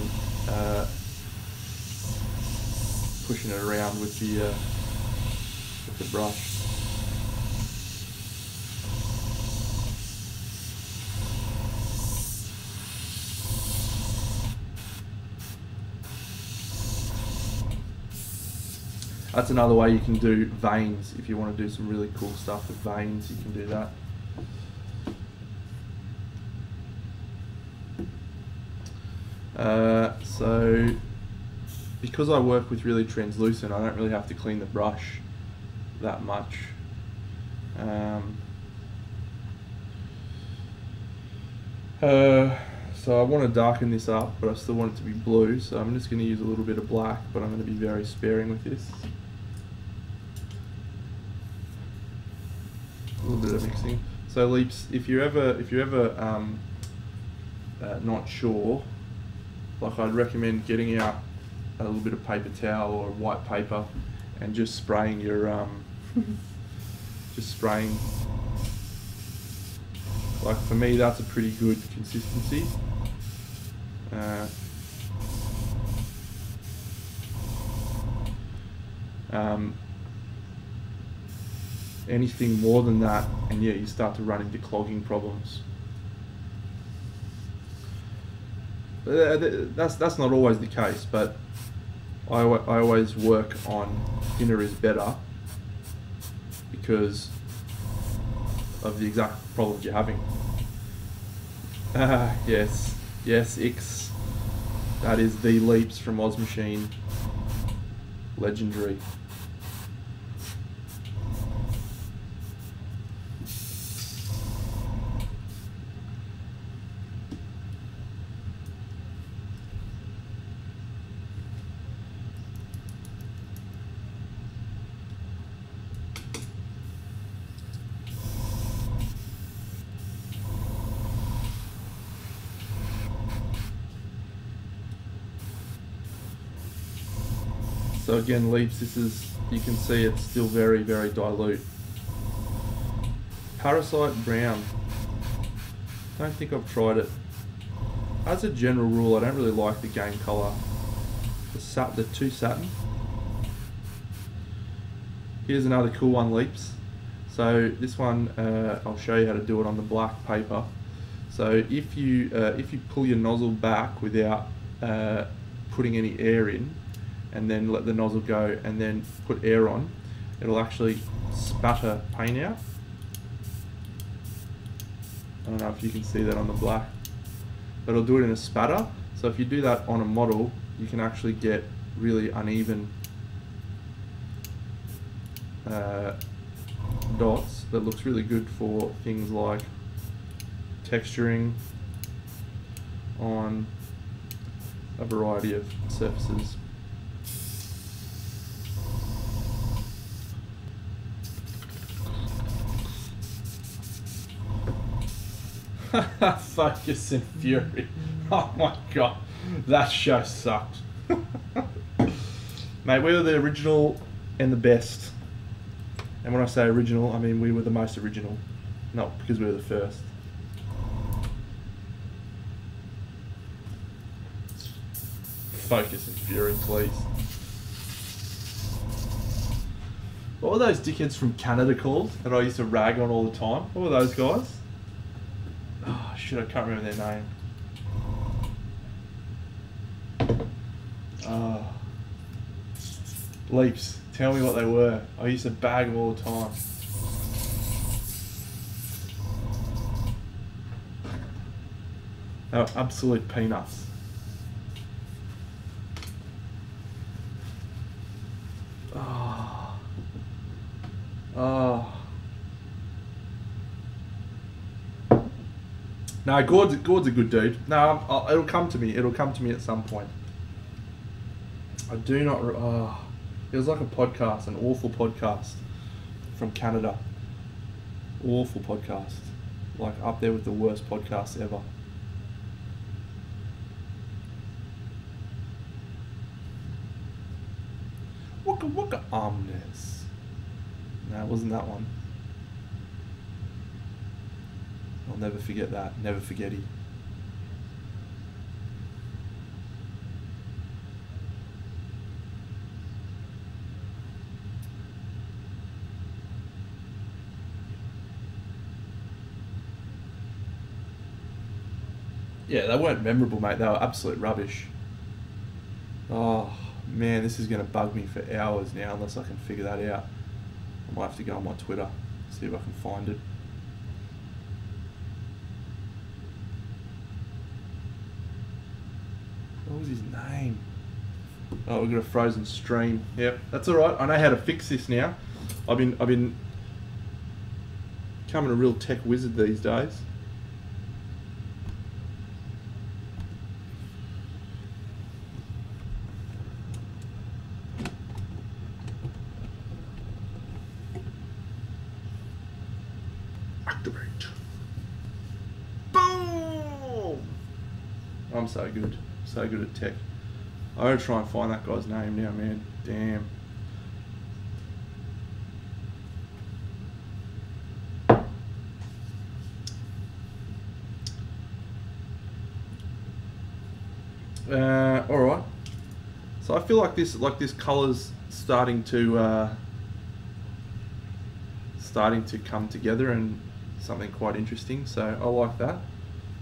pushing it around with the brush. That's another way you can do veins. If you want to do some really cool stuff with veins, you can do that. So because I work with really translucent, I don't really have to clean the brush that much. So I want to darken this up, but I still want it to be blue, so I'm just going to use a little bit of black, but I'm going to be very sparing with this. A little bit of mixing. So Leaps, if you're ever not sure, I'd recommend getting out a little bit of paper towel or white paper and just spraying your for me that's a pretty good consistency. Anything more than that, and yeah, you start to run into clogging problems. That's not always the case, but I always work on thinner is better because of the exact problems you're having. Yes, Ix. That is the Leaps from Oz Machine. Legendary. So again, leaps, this is, you can see it's still very, very dilute. Parasite Brown. Don't think I've tried it. As a general rule, I don't really like the game colour. The 2 satin. Here's another cool one, leaps. So this one, I'll show you how to do it on the black paper. So if you pull your nozzle back without putting any air in, and then let the nozzle go, and then put air on, it'll actually spatter paint out. I don't know if you can see that on the black, but it'll do it in a spatter. So if you do that on a model, you can actually get really uneven dots that looks really good for things like texturing on a variety of surfaces. Focus and Fury. Oh my god, that show sucked. Mate, we were the original and the best. And when I say original, I mean we were the most original. Not because we were the first. Focus and Fury, please. What were those dickheads from Canada called that I used to rag on all the time? What were those guys? Oh shit, I can't remember their name. Leaps. Tell me what they were. I used to bag them all the time. They were absolute peanuts. Oh. Oh. No, Gord's a good dude. No, it'll come to me. It'll come to me at some point. I do not... it was like a podcast, an awful podcast from Canada. Awful podcast. Like up there with the worst podcast ever. Wooka wooka omnis. No, it wasn't that one. I'll never forget that. Never forget it. Yeah, they weren't memorable, mate. They were absolute rubbish. Oh, man, this is going to bug me for hours now unless I can figure that out. I might have to go on my Twitter, see if I can find it. What was his name? Oh, we've got a frozen stream. Yep, that's all right. I know how to fix this now. I've been becoming a real tech wizard these days. Activate. Boom! I'm so good. So good at tech. I gotta try and find that guy's name now, man. Damn. All right. So I feel like this color's starting to come together and something quite interesting. So I like that.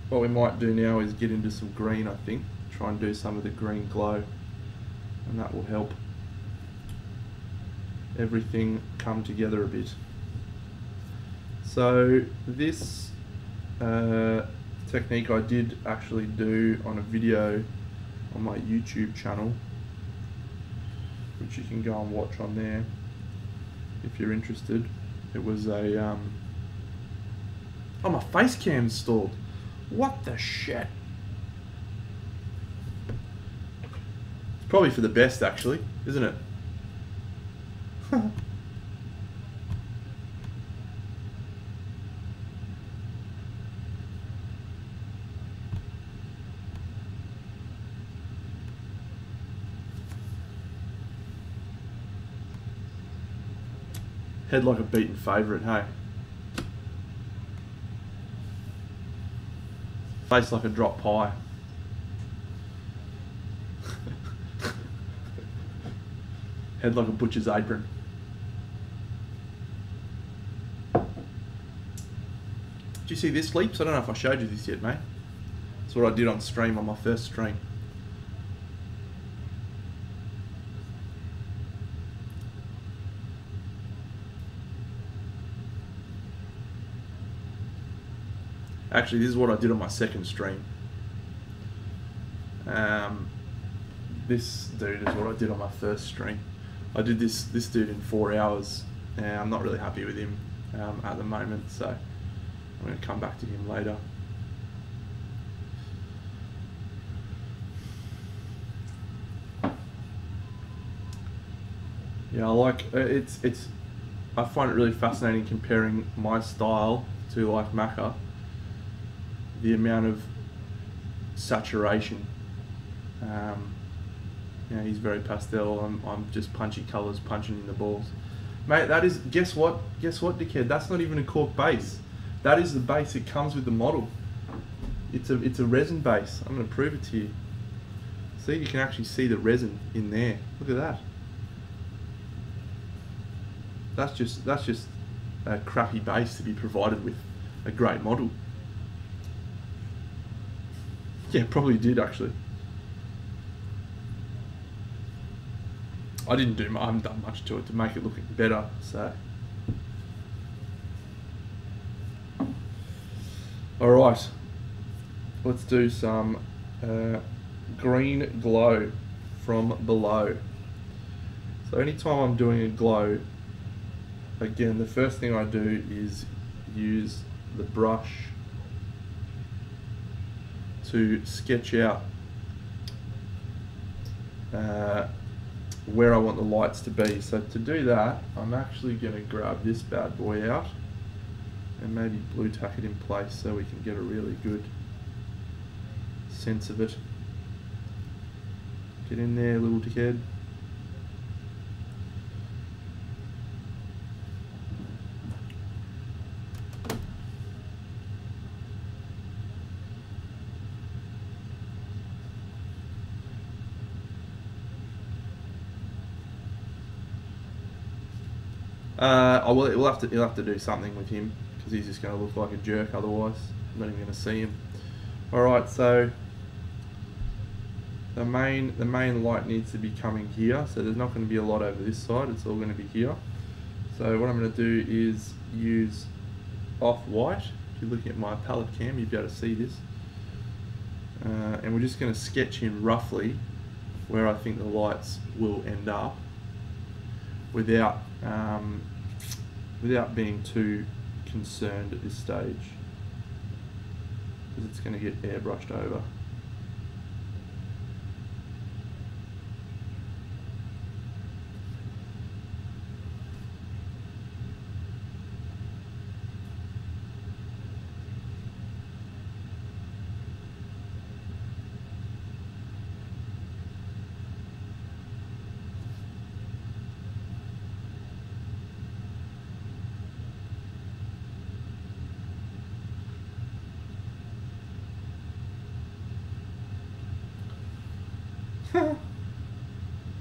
What we might do now is get into some green. I think try and do some of the green glow, and that will help everything come together a bit. So this technique I did actually do on a video on my YouTube channel, which you can go and watch on there if you're interested. It was a oh, my face cam installed. What the shit? It's probably for the best, actually, isn't it? Head like a beaten favourite, hey? Face like a drop pie. Head like a butcher's apron. Did you see this, Leaps? I don't know if I showed you this yet, mate. That's what I did on stream, on my first stream. Actually, this is what I did on my second stream. This dude is what I did on my first stream. I did this dude in 4 hours. I'm not really happy with him at the moment, so I'm going to come back to him later. Yeah, I like it's. I find it really fascinating comparing my style to like Macca. The amount of saturation. Yeah, he's very pastel. I'm just punchy colours, punching in the balls. Mate, that is, guess what, dickhead? That's not even a cork base. That is the base that comes with the model. It's a resin base. I'm going to prove it to you. See, you can actually see the resin in there. Look at that. That's just a crappy base to be provided with a great model. Yeah, probably did actually. I haven't done much to it to make it look better, so. Alright, let's do some green glow from below. So anytime I'm doing a glow, again, the first thing I do is use the brush to sketch out where I want the lights to be. So to do that, I'm actually going to grab this bad boy out and maybe blue tack it in place so we can get a really good sense of it. Get in there, little dickhead. He'll have to do something with him because he's just going to look like a jerk otherwise. I'm not even going to see him. Alright, so the main light needs to be coming here, so there's not going to be a lot over this side, it's all going to be here. So what I'm going to do is use off-white. If you're looking at my palette cam, you'll be able to see this. And we're just going to sketch in roughly where I think the lights will end up without being too concerned at this stage, because it's going to get airbrushed over.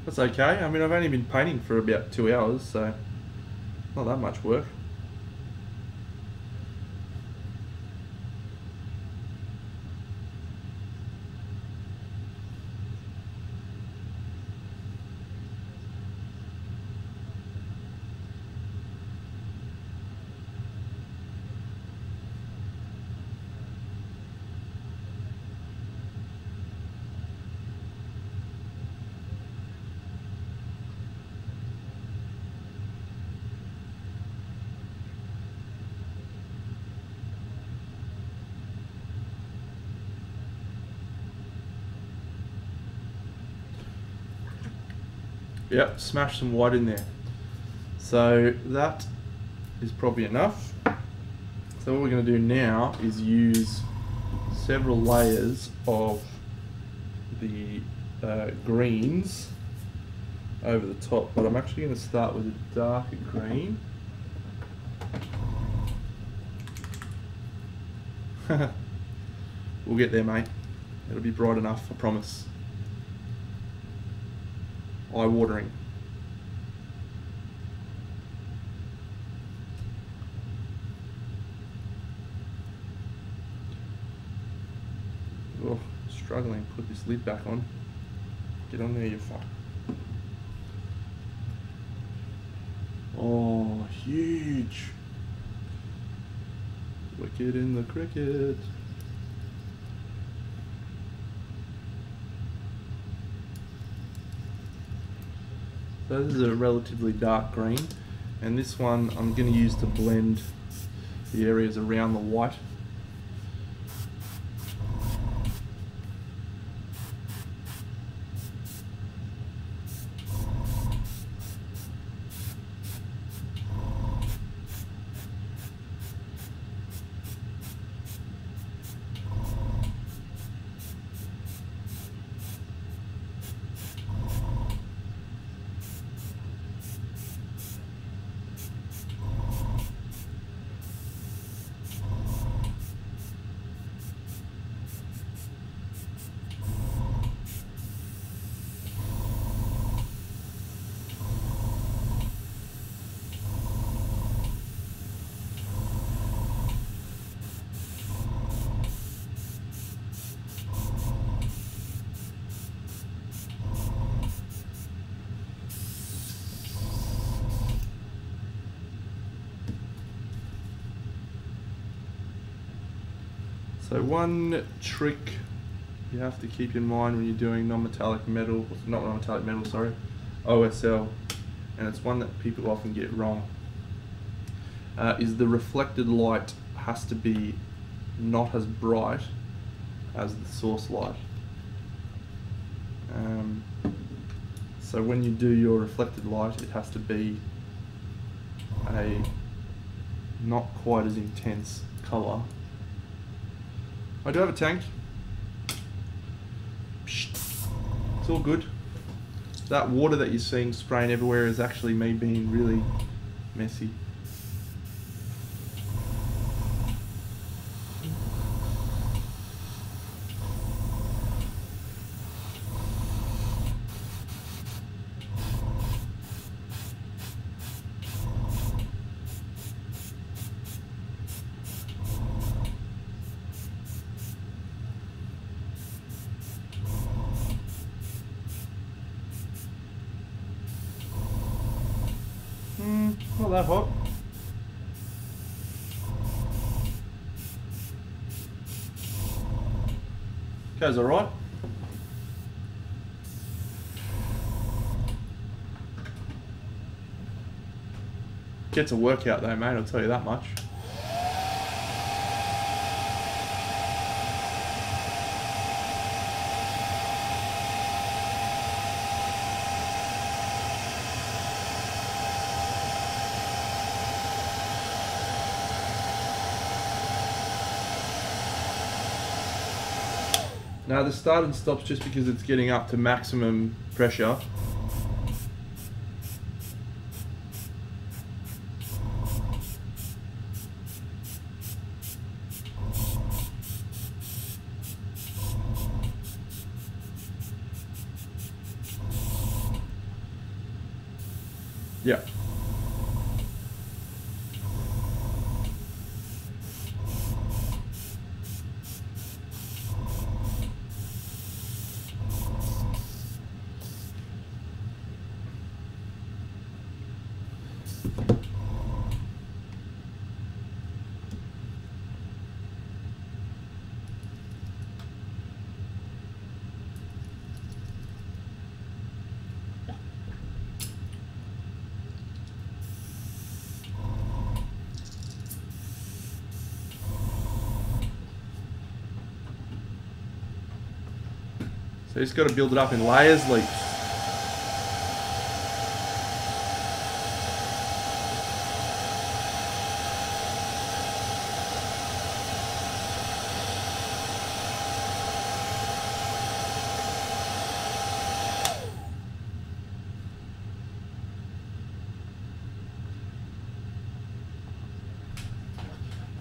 That's okay. I mean, I've only been painting for about 2 hours, so not that much work. Yep, smash some white in there. So that is probably enough. So what we're going to do now is use several layers of the greens over the top, but I'm actually going to start with a darker green We'll get there, mate. It'll be bright enough, I promise. Eye-watering. Oh, struggling. Put this lid back on. Get on there, you fuck. Oh, huge. Wicket in the cricket. So this is a relatively dark green, and this one I'm going to use to blend the areas around the white. So one trick you have to keep in mind when you're doing non-metallic metal, not non-metallic metal, sorry, OSL, and it's one that people often get wrong, is the reflected light has to be not as bright as the source light. So when you do your reflected light, it has to be a not quite as intense colour. I do have a tank. It's all good. That water that you're seeing spraying everywhere is actually me being really messy. Not that hot. Goes alright. Gets a workout though, mate, I'll tell you that much. Now the start and stops just because it's getting up to maximum pressure. Yeah. So you just got to build it up in layers, like.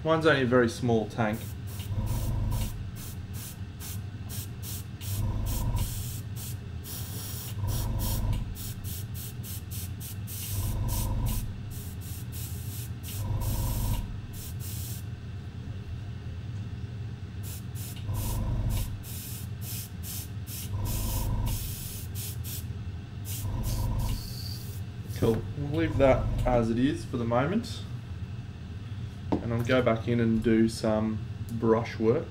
Mine's only a very small tank. Cool. We'll leave that as it is for the moment. And I'll go back in and do some brush work.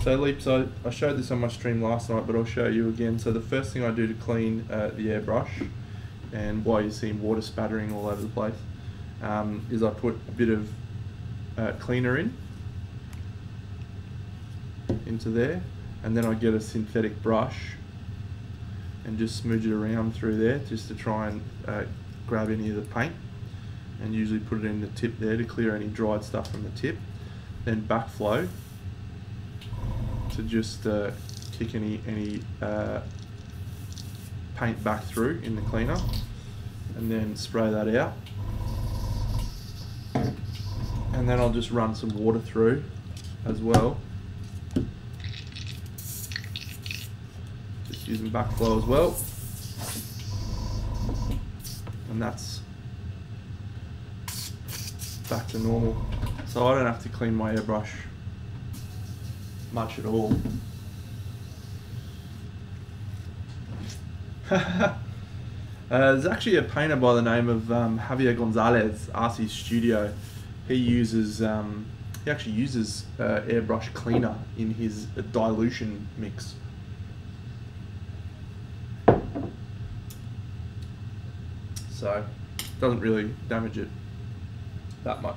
So Leaps, I showed this on my stream last night, but I'll show you again. So the first thing I do to clean the airbrush, and why you're seeing water spattering all over the place, is I put a bit of cleaner into there, and then I get a synthetic brush and just smooch it around through there just to try and grab any of the paint, and usually put it in the tip there to clear any dried stuff from the tip. Then backflow to just kick any paint back through in the cleaner, and then spray that out. And then I'll just run some water through as well, just using backflow as well, and that's back to normal. So I don't have to clean my airbrush much at all. There's actually a painter by the name of Javier Gonzalez, RC Studio. He actually uses airbrush cleaner in his dilution mix. So doesn't really damage it that much.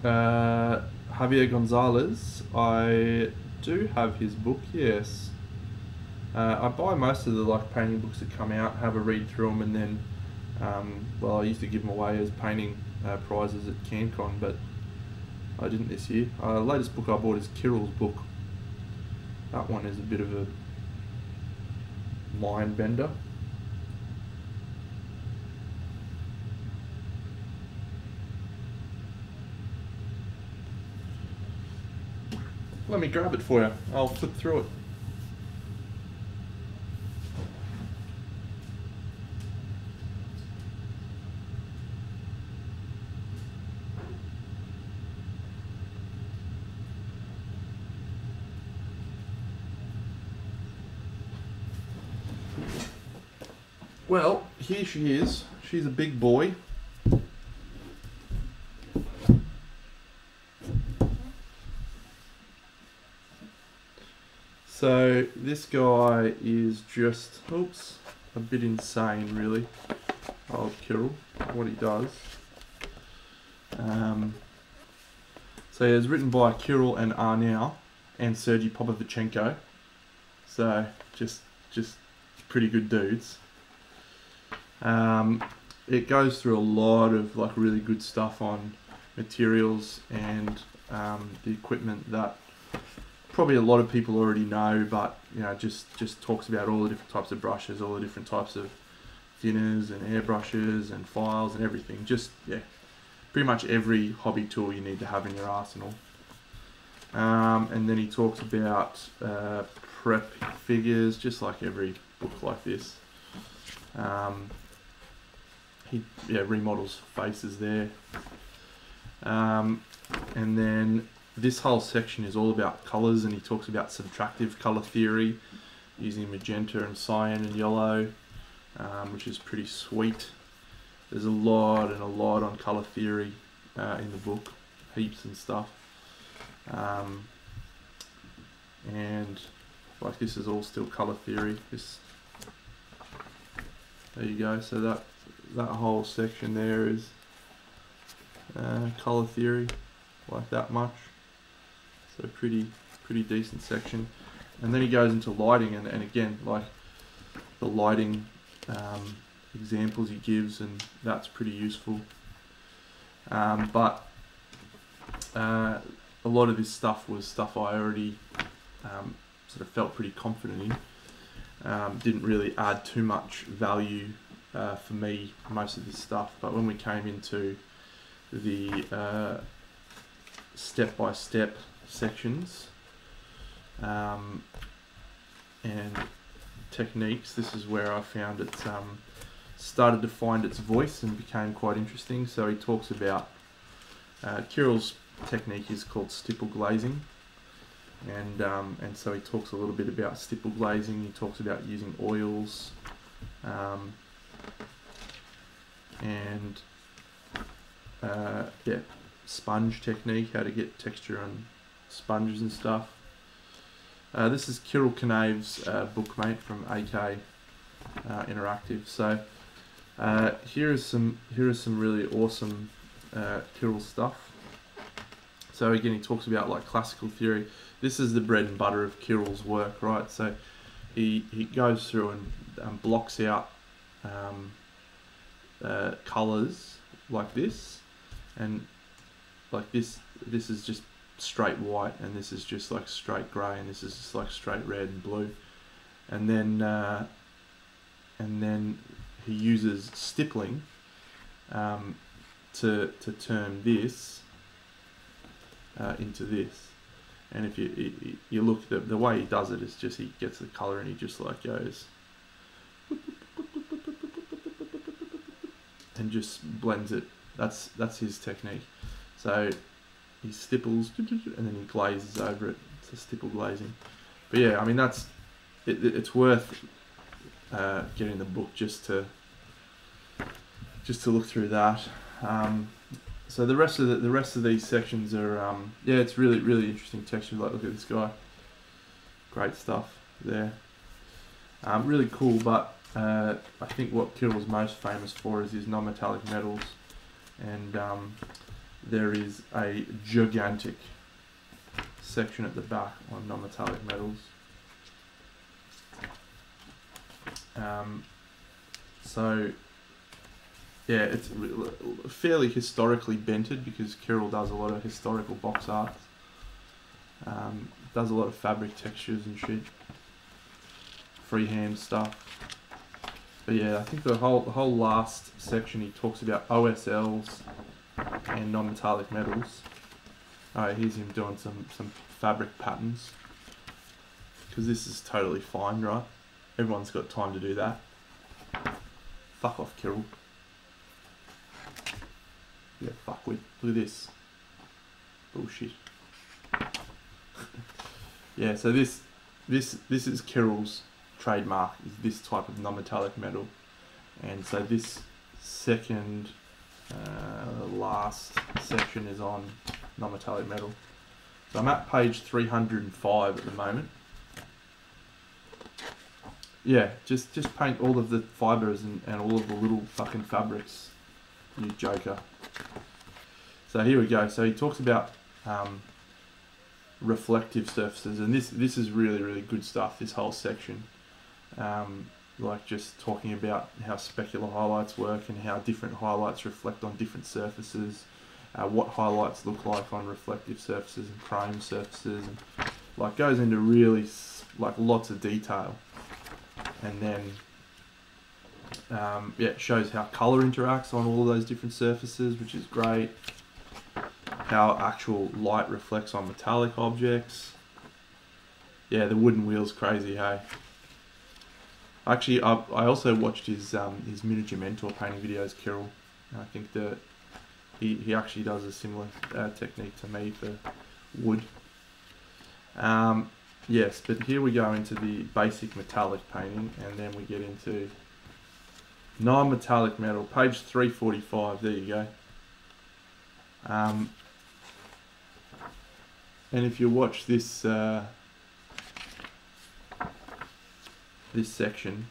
Javier Gonzalez, I do have his book, yes. I buy most of the painting books that come out, have a read through them, and then well, I used to give them away as painting prizes at CanCon, but I didn't this year. The latest book I bought is Kirill's book. That one is a bit of a mind bender. Let me grab it for you. I'll flip through it. Well, here she is. She's a big boy. So this guy is just, oops, a bit insane really. Old Kirill, what he does. So it's written by Kirill and Arnau and Sergei Popovichenko. So just pretty good dudes. It goes through a lot of really good stuff on materials and the equipment that probably a lot of people already know, but just talks about all the different types of brushes, all the different types of thinners and airbrushes and files and everything. Just pretty much every hobby tool you need to have in your arsenal. And then he talks about prep figures, just like every book like this. He remodels faces there, and then this whole section is all about colours, and he talks about subtractive colour theory using magenta and cyan and yellow, which is pretty sweet. There's a lot on colour theory in the book, heaps and stuff, and this is all still colour theory. There you go. So that whole section there is colour theory, like that much. So pretty pretty decent section. And then he goes into lighting, and again, like the lighting examples he gives, and that's pretty useful. But a lot of this stuff was stuff I already sort of felt pretty confident in. Didn't really add too much value for me, most of this stuff. But when we came into the step-by-step sections and techniques, this is where I found it started to find its voice and became quite interesting. So he talks about Kirill's technique is called stipple glazing, and so he talks a little bit about stipple glazing. He talks about using oils and yeah, sponge technique, how to get texture on sponges and stuff. This is Kirill Knave's bookmate from AK Interactive. So here is some really awesome Kirill stuff. So again, he talks about like classical theory. This is the bread and butter of Kirill's work, right? So he goes through and blocks out colors like this, and like this is just straight white, and this is just like straight grey, and this is just like straight red and blue, and then he uses stippling to turn this into this. And if you look, the way he does it is just he gets the colour and he just like goes and just blends it. That's his technique. So he stipples and then he glazes over it. It's a stipple glazing. But yeah, I mean it's worth getting the book just to look through that. So the rest of these sections are yeah, it's really interesting texture. Like, look at this guy, great stuff there. Really cool. But I think what Kirill's most famous for is his non-metallic metals, and there is a gigantic section at the back on non-metallic metals. So yeah, it's fairly historically bented because Kirill does a lot of historical box art. Does a lot of fabric textures and shit, freehand stuff. But yeah, I think the whole last section he talks about OSLs and non-metallic metals. Alright, here's him doing some fabric patterns, because this is totally fine, right? Everyone's got time to do that. Fuck off, Kirill. Yeah, fuck with. Look at this. Bullshit. Yeah, so this is Kirill's trademark, is this type of non-metallic metal. And so this second last section is on non-metallic metal. So I'm at page 305 at the moment. Yeah, just paint all of the fibres and all of the little fucking fabrics, you joker. So here we go. So he talks about reflective surfaces, and this is really good stuff, this whole section. Like just talking about how specular highlights work and how different highlights reflect on different surfaces, what highlights look like on reflective surfaces and chrome surfaces, and like goes into really like lots of detail. And then yeah, it shows how colour interacts on all of those different surfaces, which is great. How actual light reflects on metallic objects. Yeah, the wooden wheel's crazy, hey. Actually, I also watched his miniature Minotaur painting videos, Kirill. I think that he actually does a similar technique to me for wood. Yes, but here we go into the basic metallic painting, and then we get into non-metallic metal, page 345, there you go. And if you watch this this section,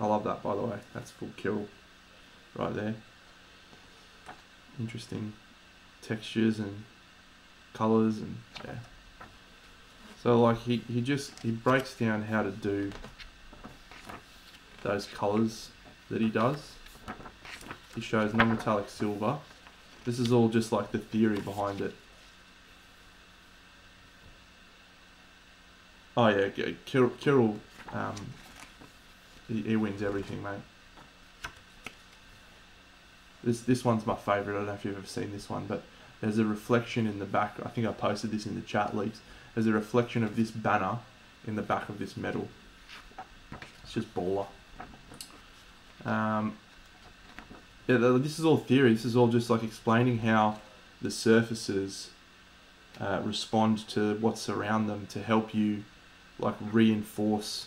I love that, by the way, that's full Kirill right there. Interesting textures and colours, and yeah. So like he breaks down how to do those colours that he does. He shows non-metallic silver. This is all just like the theory behind it. Oh yeah, Kirill, he wins everything, mate. This one's my favourite. I don't know if you've ever seen this one, but there's a reflection in the back. I think I posted this in the chat leaks. There's a reflection of this banner in the back of this medal. It's just baller. Yeah, this is all theory. This is all just like explaining how the surfaces respond to what's around them to help you like reinforce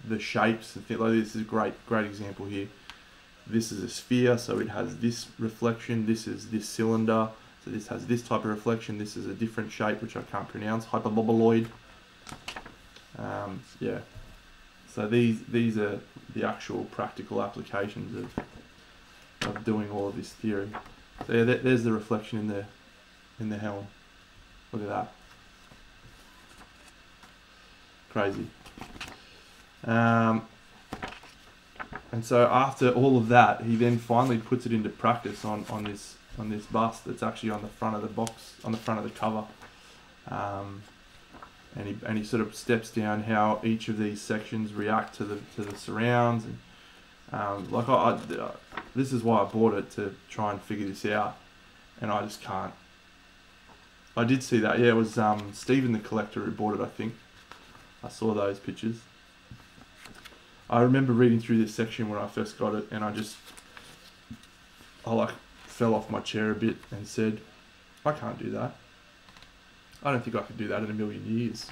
the shapes and things. Like this is a great example here. This is a sphere, so it has this reflection. This is this cylinder, so this has this type of reflection. This is a different shape which I can't pronounce, hyperboloid. Yeah. So these are the actual practical applications of doing all of this theory. So yeah, there's the reflection in the helm. Look at that. Crazy. And so after all of that, he then finally puts it into practice on this bust that's actually on the front of the box, on the front of the cover. And he sort of steps down how each of these sections react to the surrounds, and this is why I bought it, to try and figure this out, and I just can't. I did see that, yeah, it was Stephen the Collector who bought it, I think. I saw those pictures. I remember reading through this section when I first got it, and I like fell off my chair a bit and said, I can't do that. I don't think I could do that in a million years.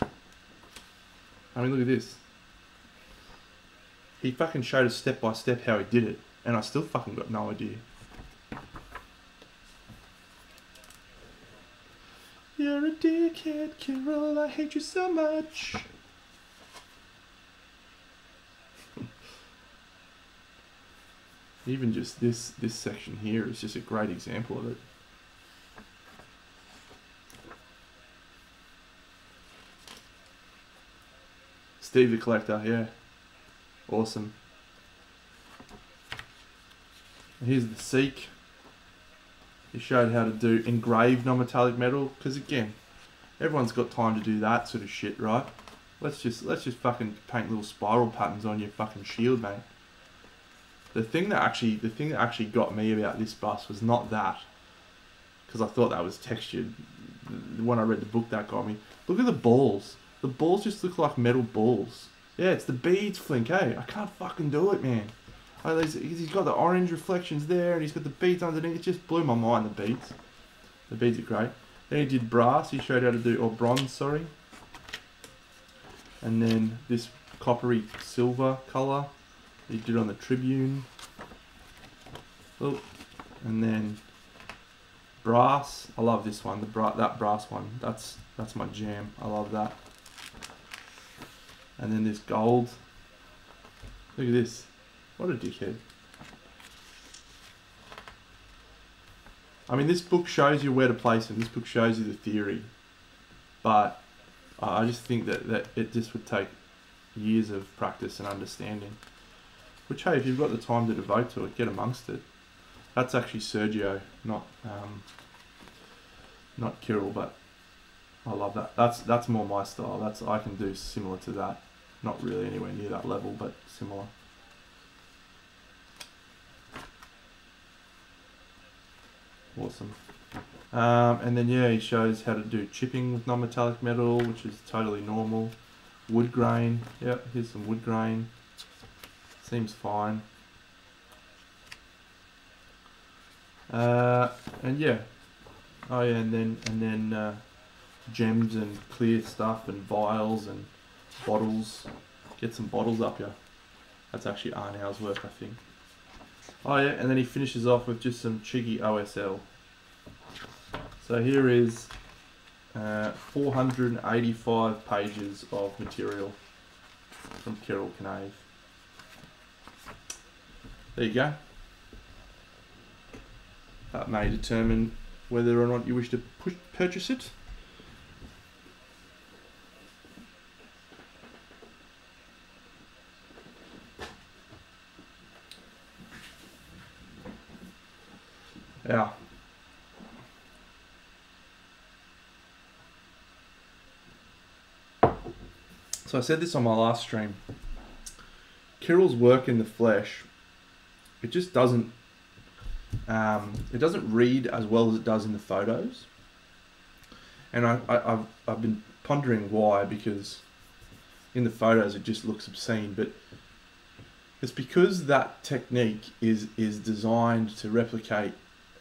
I mean, look at this. He fucking showed us step by step how he did it, and I still fucking got no idea. You're a dickhead, Carol, I hate you so much. Even just this section here is just a great example of it. Steve the Collector, yeah. Awesome. And here's the Seek. He showed how to do engraved non-metallic metal, because again, everyone's got time to do that sort of shit, right? Let's just fucking paint little spiral patterns on your fucking shield, mate. The thing that actually got me about this bust was not that, because I thought that was textured. When I read the book, that got me. Look at the balls. The balls just look like metal balls. Yeah, it's the beads, Flink, hey? I can't fucking do it, man. He's got the orange reflections there, and he's got the beads underneath. It just blew my mind, the beads. The beads are great. Then he did brass. He showed how to do, or bronze, sorry. And then this coppery silver colour. He did on the Tribune. Oh, and then brass. I love this one. That brass one. That's my jam. I love that. And then this gold. Look at this. What a dickhead. I mean, this book shows you where to place them. This book shows you the theory. But I just think that it just would take years of practice and understanding. Which, hey, if you've got the time to devote to it, get amongst it. That's actually Sergio, not Kirill, but I love that. That's more my style. I can do similar to that. Not really anywhere near that level, but similar. Awesome. And then yeah, he shows how to do chipping with non-metallic metal, which is totally normal. Wood grain. Yep, here's some wood grain. Seems fine. And yeah. Oh yeah, and then gems and clear stuff and vials and bottles. Get some bottles up here. That's actually Arnau's work, I think. Oh yeah, and then he finishes off with just some cheeky OSL. So here is 485 pages of material from Kirill Knave. There you go. That may determine whether or not you wish to purchase it. Yeah. So I said this on my last stream. Kirill's work in the flesh, it just doesn't read as well as it does in the photos. And I've been pondering why, because in the photos it just looks obscene, but it's because that technique is designed to replicate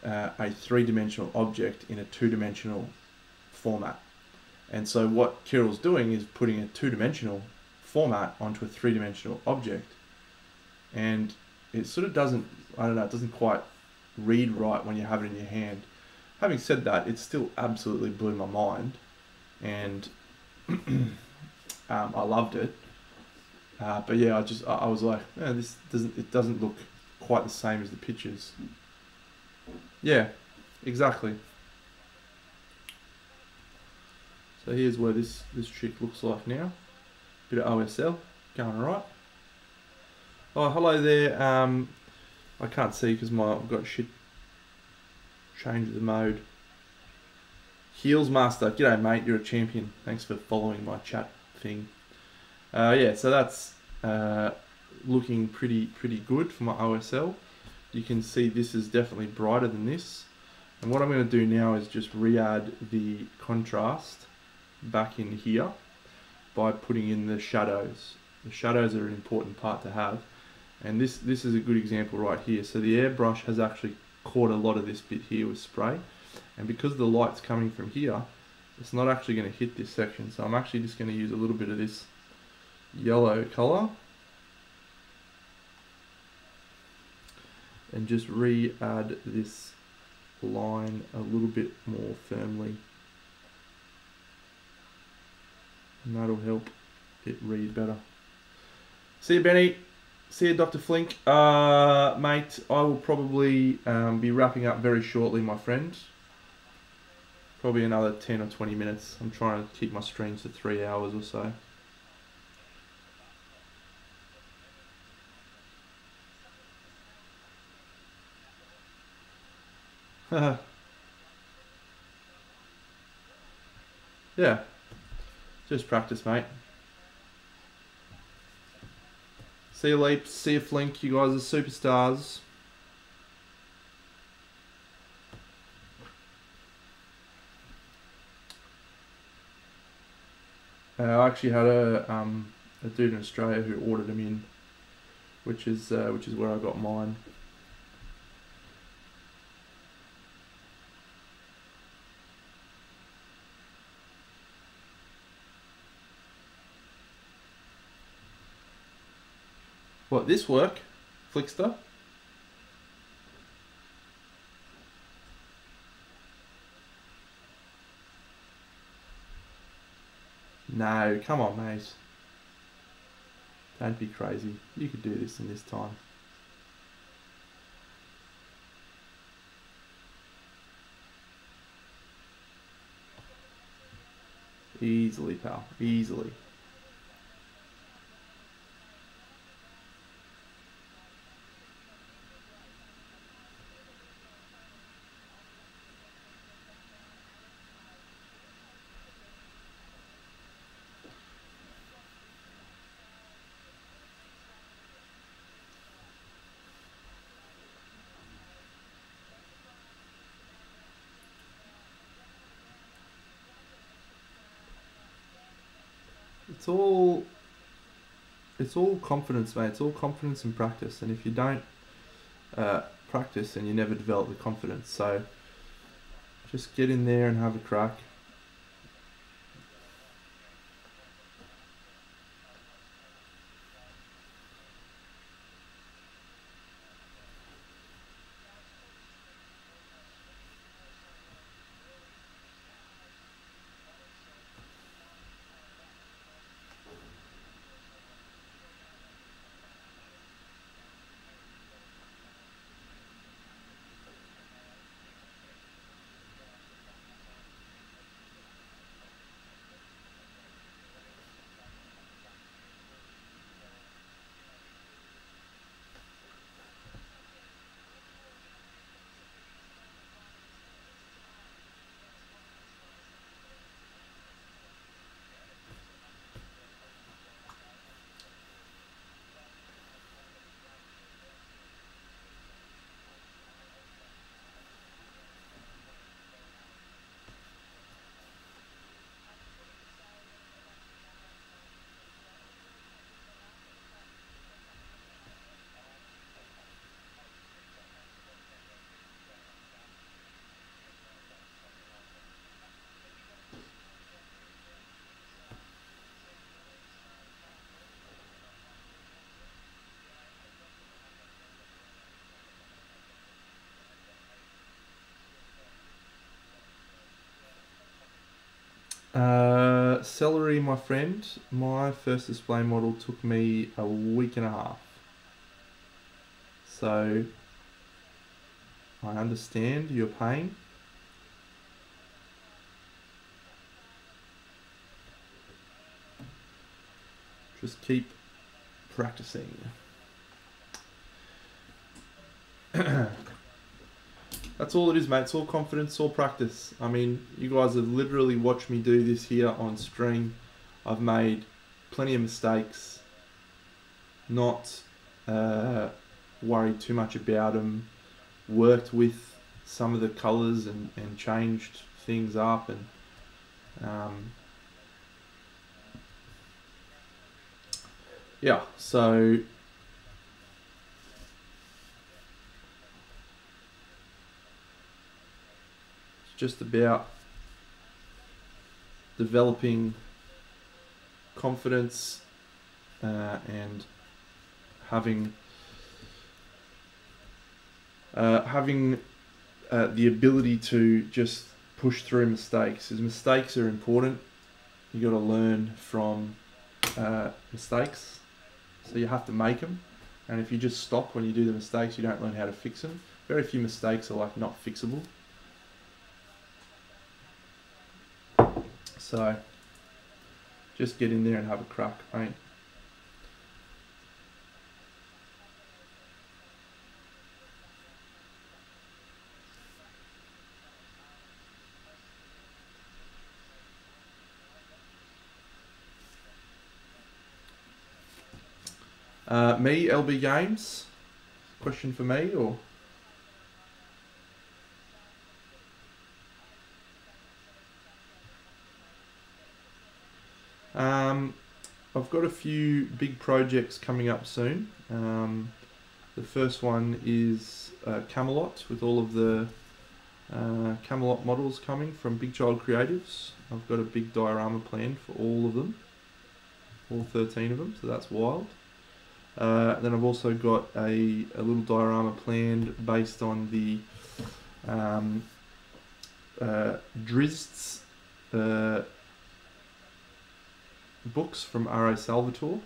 a three-dimensional object in a two-dimensional format. And so what Kirill's doing is putting a two-dimensional format onto a three-dimensional object, and it sort of doesn't, I don't know, it doesn't quite read right when you have it in your hand. Having said that, it still absolutely blew my mind, and I loved it. But yeah, I was like, this doesn't look quite the same as the pictures. Yeah, exactly. So here's where this trick looks like now. Bit of OSL going alright. Oh, hello there. I can't see because I've got shit. Change the mode. Heels Master, g'day mate, you're a champion. Thanks for following my chat thing. Yeah, so that's looking pretty good for my OSL. You can see this is definitely brighter than this. And what I'm going to do now is just re-add the contrast back in here by putting in the shadows. The shadows are an important part to have. And this is a good example right here. So the airbrush has actually caught a lot of this bit here with spray. And because the light's coming from here, it's not actually going to hit this section. So I'm actually just going to use a little bit of this yellow color and just re-add this line a little bit more firmly. And that'll help it read better. See you, Benny. See you, Dr. Flink. Mate, I will probably be wrapping up very shortly, my friend. Probably another 10 or 20 minutes. I'm trying to keep my streams to 3 hours or so. Yeah, just practice, mate. See you, Leap. See you, Flink. You guys are superstars. I actually had a dude in Australia who ordered them in, which is where I got mine. What, this work, Flickster? No, come on, mate. Don't be crazy. You could do this in this time. Easily, pal. Easily. It's all confidence, mate. It's all confidence and practice. And if you don't practice, then you never develop the confidence. So just get in there and have a crack. Celery, my friend. My first display model took me a week and a half. So I understand your pain. Just keep practicing. That's all it is, mate. It's all confidence, it's all practice. I mean, you guys have literally watched me do this here on stream. I've made plenty of mistakes, not worried too much about them, worked with some of the colours and changed things up, and yeah, so it's just about developing confidence and having the ability to just push through mistakes. Because mistakes are important. You got to learn from mistakes, so you have to make them. And if you just stop when you do the mistakes, you don't learn how to fix them. Very few mistakes are like not fixable. So just get in there and have a crack, mate. Me, LB Games? Question for me, or? I've got a few big projects coming up soon. The first one is Camelot, with all of the Camelot models coming from Big Child Creatives. I've got a big diorama planned for all of them, all 13 of them, so that's wild. Then I've also got a little diorama planned based on the Drizzt books from R.A. Salvatore.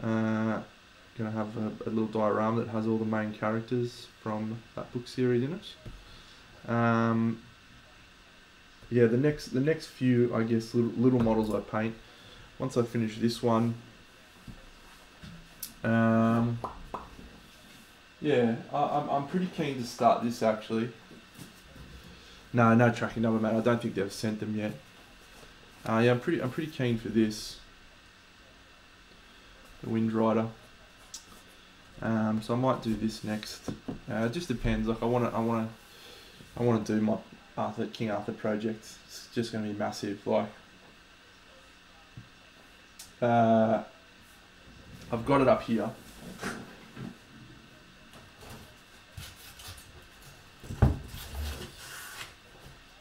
Gonna have a little diorama that has all the main characters from that book series in it. Yeah, the next few, I guess, little models I paint. Once I finish this one, yeah, I'm pretty keen to start this actually. No tracking number, mate. I don't think they've sent them yet. Yeah, I'm pretty keen for this. The Wind Rider. So I might do this next. It just depends. Like I want to do my King Arthur project. It's just going to be massive. Like I've got it up here.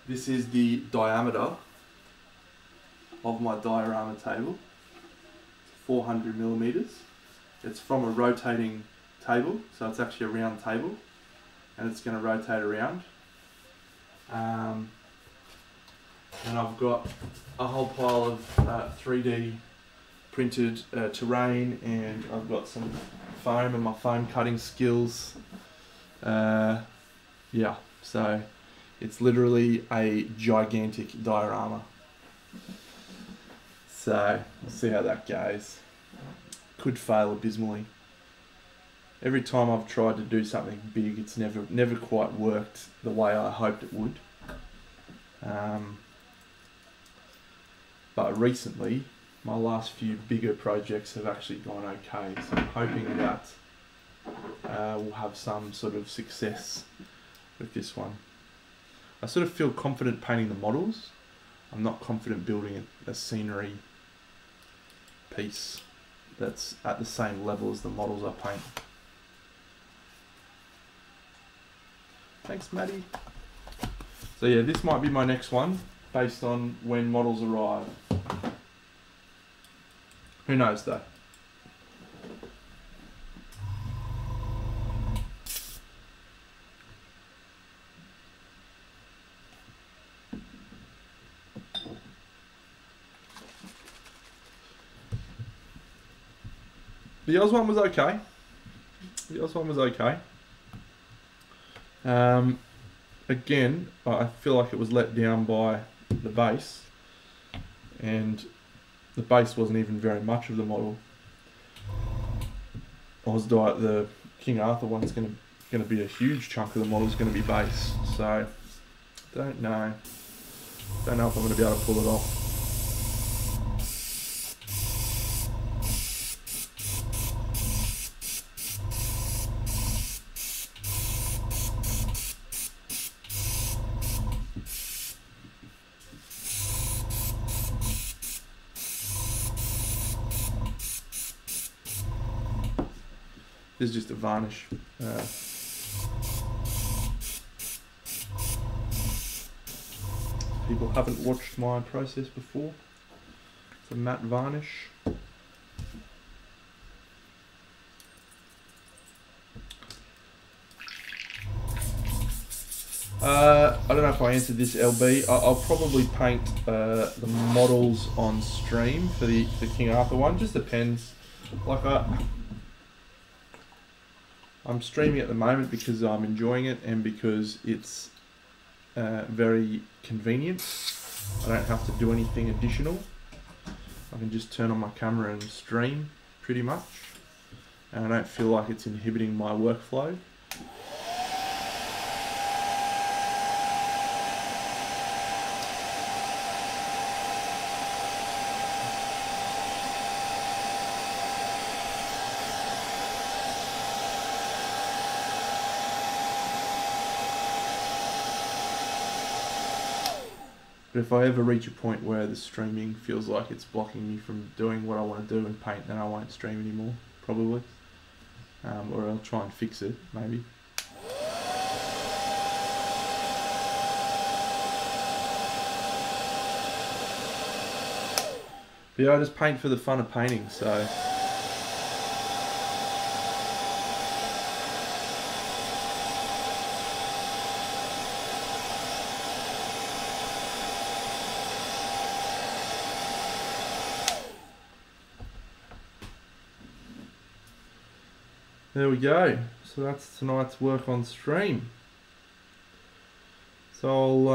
This is the diameter of my diorama table. It's 400 millimeters. It's from a rotating table, so it's actually a round table, and it's going to rotate around. And I've got a whole pile of 3D printed terrain, and I've got some foam and my foam cutting skills. Yeah, so it's literally a gigantic diorama. So we'll see how that goes. Could fail abysmally. Every time I've tried to do something big, it's never quite worked the way I hoped it would. But recently, my last few bigger projects have actually gone okay. So I'm hoping that we'll have some sort of success with this one. I sort of feel confident painting the models. I'm not confident building a scenery piece that's at the same level as the models I paint. Thanks, Maddie. So yeah, this might be my next one based on when models arrive. Who knows though? The Oz one was okay. Again, I feel like it was let down by the base, and the base wasn't even very much of the model. The King Arthur one's going to be a huge chunk of the model is going to be base. So don't know if I'm going to be able to pull it off. This is just a varnish. People haven't watched my process before. It's a matte varnish. I don't know if I answered this, LB. I'll probably paint the models on stream for the King Arthur one. Just depends. Like I'm streaming at the moment because I'm enjoying it and because it's very convenient. I don't have to do anything additional. I can just turn on my camera and stream pretty much, and I don't feel like it's inhibiting my workflow. But if I ever reach a point where the streaming feels like it's blocking me from doing what I want to do and paint, then I won't stream anymore, probably. Or I'll try and fix it, maybe. But yeah, I just paint for the fun of painting, so... There we go. So that's tonight's work on stream. So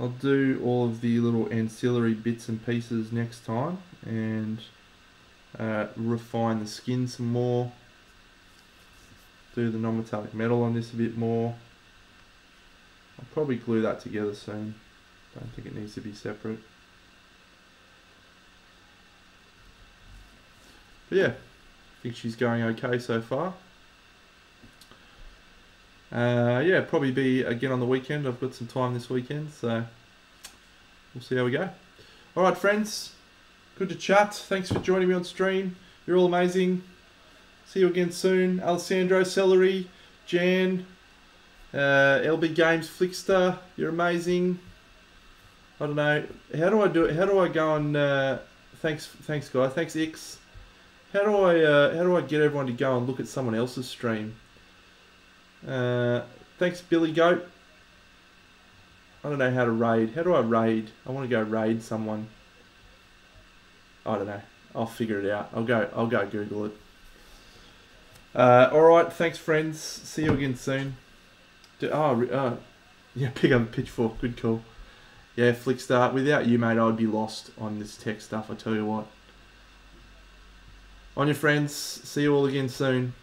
I'll do all of the little ancillary bits and pieces next time and refine the skin some more. Do the non-metallic metal on this a bit more. I'll probably glue that together soon. Don't think it needs to be separate. But yeah, I think she's going okay so far. Yeah, probably be again on the weekend. I've got some time this weekend, so we'll see how we go. Alright friends, good to chat. Thanks for joining me on stream. You're all amazing. See you again soon. Alessandro, Celery, Jan, LB Games, Flickster, you're amazing. I don't know, how do I do it? How do I go on, thanks guys, thanks X. How do I get everyone to go and look at someone else's stream? Thanks Billy Goat. I don't know how to raid. How do I raid? I want to go raid someone. I don't know. I'll figure it out. I'll go Google it. Alright, thanks friends. See you again soon. Yeah, pick up a pitchfork. Good call. Yeah, Flickstar. Without you, mate, I'd be lost on this tech stuff, I tell you what. On your friends. See you all again soon.